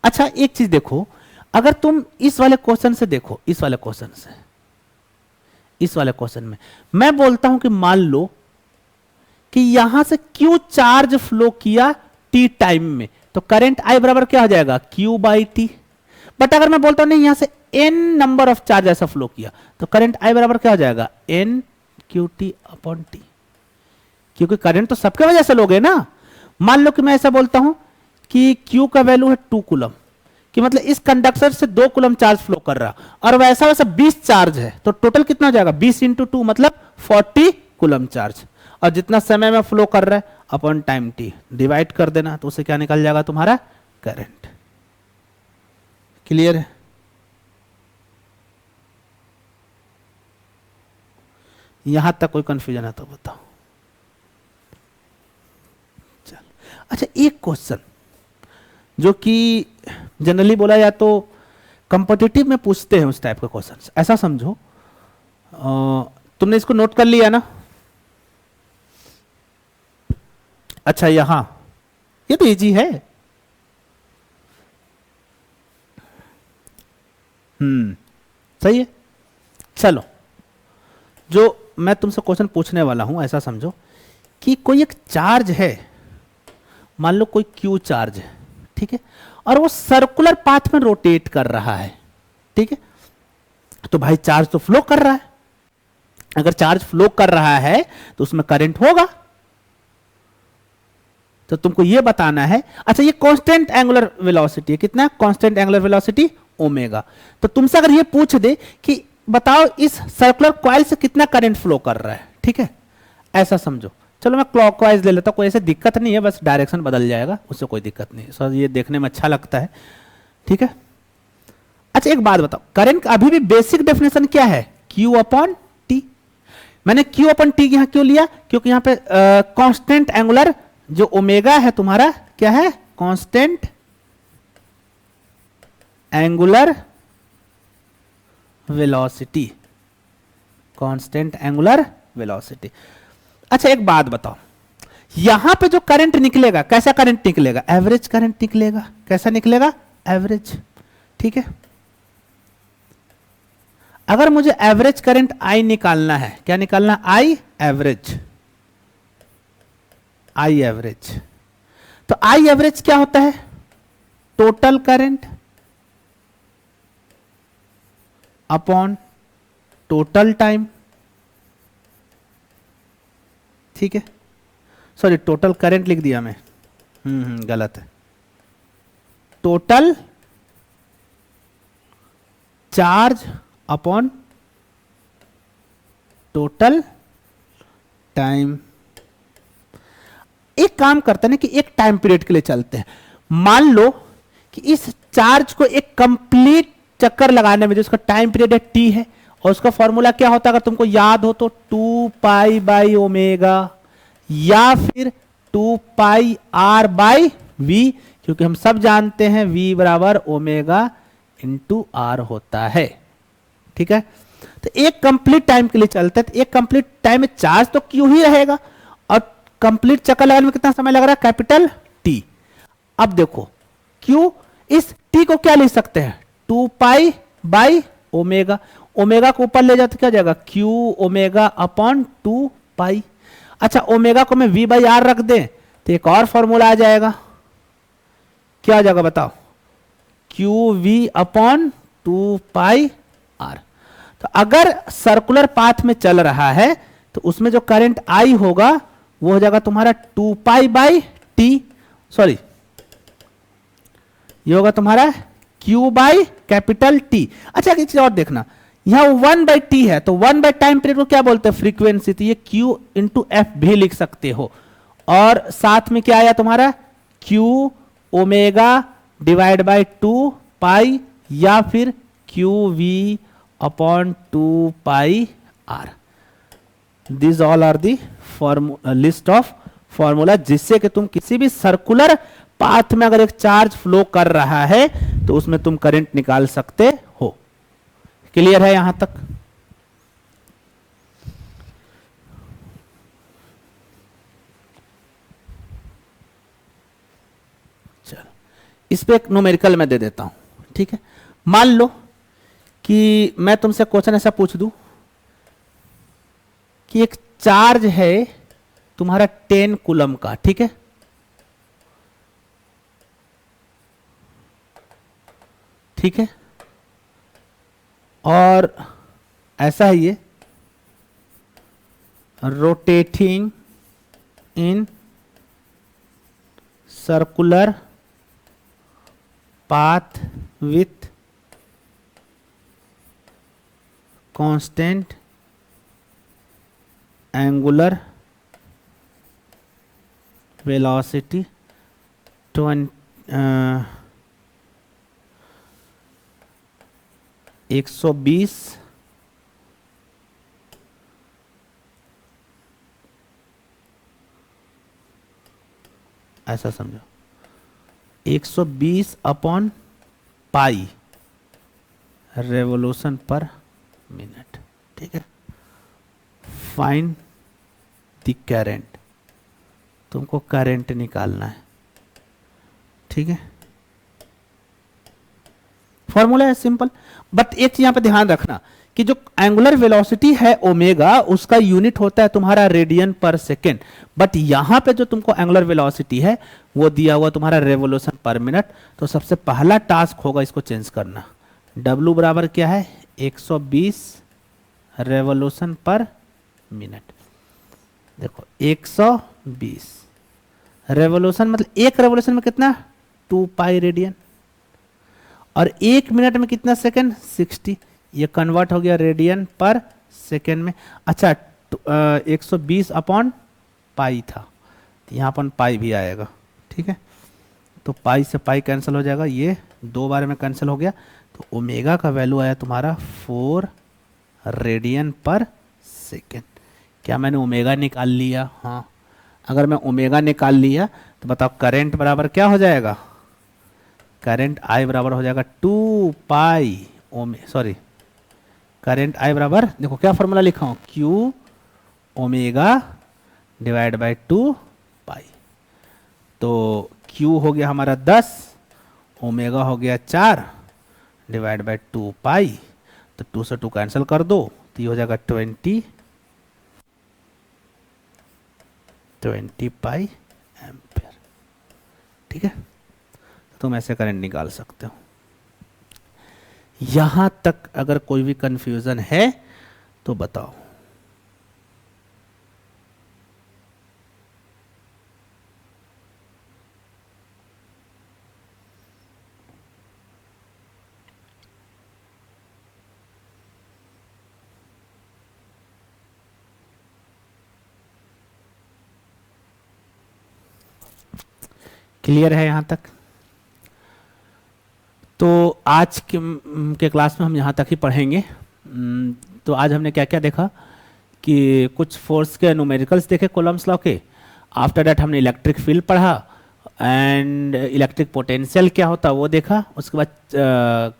अच्छा एक चीज देखो, अगर तुम इस वाले क्वेश्चन से देखो, इस वाले क्वेश्चन से, इस वाले क्वेश्चन में मैं बोलता हूं कि मान लो कि यहां से Q चार्ज फ्लो किया T टाइम में, तो करंट I बराबर क्या हो जाएगा? Q by T. बट अगर मैं बोलता हूं नहीं, यहां से N नंबर ऑफ चार्ज ऐसा फ्लो किया तो करंट I बराबर क्या हो जाएगा? N QT upon T. क्योंकि करंट तो सबके वजह से लोगे ना। मान लो कि मैं ऐसा बोलता हूं कि Q का वैल्यू है 2 कूलम, कि मतलब इस कंडक्टर से 2 कूलम चार्ज फ्लो कर रहा, और वैसा वैसा 20 चार्ज है, तो टोटल कितना हो जाएगा? 20 × 2 मतलब 40 कूलम चार्ज। और जितना समय में फ्लो कर रहा है अपॉन टाइम t डिवाइड कर देना, तो उसे क्या निकल जाएगा? तुम्हारा करंट। क्लियर है? यहां तक कोई कंफ्यूजन है तो बताओ। चल, अच्छा एक क्वेश्चन जो कि जनरली बोला जाए तो कॉम्पिटिटिव में पूछते हैं उस टाइप के क्वेश्चन। ऐसा समझो, तुमने इसको नोट कर लिया ना? अच्छा यहां ये तो इजी है। सही है। चलो, जो मैं तुमसे क्वेश्चन पूछने वाला हूं ऐसा समझो कि कोई एक चार्ज है, मान लो कोई Q चार्ज है, ठीक है, और वो सर्कुलर पाथ में रोटेट कर रहा है, ठीक है, तो भाई चार्ज तो फ्लो कर रहा है। अगर चार्ज फ्लो कर रहा है तो उसमें करंट होगा। तो तुमको ये बताना है। अच्छा, ये कांस्टेंट एंगुलर वेलोसिटी है, कितना कांस्टेंट एंगुलर वेलोसिटी ओमेगा। तो तुमसे अगर ये पूछ दे कि बताओ इस सर्कुलर कॉइल से कितना करंट फ्लो कर रहा है, ठीक है, ऐसा समझो। चलो मैं क्लॉकवाइज ले लेता हूं, कोई ऐसे दिक्कत नहीं है, बस डायरेक्शन बदल जाएगा, उससे कोई दिक्कत नहीं। सर ये देखने में अच्छा लगता है, ठीक है। अच्छा एक बात बताओ, करंट का अभी भी बेसिक डेफिनेशन क्या है? Q upon T. मैंने Q अपॉन टी यहां क्यों लिया? क्योंकि यहां पे कांस्टेंट एंगुलर जो ओमेगा है तुम्हारा क्या है? Constant angular velocity, constant angular velocity. अच्छा एक बात बताओ, यहां पे जो करंट निकलेगा कैसा करंट निकलेगा? एवरेज करंट निकलेगा। कैसा निकलेगा? एवरेज, ठीक है। अगर मुझे एवरेज करंट आई निकालना है, क्या निकालना? I average, I average. तो आई एवरेज क्या होता है? Total current upon total time, ठीक है। सॉरी, टोटल करंट लिख दिया मैं, गलत है। Total charge upon total time. एक काम करते हैं ना कि एक टाइम पीरियड के लिए चलते हैं। मान लो कि इस चार्ज को एक कंप्लीट चक्कर लगाने में जो उसका टाइम पीरियड है टी है, और उसका फॉर्मूला क्या होता है अगर तुमको याद हो तो 2 पाई बाई ओमेगा या फिर 2 पाई आर बाई वी, क्योंकि हम सब जानते हैं v बराबर ओमेगा इंटू आर होता है, ठीक है। तो एक कंप्लीट टाइम के लिए चलते हैं, तो एक कंप्लीट टाइम में चार्ज तो क्यू ही रहेगा, और कंप्लीट चक्कर लगाने में कितना समय लग रहा है? Capital T. अब देखो क्यू, इस टी को क्या लिख सकते हैं? 2 पाई बाई ओमेगा, ओमेगा को ऊपर ले जाते क्या जाएगा? क्यू ओमेगा अपॉन 2 पाई। अच्छा, ओमेगा को मैं v बाई आर रख दें तो एक और फॉर्मूला आ जाएगा, क्या आ जाएगा बताओ? Q V upon 2 pi R. तो अगर सर्कुलर पाथ में चल रहा है तो उसमें जो करंट आई होगा वो हो जाएगा तुम्हारा 2 पाई बाई टी, सॉरी ये होगा तुम्हारा Q बाई कैपिटल टी। अच्छा एक चीज और देखना, यहां 1 बाई टी है, तो 1 बाई टाइम पीरियड को क्या बोलते हैं? फ्रीक्वेंसी। तो ये Q इंटू एफ भी लिख सकते हो, और साथ में क्या आया तुम्हारा? Q omega divide by 2 pi या फिर Q V upon 2 pi R. This all are the list of formula जिससे कि तुम किसी भी सर्कुलर पाथ में अगर एक चार्ज फ्लो कर रहा है तो उसमें तुम करंट निकाल सकते हो। क्लियर है यहां तक? चलो इस पे एक न्यूमेरिकल मैं दे देता हूं, ठीक है। मान लो कि मैं तुमसे क्वेश्चन ऐसा पूछ दूं कि एक चार्ज है तुम्हारा 10 कूलम का, ठीक है, ठीक है, और ऐसा है ये rotating in circular path with constant angular velocity 120 ऐसा समझो 120 अपॉन पाई रेवोल्यूशन पर मिनट, ठीक है। फाइंड द करंट, तुमको करंट निकालना है, ठीक है। फॉर्मूला है सिंपल, बट एक चीज यहां पे ध्यान रखना कि जो एंगुलर वेलोसिटी है ओमेगा, उसका यूनिट होता है तुम्हारा रेडियन पर सेकेंड, बट यहां पे जो तुमको एंगुलर वेलोसिटी है वो दिया हुआ तुम्हारा रेवोल्यूशन पर मिनट। तो सबसे पहला टास्क होगा इसको चेंज करना। W बराबर क्या है 120 रेवोल्यूशन पर मिनट। देखो 120 रेवोल्यूशन मतलब एक रेवोल्यूशन में कितना 2 पाई रेडियन, और एक मिनट में कितना सेकंड 60। ये कन्वर्ट हो गया रेडियन पर सेकेंड में। अच्छा 120 अपॉन पाई था, तो यहाँ अपन पाई भी आएगा, ठीक है। तो पाई से पाई कैंसिल हो जाएगा, ये 2 बार में कैंसिल हो गया। तो ओमेगा का वैल्यू आया तुम्हारा 4 रेडियन पर सेकेंड। क्या मैंने ओमेगा निकाल लिया? हाँ, अगर मैं ओमेगा निकाल लिया तो बताओ करंट बराबर क्या हो जाएगा? करंट आई बराबर हो जाएगा 2 पाई करंट आई बराबर, देखो क्या फॉर्मूला लिखा हूं, Q ओमेगा डिवाइड बाय 2 पाई। तो Q हो गया हमारा 10, ओमेगा हो गया 4 डिवाइड बाय 2 पाई। तो 2 से 2 कैंसिल कर दो, तो ये हो जाएगा 20 पाई एम्पियर, ठीक है। तुम ऐसे करंट निकाल सकते हो। यहां तक अगर कोई भी कंफ्यूजन है तो बताओ। क्लियर है यहां तक? तो आज के क्लास में हम यहाँ तक ही पढ़ेंगे। तो आज हमने क्या क्या देखा कि कुछ फोर्स के न्यूमेरिकल्स देखे कूलम्स लॉ के। आफ्टर दैट हमने इलेक्ट्रिक फील्ड पढ़ा एंड इलेक्ट्रिक पोटेंशियल क्या होता है वो देखा। उसके बाद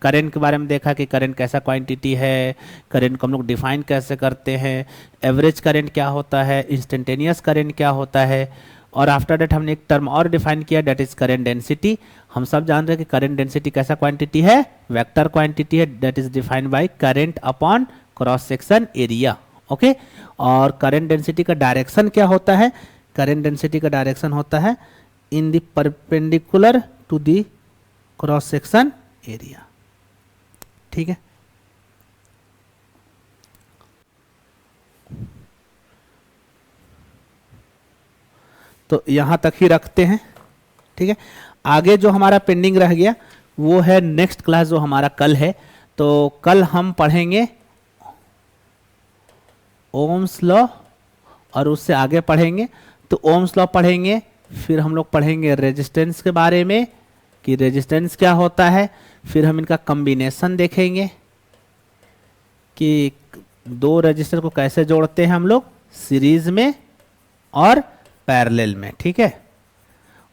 करंट के बारे में देखा कि करंट कैसा क्वांटिटी है, करंट को हम लोग डिफाइन कैसे करते हैं, एवरेज करंट क्या होता है, इंस्टेंटेनियस करंट क्या होता है। और आफ्टर दैट हमने एक टर्म और डिफाइन किया, डेट इज करंट डेंसिटी। हम सब जान रहे हैं कि करंट डेंसिटी कैसा क्वांटिटी है, वेक्टर क्वांटिटी है, that is defined by current upon cross section area. Okay, और करंट डेंसिटी का डायरेक्शन क्या होता है? करंट डेंसिटी का डायरेक्शन होता है in the perpendicular to the cross section area, ठीक है। तो यहां तक ही रखते हैं, ठीक है। आगे जो हमारा पेंडिंग रह गया वो है नेक्स्ट क्लास जो हमारा कल है। तो कल हम पढ़ेंगे ओम्स लॉ और उससे आगे पढ़ेंगे। तो ओम्स लॉ पढ़ेंगे, फिर हम लोग पढ़ेंगे रेजिस्टेंस के बारे में कि रेजिस्टेंस क्या होता है, फिर हम इनका कॉम्बिनेशन देखेंगे कि दो रेजिस्टर को कैसे जोड़ते हैं हम लोग सीरीज में और पैरेलल में, ठीक है।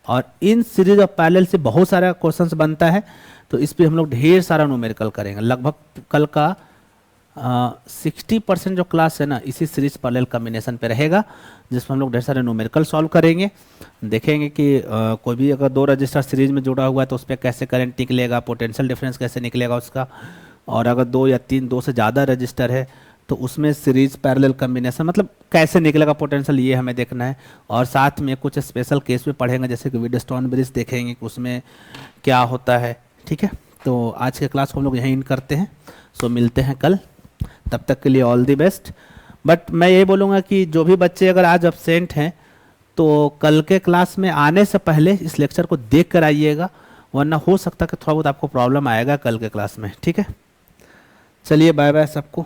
और इन सीरीज और पैरेलल से बहुत सारा क्वेश्चंस बनता है, तो इस पे हम लोग ढेर सारा न्यूमेरिकल करेंगे। लगभग कल का 60% जो क्लास है ना इसी सीरीज पैरेलल कॉम्बिनेशन पे रहेगा, जिसमें हम लोग ढेर सारे न्यूमेरिकल सॉल्व करेंगे। देखेंगे कि कोई भी अगर दो रजिस्टर सीरीज में जुड़ा हुआ है तो उस पर कैसे करंट निकलेगा, पोटेंशियल डिफरेंस कैसे निकलेगा उसका। और अगर दो से ज़्यादा रजिस्टर है तो उसमें सीरीज पैरेलल कॉम्बिनेशन मतलब कैसे निकलेगा पोटेंशियल, ये हमें देखना है। और साथ में कुछ स्पेशल केस भी पढ़ेंगे, जैसे कि वीडस्टोन ब्रिज देखेंगे कि उसमें क्या होता है, ठीक है। तो आज के क्लास को हम लोग यहीं एंड करते हैं। सो मिलते हैं कल, तब तक के लिए ऑल दी बेस्ट। बट मैं ये बोलूँगा कि जो भी बच्चे अगर आज एब्सेंट हैं तो कल के क्लास में आने से पहले इस लेक्चर को देख कर आइएगा, वरना हो सकता है कि थोड़ा बहुत आपको प्रॉब्लम आएगा कल के क्लास में, ठीक है। चलिए बाय बाय सबको।